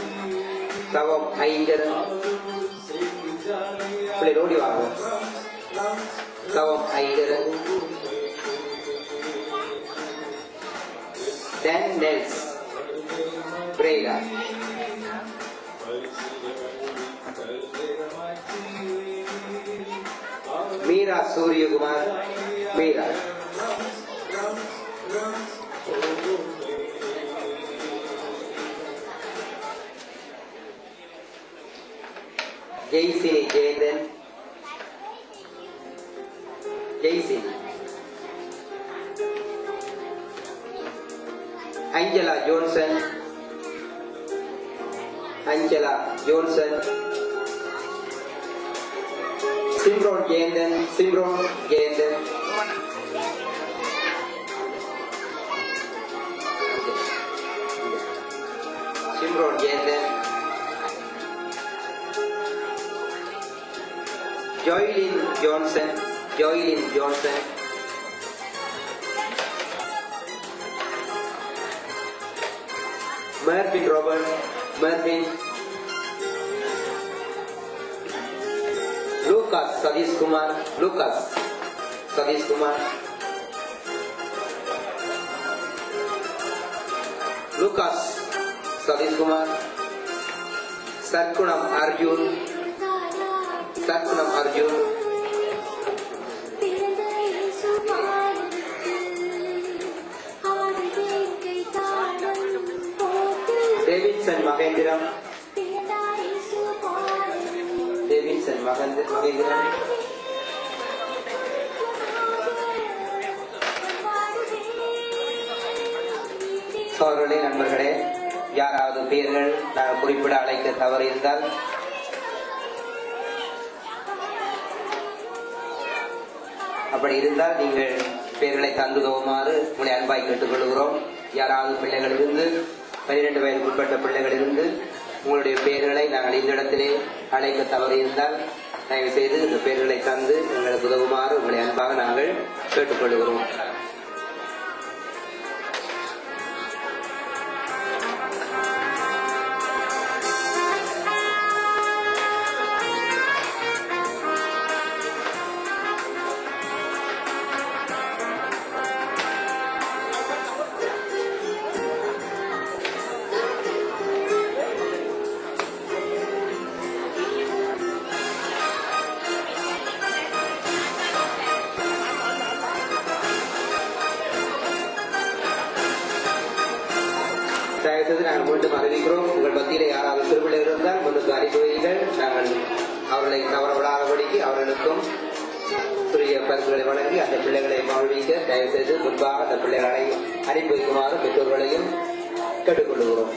Play road you are. Tavam Aindaran. Dan Nels Brega. Meera Suryakumar. Jaysini Jayenden. Angela Johnson. Simron Jayenden. Joylyn Johnson. Mervyn Robert. Lucas Sadish Kumar. Satkunam Arjun. Davidson Mahendram. சோழர்களே, நண்பர்களே, யாராவது பெயர்கள் நான் குறிப்பிட அழைக்க தவறு இருந்தால் அப்படி இருந்தால் நீங்கள் பெயர்களை தந்துதவுமாறு உங்களை அன்பாய் கேட்டுக்கொள்கிறோம். யாராவது பிள்ளைகள் இருந்து 12 வயதுக்கு உட்பட்ட பிள்ளைகள் இருந்து உங்களுடைய பெயர்களை நாங்கள் இந்த இடத்திலே அழைக்க தவறியிருந்தால் தயவு செய்து இந்த பெயர்களை தந்து எங்களுக்கு உதவுமாறு உங்களை அன்பாக நாங்கள் கேட்டுக்கொள்கிறோம். நாங்கள் மீண்டும் அறிவிக்கிறோம். உங்கள் மத்தியிலே யாராவது சிறுபிள்ளைகள் இருந்தால் முன்னுக்கு அறிவுரைகள் நாங்கள் அவர்களை தவறவிடாதபடிக்கு அவர்களுக்கும் சிறிய பரிசுகளை வழங்கி அந்த பிள்ளைகளை மகிழ்விக்க தயவு செய்து முன்பாக அந்த பிள்ளைகளை அனுப்பி வைக்குமாறு பெற்றோர்களையும் கேட்டுக்கொள்கிறோம்.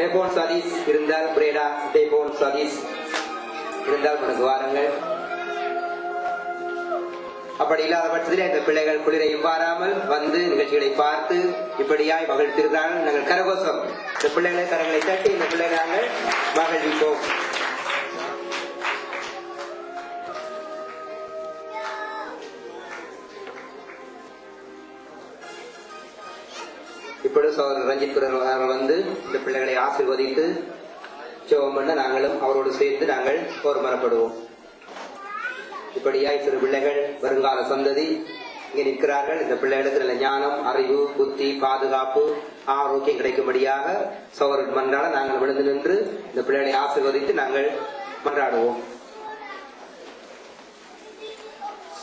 டேபோன் சதீஷ் இருந்தால் பிரேடா டேபோன் சதீஷ் இருந்தால் உனக்கு வாருங்கள். அப்படி இல்லாத பட்சத்திலே இந்த பிள்ளைகள் குளிரையும் பாராமல் வந்து நிகழ்ச்சிகளை பார்த்து இப்படியாய் மகிழ்த்திருந்தார்கள். நாங்கள் கரகோஷம் இந்த பிள்ளைகளை கரங்களை தட்டி இந்த பிள்ளைகளை நாங்கள் மகிழ்விப்போம். இப்பொழுது சோதரர் ரஞ்சித் அவர்கள் வந்து இந்த பிள்ளைகளை ஆசீர்வதித்து ஜெபம் பண்ண நாங்களும் அவரோடு சேர்ந்து நாங்கள் ஒருமரப்படுவோம். இப்படியாய் சிறு பிள்ளைகள் வருங்கால சந்ததி இங்கே நிற்கிறார்கள். இந்த பிள்ளைகளுக்கு நல்ல ஞானம், அறிவு, புத்தி, பாதுகாப்பு, ஆரோக்கியம் கிடைக்கும்படியாக சோதரர் மன்றாட நாங்கள் விழுந்து நின்று இந்த பிள்ளைகளை ஆசீர்வதித்து நாங்கள் மன்றாடுவோம்.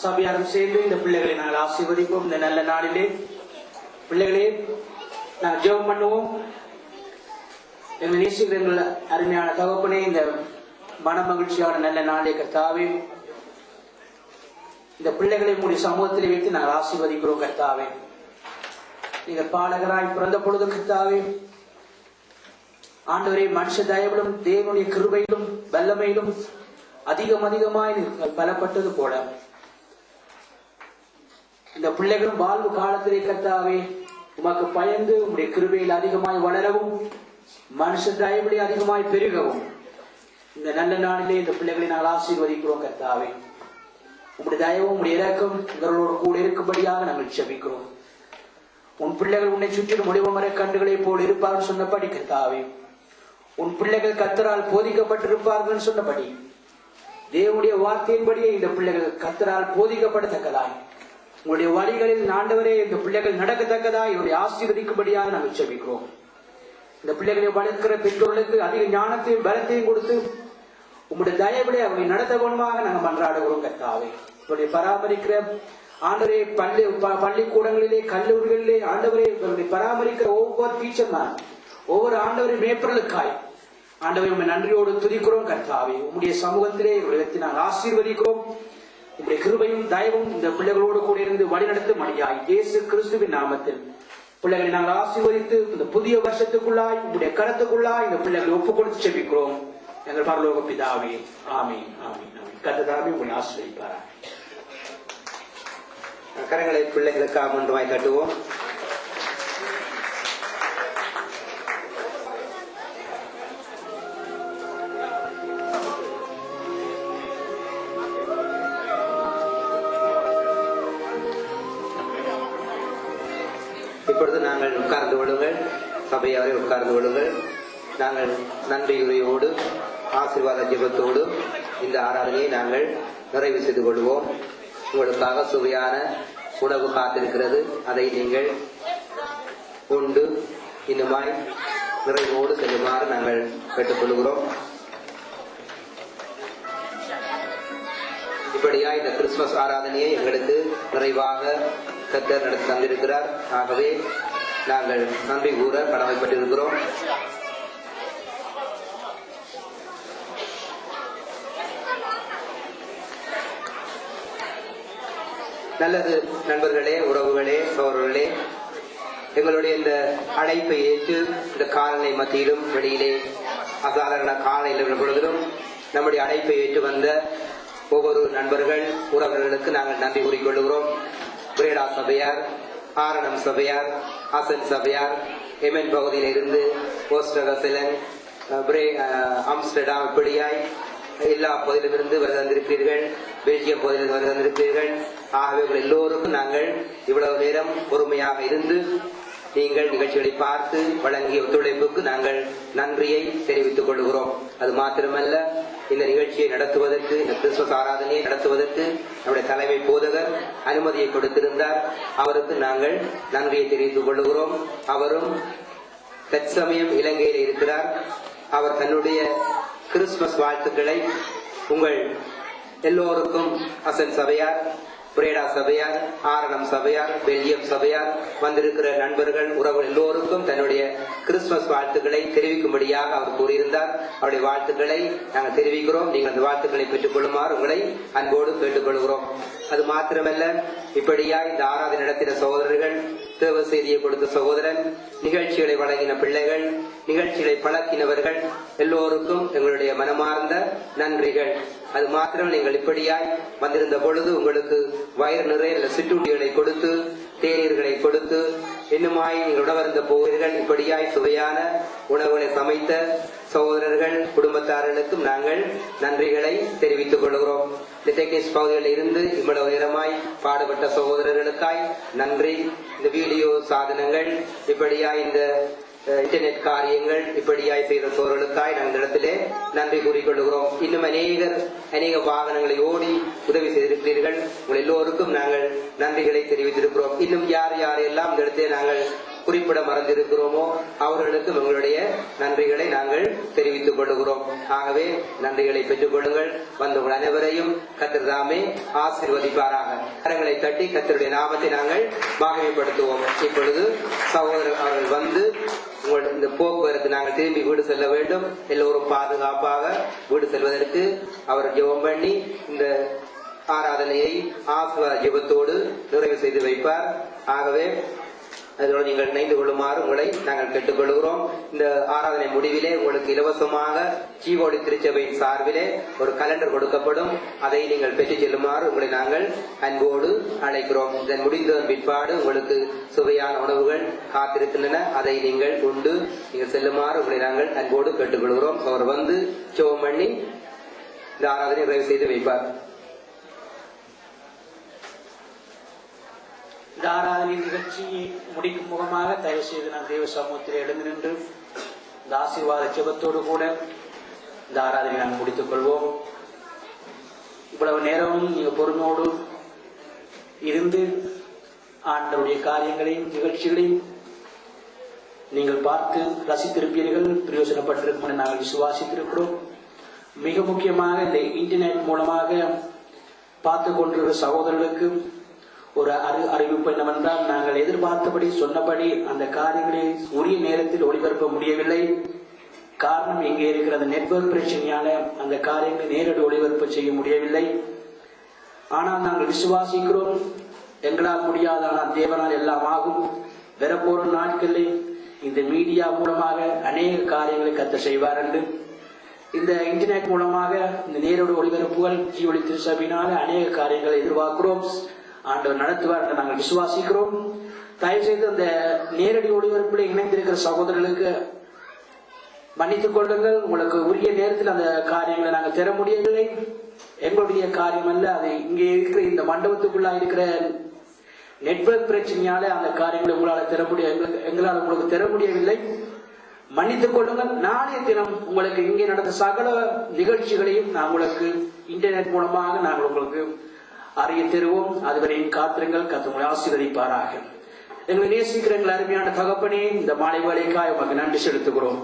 சபையாரும் சேர்ந்து இந்த பிள்ளைகளை நாங்கள் ஆசீர்வதிப்போம். இந்த நல்ல நாளிலே பிள்ளைகளே நாங்கள் ஜெபம் பண்ணுவோம். எங்கள் நேசிக்கிற அருமையான தகப்பனே, இந்த மன மகிழ்ச்சியான நல்ல நாளே கர்த்தாவே, இந்த பிள்ளைகளை உங்களுடைய சமூகத்தில் வைத்து நாங்கள் ஆசீர்வதிக்கிறோம் கர்த்தாவே. நீங்கள் பாலகராய் பிறந்த பொழுது கர்த்தாவே ஆண்டவரே, மனுஷ தயவிலும் தேவனுடைய கிருபையிலும் வல்லமையிலும் அதிகமாய் பலப்பட்டது போல இந்த பிள்ளைகளும் வாழ்வு காலத்திலே கர்த்தாவே உமக்கு பயந்து உங்களுடைய கிருபையில் அதிகமாய் வளரவும் மனுஷ தயவிலே அதிகமாய் பெருகவும் இந்த நல்ல நாளிலே இந்த பிள்ளைகளை நாங்கள் ஆசீர்வதிக்கிறோம் கர்த்தாவே. உங்களுடைய தயவும் உங்களுடைய இரக்கம் இவர்களோடு கூட இருக்கும்படியாக நாங்கள் ஜெபிக்கிறோம். உன் பிள்ளைகள் உன்னை சுற்றிலும் ஒளிவமர கண்டுகளை போல் இருப்பார்கள் சொன்னபடி கர்த்தாவே, உன் பிள்ளைகள் கர்த்தரால் போதிக்கப்பட்டிருப்பார்கள் சொன்னபடி தேவனுடைய வார்த்தையின்படியே இந்த பிள்ளைகள் கர்த்தரால் போதிக்கப்படத்தக்கதாய் உங்களுடைய வழிகளில் ஆண்டவரே இந்த பிள்ளைகள் நடக்கத்தக்கதாய் இவரை ஆசீர்வதிக்கும்படியாக நாங்கள் ஜெபிக்கிறோம். இந்த பிள்ளைகளை வளர்க்கிற பெற்றோர்களுக்கு அதிக ஞானத்தையும் பலத்தையும் கொடுத்து உங்களுடைய தயவுடைய அவரை நடத்த வேண்டுமாக நாங்கள் மன்றாடுகிறோம் கர்த்தாவே. இவருடைய பராமரிக்கிற ஆண்டவரே பள்ளிக்கூடங்களிலே கல்லூரிகளிலே ஆண்டவரே இவருடைய பராமரிக்கிற ஒவ்வொரு டீச்சர்மார் ஒவ்வொரு ஆண்டவரை மேற்பொருளுக்காய் ஆண்டவரை உண்மை நன்றியோடு துதிக்கிறோம் கர்த்தாவே. உங்களுடைய சமூகத்திலே இவர்களை நாங்கள் ஆசீர்வதிக்கிறோம். உங்களுடைய கிருபையும் தயவும் இந்த பிள்ளைகளோடு கூட இருந்து வழிநடத்தும் மணியாய் இயேசு கிறிஸ்துவின் நாமத்தில் பிள்ளைகளை நாங்கள் ஆசீர்வதித்து இந்த புதிய வருஷத்துக்குள்ளாய் உங்களுடைய கருத்துக்குள்ளாய் இந்த பிள்ளைகளை ஒப்புக் கொடுத்து செபிக்கிறோம் எங்கள் பரலோக பிதாவே. ஆமீன் ஆமீன் ஆமீன். கர்த்தர் உங்களை ஆசீர்வதிப்பார். கரங்களை பிள்ளைகளுக்காக முன்பாய் கட்டுவோம். இப்பொழுது நாங்கள் உட்கார்ந்து கொள்ளுங்கள். சபையாரை உட்கார்ந்து கொள்ளுங்கள். நாங்கள் நன்றியுரையோடு ஆசீர்வாத ஜெபத்தோடு இந்த ஆராதனையை நாங்கள் நிறைவு செய்து கொள்வோம். உங்களுக்காக சுவையான உணவு காத்திருக்கிறது. அதை நீங்கள் உண்டு இன்னுமாய் நிறைவோடு செல்லுமாறு நாங்கள் கேட்டுக்கொள்கிறோம். இப்படியா இந்த கிறிஸ்துமஸ் ஆராதனையை எங்களுக்கு நிறைவாக கர்த்தர் நடத்தி தந்திருக்கிறார். ஆகவே நாங்கள் நன்றி கூற கடமைப்பட்டிருக்கிறோம். நல்லது நண்பர்களே, உறவுகளே, சோழர்களே, எங்களுடைய இந்த அழைப்பை ஏற்று இந்த காலநிலை மத்தியிலும் வெளியிலே அசாதாரண காலநிலை பொழுதிலும் நம்முடைய அழைப்பை ஏற்று வந்த ஒவ்வொரு நண்பர்கள் உறவர்களுக்கு நாங்கள் நன்றி கூறிக்கொள்கிறோம். பிரேடா சபையார், ஆரணம் சபையார், அசன் சபையார், எமன் பகுதியில் இருந்து போஸ்டகசலன், ஆம்ஸ்டர்டாம், இப்படியாய் எல்லா பகுதியிலிருந்து வருகின்றீர்கள். பெல்ஜியம் பகுதியில் வருகின்றீர்கள். ஆகவே எல்லோருக்கும் நாங்கள் இவ்வளவு நேரம் பொறுமையாக இருந்து நீங்கள் நிகழ்ச்சிகளை பார்த்து வழங்கிய ஒத்துழைப்புக்கு நாங்கள் நன்றியை தெரிவித்துக் கொள்கிறோம். அது மாத்திரமல்ல, இந்த நிகழ்ச்சியை நடத்துவதற்கு, இந்த கிறிஸ்துமஸ் ஆராதனையை நடத்துவதற்கு நம்முடைய தலைமை போதகர் அனுமதியை கொடுத்திருந்தார். அவருக்கு நாங்கள் நன்றியை தெரிவித்துக் கொள்கிறோம். அவரும் தற்சமயம் இலங்கையில் இருக்கிறார். அவர் தன்னுடைய கிறிஸ்துமஸ் வாழ்த்துக்களை உங்கள் எல்லோருக்கும் அசன் சபையார், பிரேடா சபையார், ஆரணம் சபையார், பெல்ஜியம் சபையார் வந்திருக்கிற நண்பர்கள், உறவுகள் எல்லோருக்கும் தன்னுடைய கிறிஸ்துமஸ் வாழ்த்துக்களை தெரிவிக்கும்படியாக அவர் கூறியிருந்தார். அவருடைய வாழ்த்துக்களை நாங்கள் தெரிவிக்கிறோம். நீங்கள் அந்த வாழ்த்துக்களை பெற்றுக் கொள்ளுமாறு உங்களை அன்போடு கேட்டுக்கொள்கிறோம். அது மாத்திரமல்ல, இப்படியா இந்த ஆராதனை நடத்தின சகோதரர்கள், தேவ செய்தியை கொடுத்த சகோதரன், நிகழ்ச்சிகளை வழங்கின பிள்ளைகள், நிகழ்ச்சிகளை பழக்கினவர்கள் எல்லோருக்கும் எங்களுடைய மனமார்ந்த நன்றிகள். அது மாத்திரம் நீங்கள் இப்படியாய் வந்திருந்த பொழுது உங்களுக்கு வயிறு நிறைய சிற்றுண்டிகளை கொடுத்து, தேநீர்களை கொடுத்து, இன்னுமாய் நீங்கள் உணவருந்த போகிறீர்கள். இப்படியாய் சுவையான உணவுகளை சமைத்த சகோதரர்கள், குடும்பத்தார்களுக்கும் நாங்கள் நன்றிகளை தெரிவித்துக் கொள்கிறோம். இந்த டெக்னிக்ஸ் பகுதிகளில் இருந்து இவ்வளவு நேரமாய் பாடுபட்ட சகோதரர்களுக்காய் நன்றி. இந்த வீடியோ சாதனங்கள், இப்படியாய் இந்த இன்டர்நெட் காரியங்கள் இப்படியாய் செய்த சோழர்களுக்காய் நாங்கள் இந்த இடத்திலே நன்றி கூறிக்கொள்கிறோம். இன்னும் அநேக வாகனங்களை ஓடி உதவி செய்திருக்கிறீர்கள். உங்கள் எல்லோருக்கும் நாங்கள் நன்றிகளை தெரிவித்திருக்கிறோம். இன்னும் யாரெல்லாம் இந்த இடத்திலே நாங்கள் குறிப்பிட மறந்திருக்கிறோமோ அவர்களுக்கும் எங்களுடைய நன்றிகளை நாங்கள் தெரிவித்துக் கொள்கிறோம். ஆகவே நன்றிகளை பெற்றுக் கொள்ளுங்கள். வந்தவர்கள் அனைவரையும் கர்த்தர் தாமே ஆசீர்வதிப்பாராக. கரங்களை தட்டி கர்த்தருடைய நாமத்தை நாங்கள் மகிமைப்படுத்துவோம். இப்பொழுது சகோதரர் அவர்கள் வந்து உங்கள் இந்த போக்குவரத்து நாங்கள் திரும்பி வீடு செல்ல வேண்டும். எல்லோரும் பாதுகாப்பாக வீடு செல்வதற்கு அவர் ஜெபம் பண்ணி இந்த ஆராதனையை ஆசீர்வாத ஜெபத்தோடு நிறைவு செய்து வைப்பார். ஆகவே அதோடு நீங்கள் இணைந்து கொள்ளுமாறு உங்களை நாங்கள் கேட்டுக்கொள்கிறோம். இந்த ஆராதனை முடிவிலே உங்களுக்கு இலவசமாக ஜீவோடி திருச்சபையின் சார்பிலே ஒரு கலண்டர் கொடுக்கப்படும். அதை நீங்கள் பெற்றுச் செல்லுமாறு உங்களை நாங்கள் அன்போடு அழைக்கிறோம். இதன் முடிந்த பிற்பாடு உங்களுக்கு சுவையான உணவுகள் காத்திருக்கின்றன. அதை நீங்கள் உண்டு நீங்கள் செல்லுமாறு உங்களை நாங்கள் அன்போடு கேட்டுக்கொள்கிறோம். அவர் வந்து ஜெபம் பண்ணி இந்த ஆராதனை நிறைவு செய்து வைப்பார். இந்த ஆராதனை நிகழ்ச்சியை முடிக்கும் முகமாக தயவு செய்து நான் தேவ சமூகத்தில் எழுந்து நின்று இந்த ஆசீர்வாத ஜெபத்தோடு கூட இந்த ஆராதனை நாங்கள் முடித்துக் கொள்வோம். இவ்வளவு நேரமும் நீங்க பொறுமையோடு இருந்து ஆண்டவருடைய காரியங்களையும் நிகழ்ச்சிகளையும் நீங்கள் பார்த்து ரசித்திருப்பீர்கள், பிரயோஜனப்பட்டிருக்கும் என நாங்கள் விசுவாசித்திருக்கிறோம். மிக முக்கியமாக இந்த இன்டர்நெட் மூலமாக பார்த்து கொண்டிருக்கிற சகோதரர்களுக்கு ஒரு அறிவிப்பு என்னவென்றால், நாங்கள் எதிர்பார்த்தபடி சொன்னபடி அந்த காரியங்களை உரிய நேரத்தில் ஒளிபரப்ப முடியவில்லை. காரணம், இங்கே இருக்கிற அந்த நெட்வொர்க் பிரச்சனையால அந்த காரியங்களை நேரடி ஒளிபரப்பு செய்ய முடியவில்லை. ஆனால் நாங்கள் விசுவாசிக்கிறோம், எங்களால் முடியாத ஆனால் தேவனால் எல்லாம் ஆகும். வரப்போற நாட்களில் இந்த மீடியா மூலமாக அநேக காரியங்களை கத்த செய்வார் என்று, இந்த இன்டர்நெட் மூலமாக இந்த நேரடி ஒளிபரப்புகள் ஜீவொளி திருச்சபையினால அநேக காரியங்களை எதிர்பார்க்கிறோம். ஆண்டவர் நடத்துவார் என்று நாங்கள் விசுவாசிக்கிறோம். தயவு செய்து அந்த நேரடி ஒளிபரப்பில் இணைந்திருக்கிற சகோதரர்களுக்கு மன்னித்துக் கொள்ளுங்கள். உங்களுக்கு உரிய நேரத்தில் அந்த காரியங்களை நாங்கள் தர முடியவில்லை. எங்களுடைய காரியம் அல்ல, அது இங்கே இருக்கிற இந்த மண்டபத்துக்குள்ளா இருக்கிற நெட்வொர்க் பிரச்சனையால அந்த காரியங்களை உங்களால் எங்களால் உங்களுக்கு தர முடியவில்லை. மன்னித்துக் கொள்ளுங்கள். நாளைய தினம் உங்களுக்கு இங்கே நடந்த சகல நிகழ்ச்சிகளையும் நான் உங்களுக்கு இன்டர்நெட் மூலமாக நாங்கள் உங்களுக்கு அறிய தருவோம். அதுவரையும் காத்திருங்கள். கர்த்தர் ஆசீர்வதிப்பாராக. எங்களை நேசிக்கிற எங்கள் அருமையான தகப்பனே, இந்த மாலை வேளைக்காய் உமக்கு நன்றி செலுத்துகிறோம்.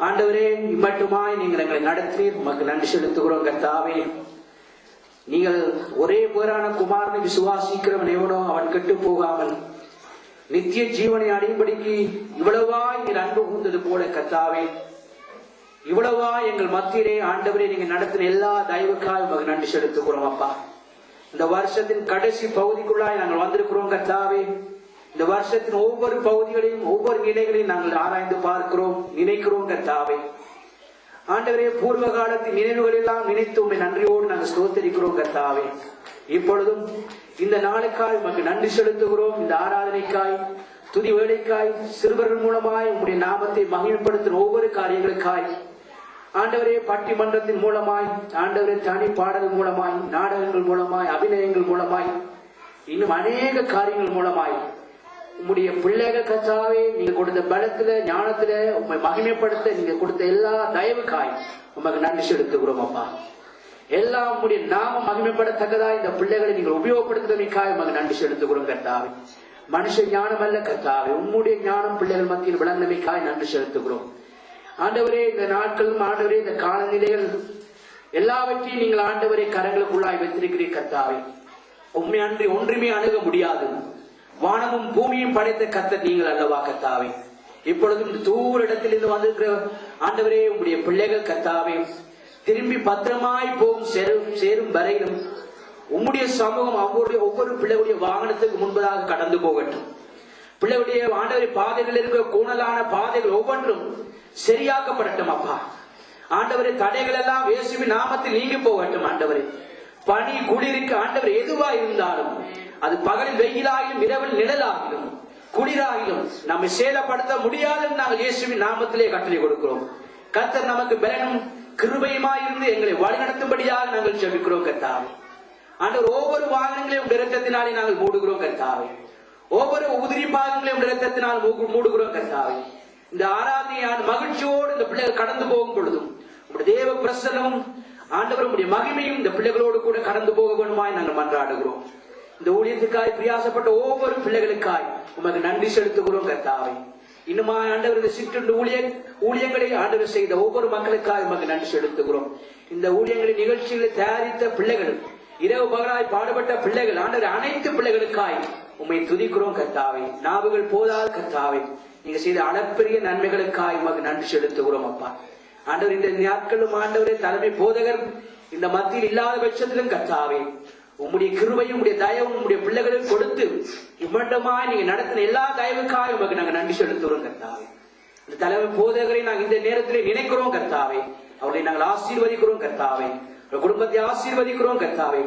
ஆண்டவரே, இம்மட்டுமாய் நீங்கள் எங்களை நடத்தினீர், உமக்கு நன்றி செலுத்துகிறோம். கர்த்தாவே, நீங்கள் ஒரே பேரான குமாரனை விசுவாசிக்கிறவன் எவனோ அவன் கெட்டு போகாமல் நித்திய ஜீவனை அடையும்படிக்கு இவ்வளவா நீர் அன்பு கூர்ந்தது போல கர்த்தாவே, இவ்வளவா எங்கள் மத்தியிலே ஆண்டவரே நீங்க நடத்தின எல்லா தயவுக்காக உமக்கு நன்றி செலுத்துகிறோம் அப்பா. இந்த வருஷத்தின் கடைசி பகுதிக்குள்ளாய் நாங்கள் வந்திருக்கிறோம் கர்த்தாவே. இந்த வருஷத்தின் ஒவ்வொரு பகுதிகளையும் ஒவ்வொரு நிலைகளையும் நாங்கள் ஆராய்ந்து பார்க்கிறோம், நினைக்கிறோம் கர்த்தாவே. ஆண்டவரே, பூர்வ காலத்தின் நினைவுகள் எல்லாம் நினைத்து உண்மை நன்றியோடு நாங்கள் ஸ்தோத்தரிக்கிறோம் கர்த்தாவே. இப்பொழுதும் இந்த நாளுக்காய் உமக்கு நன்றி செலுத்துகிறோம். இந்த ஆராதனைக்காய், துதி வேலைக்காய், சிறுவர்கள் மூலமாய் உங்களுடைய நாமத்தை மகிமைப்படுத்தும் ஒவ்வொரு காரியங்களுக்காய் ஆண்டவரே, பட்டிமன்றத்தின் மூலமாய், ஆண்டவரே தனி பாடல்கள் மூலமாய், நாடகங்கள் மூலமாய், அபிநயங்கள் மூலமாய், இன்னும் அநேக காரியங்கள் மூலமாய் உம்முடைய பிள்ளைகள் கர்த்தாவே நீங்க கொடுத்த பலத்துல ஞானத்துல உண்மை மகிமைப்படுத்த நீங்க கொடுத்த எல்லா தயவுக்காய் உமக்கு நன்றி செலுத்துகிறோம் அப்பா. எல்லாம் உங்களுடைய நாம மகிமைப்படத்தக்கதா இந்த பிள்ளைகளை நீங்கள் உபயோகப்படுத்துவதற்காக உமக்கு நன்றி செலுத்துகிறோம் கர்த்தாவே. மனுஷ ஞானம் அல்ல கர்த்தாவே, உம்முடைய ஞானம் பிள்ளைகள் மத்தியில் விளங்கினமைக்காய் நன்றி செலுத்துகிறோம் ஆண்டவரே. இந்த நாட்களும் ஆண்டவரே, இந்த காலநிலைகள் எல்லாவற்றையும் நீங்கள் ஆண்டவரே கரங்களுக்குள்ளாய் வைத்திருக்கிறீர் கர்த்தாவே. உண்மை அன்றி ஒன்றுமே அணுக முடியாது. வானமும் பூமியும் படைத்த கர்த்தர் நீங்கள் அல்லவா கர்த்தாவே. இப்பொழுதும் தூர இடத்திலிருந்து வந்திருக்கிற ஆண்டவரே உங்களுடைய பிள்ளைகள் கர்த்தாவே திரும்பி பத்திரமாய் போகும் சேரும் வரையிலும் உம்முடைய சமூகம் ஒவ்வொரு பிள்ளைகளுடைய வாகனத்துக்கு முன்பதாக கடந்து போகட்டும். பிள்ளைகளுடைய ஆண்டவரை பாதைகள் இருக்கிற கூணலான பாதைகள் ஒவ்வொன்றும் சரியாக்கப்படட்டும் அப்பா. ஆண்டவரை தடைகள் எல்லாம் இயேசுவின் நாமத்தில் நீங்கி போகட்டும் ஆண்டவரே. பனி குளிருக்கு ஆண்டவர் எதுவா இருந்தாலும், அது பகலில் வெயிலாகிலும் இரவில் நிழலாகிலும் குளிராகிலும் நம்மை சேதப்படுத்த முடியாது. நாங்கள் இயேசுவின் நாமத்திலே கட்டளை கொடுக்கிறோம். கர்த்தர் நமக்கு பலனும் கிருபையுமாய் இருந்து எங்களை வழிநடத்தும்படியாக நாங்கள் ஜெபிக்கிறோம் கர்த்தாவே. ஆண்டவர், ஒவ்வொரு வாகனங்களையும் இரத்தத்தினாலே நாங்கள் மூடுகிறோம் கர்த்தாவே. ஒவ்வொரு உதிரி பாகங்களையும் இரத்தத்தினால் மூடுகிறோம் கர்த்தாவே. இந்த ஆராதனையான மகிழ்ச்சியோடு இந்த பிள்ளைகள் கடந்து போகும் பொழுதும் உங்களுடைய தேவ பிரசன்னமும் ஆண்டவர் உங்களுடைய மகிமையும் இந்த பிள்ளைகளோடு கூட கடந்து போக வேண்டுமாய் நாங்கள் மன்றாடுகிறோம். இந்த ஊழியத்துக்காய் பிரியாசப்பட்ட ஒவ்வொரு பிள்ளைகளுக்காய் உமக்கு நன்றி செலுத்துகிறோம் கர்த்தாவே. இன்னுமா ஆண்டவர் இந்த சிற்றுண்டு ஊழியங்களை ஆண்டவர் செய்த ஒவ்வொரு மக்களுக்காய் உமக்கு நன்றி செலுத்துகிறோம். இந்த ஊழியங்களின் நிகழ்ச்சிகளை தயாரித்த பிள்ளைகள், இரவு பகலாய் பாடுபட்ட பிள்ளைகள், ஆண்டவர் அனைத்து பிள்ளைகளுக்காய் உம்மை துதிக்கிறோம் கர்த்தாவே. நாவுகள் போதால் கர்த்தாவே நீங்க செய்த அளப்பெரிய நன்மைகளுக்காய் உமக்கு நன்றி செலுத்துகிறோம் அப்பா. ஆண்டவர், இந்த நாட்களும் ஆண்டவரே தலைமை போதகர் இந்த மத்தியில் இல்லாத பட்சத்திலும் கர்த்தாவே உம்முடைய கிருபையும் உம்முடைய தயவும் உம்முடைய பிள்ளைகளுக்கு கொடுத்து இம்மண்டமாய் நீங்க நடத்தின எல்லா தயவுக்காக உமக்கு நாங்க நன்றி செலுத்துகிறோம் கர்த்தாவே. இந்த தலைமை போதகரை நாங்கள் இந்த நேரத்திலே நினைக்கிறோம் கர்த்தாவே. அவர்களை நாங்கள் ஆசீர்வதிக்கிறோம் கர்த்தாவே. குடும்பத்தை ஆசீர்வதிக்கிறோம் கர்த்தாவே.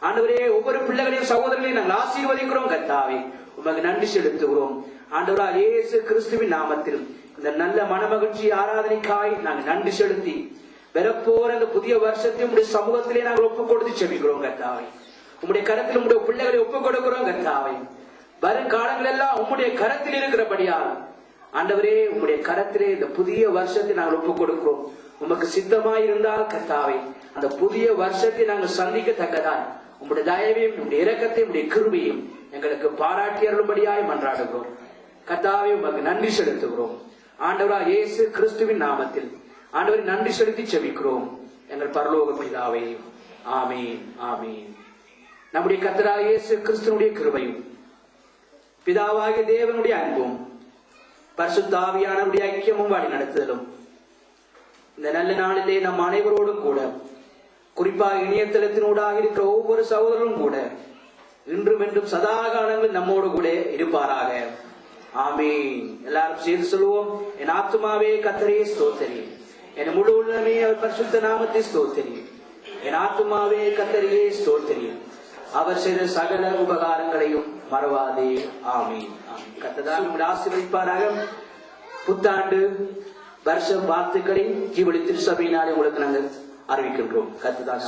ஆண்டவரே, ஒவ்வொரு பிள்ளைகளையும் சகோதரர்களையும் நாங்கள் ஆசீர்வதிக்கிறோம் கர்த்தாவே. உமக்கு நன்றி செலுத்துகிறோம் ஆண்டவரால் இயேசு கிறிஸ்துவின் நாமத்தில் இந்த நல்ல மனமகிழ்ச்சி ஆராதனைக்காய் நாங்கள் நன்றி செலுத்தி வரப்போற அந்த புதிய வருஷத்தை உங்களுடைய சமூகத்திலே நாங்கள் ஒப்புக் கொடுத்து செபிக்கிறோம் கர்த்தாவே. உங்களுடைய கரத்தில் உங்களுடைய பிள்ளைகளை ஒப்புக் கொடுக்கிறோம் கர்த்தாவே. வரும் காலங்கள் எல்லாம் உங்களுடைய கரத்தில் இருக்கிறபடியால் ஆண்டவரே உங்களுடைய கரத்திலே இந்த புதிய வருஷத்தை நாங்கள் ஒப்புக் கொடுக்கிறோம். உமக்கு சித்தமாய் இருந்தால் கர்த்தாவே அந்த புதிய வருஷத்தை நாங்கள் சந்திக்கத்தக்கதாய் உங்களுடைய தயவையும் உங்களுடைய இரக்கத்தையும் உங்களுடைய கிருபையும் எங்களுக்கு பாராட்டி அருளும்படியாய் மன்றாடுகிறோம் கர்த்தாவே. உமக்கு நன்றி செலுத்துகிறோம் ஆண்டவரா இயேசு கிறிஸ்துவின் நாமத்தில் ஆண்டவரை நன்றி செலுத்தி செபிக்கிறோம் எங்கள் பரலோக பிதாவே. ஆமீன், ஆமீன். நம்முடைய கர்த்தராகிய இயேசு கிறிஸ்துவினுடைய கிருபையும் பிதாவாகிய தேவனுடைய அன்பும் பரிசுத்த ஆவியானவருடைய ஐக்கியமும் வழி நடத்துதலும் இந்த நல்ல நாளிலே நம் அனைவரோடும் கூட, குறிப்பாக இணையதளத்தினூடாக இருக்கிற ஒவ்வொரு சகோதரரும் கூட இன்றும் என்றும் சதா காலங்கள் நம்மோடு கூட இருப்பாராக. ஆமீன். எல்லாரும் சேர்ந்து சொல்லுவோம். என் ஆத்துமாவே கர்த்தரையே ஸ்தோத்திரி, என் முழு உள்ளமே அவர் பரிசுத்த நாமத்தை ஸ்தோத்திரி. என் ஆத்துமாவே கர்த்தரையே ஸ்தோத்திரி, அவர் செய்த சகல உபகாரங்களையும் மறவாதே. ஆமீன். கர்த்தர் உங்களை ஆசீர்வதிப்பாராக. புத்தாண்டு வருஷ வாழ்த்துக்களை ஜீவொளி திருச்சபையினாலே உங்களுக்கு நாங்கள் அறிவிக்கின்றோம். கர்த்தர்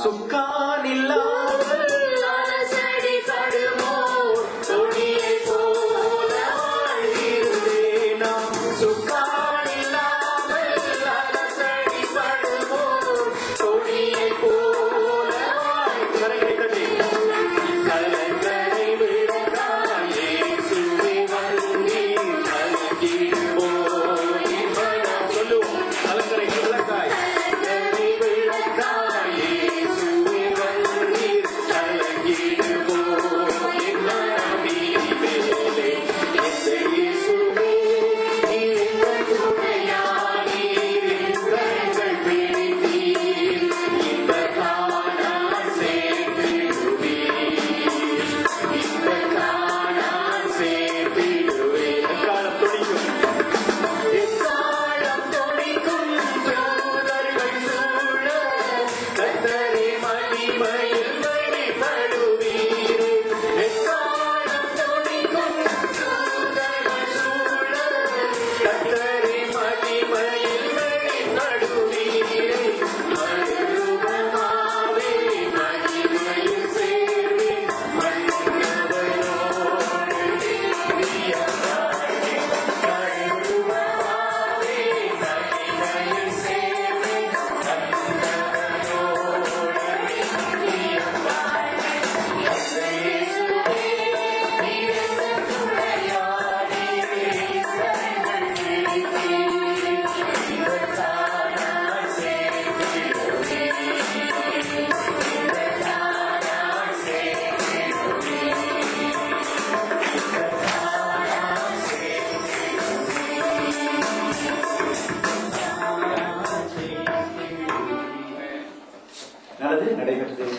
நடைபெற்றது.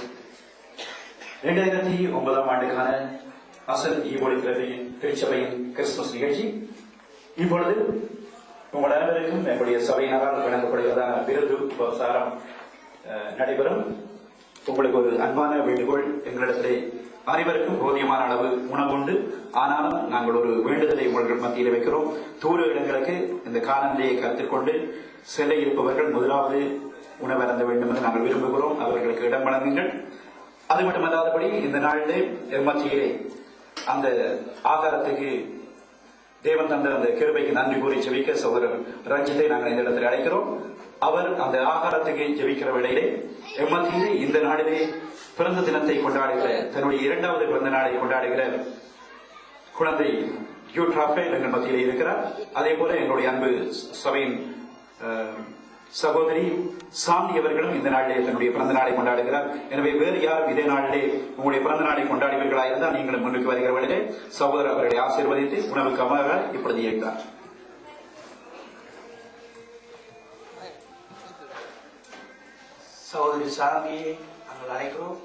2009 ஆண்டுக்கான அசல் ஈவோடு திருச்சபையின் கிறிஸ்துமஸ் நிகழ்ச்சி இப்பொழுது உங்கள் அனைவருக்கும் எங்களுடைய சபையினரால் வழங்கப்படுவதான விருது உபசாரம் நடைபெறும். உங்களுக்கு ஒரு அன்பான வேண்டுகோள், எங்களிடத்திலே அனைவருக்கும் போதியமான அளவு உணவுண்டு. ஆனாலும் நாங்கள் ஒரு வேண்டுதலை உங்கள் மத்தியில் வைக்கிறோம். தூர இடங்களுக்கு இந்த காலநிலையை கருத்தில் கொண்டு செல்ல இருப்பவர்கள் முதலாவது உணவருந்த வேண்டும் என்று நாங்கள் விரும்புகிறோம். அவர்களுக்கு இடம் வழங்குங்கள். அது மட்டுமல்லாதபடி இந்த நாளிலே மத்தியிலே அந்த ஆகாரத்துக்கு தேவன் தந்த அந்த கிருபைக்கு நன்றி கூறி ஜெபிக்க சகோதரர் ரஞ்சித்தை நாங்கள் இந்த இடத்தில் அழைக்கிறோம். அவர் அந்த ஆகாரத்துக்கு ஜெபிக்கிற வேளையிலே எம்மத்தியிலே இந்த நாளிலே பிறந்த தினத்தை கொண்டாடுகிற, தன்னுடைய 2வது பிறந்த நாளை கொண்டாடுகிற குழந்தை யூட்ராஃபேல் எங்கள் மத்தியிலே இருக்கிறார். அதே போல எங்களுடைய அன்பு சபையின் சகோதரி சாந்தி அவர்களும் இந்த நாளிலே தன்னுடைய பிறந்த நாளை கொண்டாடுகிறார். எனவே வேறு யாரும் இதே நாளிலே உங்களுடைய பிறந்த நாளை கொண்டாடுவீர்களா இருந்தால் நீங்களும் முன்னுக்கு வருகிற வேளையிலே சகோதரர் அவர்களை ஆசீர்வதித்து உணவுக்கு அமர இப்பொழுது இருக்கிறார். சகோதரி சாந்தியை நாங்கள் அழைக்கிறோம்.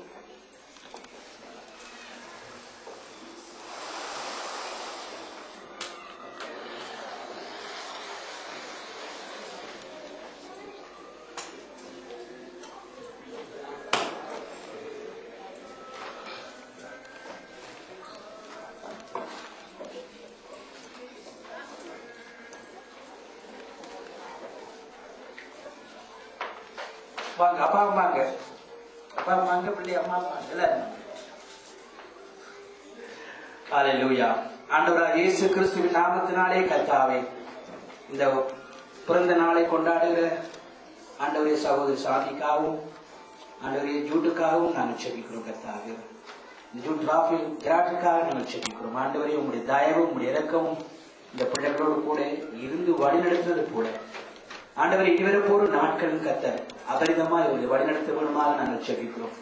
வாங்க அப்பா அம்மாங்க, அப்பா அம்மாங்க, பிள்ளை அம்மா அம்மாங்க எல்லாரும். ஹல்லேலூயா. ஆண்டவராகிய இயேசு கிறிஸ்துவின் நாமத்தினாலே கர்த்தாவே, இந்த பிறந்த நாளை கொண்டாடுகிற ஆண்டவரே சகோதரி சாந்திக்காகவும் ஆண்டவரே ஜூட்டுக்காகவும் நாங்கள் செபிக்கிறோம். கர்த்தாவே, ஜூட் ராஃபில் கிராட்டுக்காக நாங்கள் செபிக்கிறோம். ஆண்டவரே, உங்களுடைய தயவும் உங்களுடைய இரக்கமும் இந்த பிள்ளைகளோடு கூட இருந்து வழிநடத்துவது போல ஆண்டவரை இதுவரை போற நாட்கள் கர்த்தர் அபரிதமா இவருடைய வழிநடத்த வேணுமாக நாங்கள் செபிக்கிறோம்.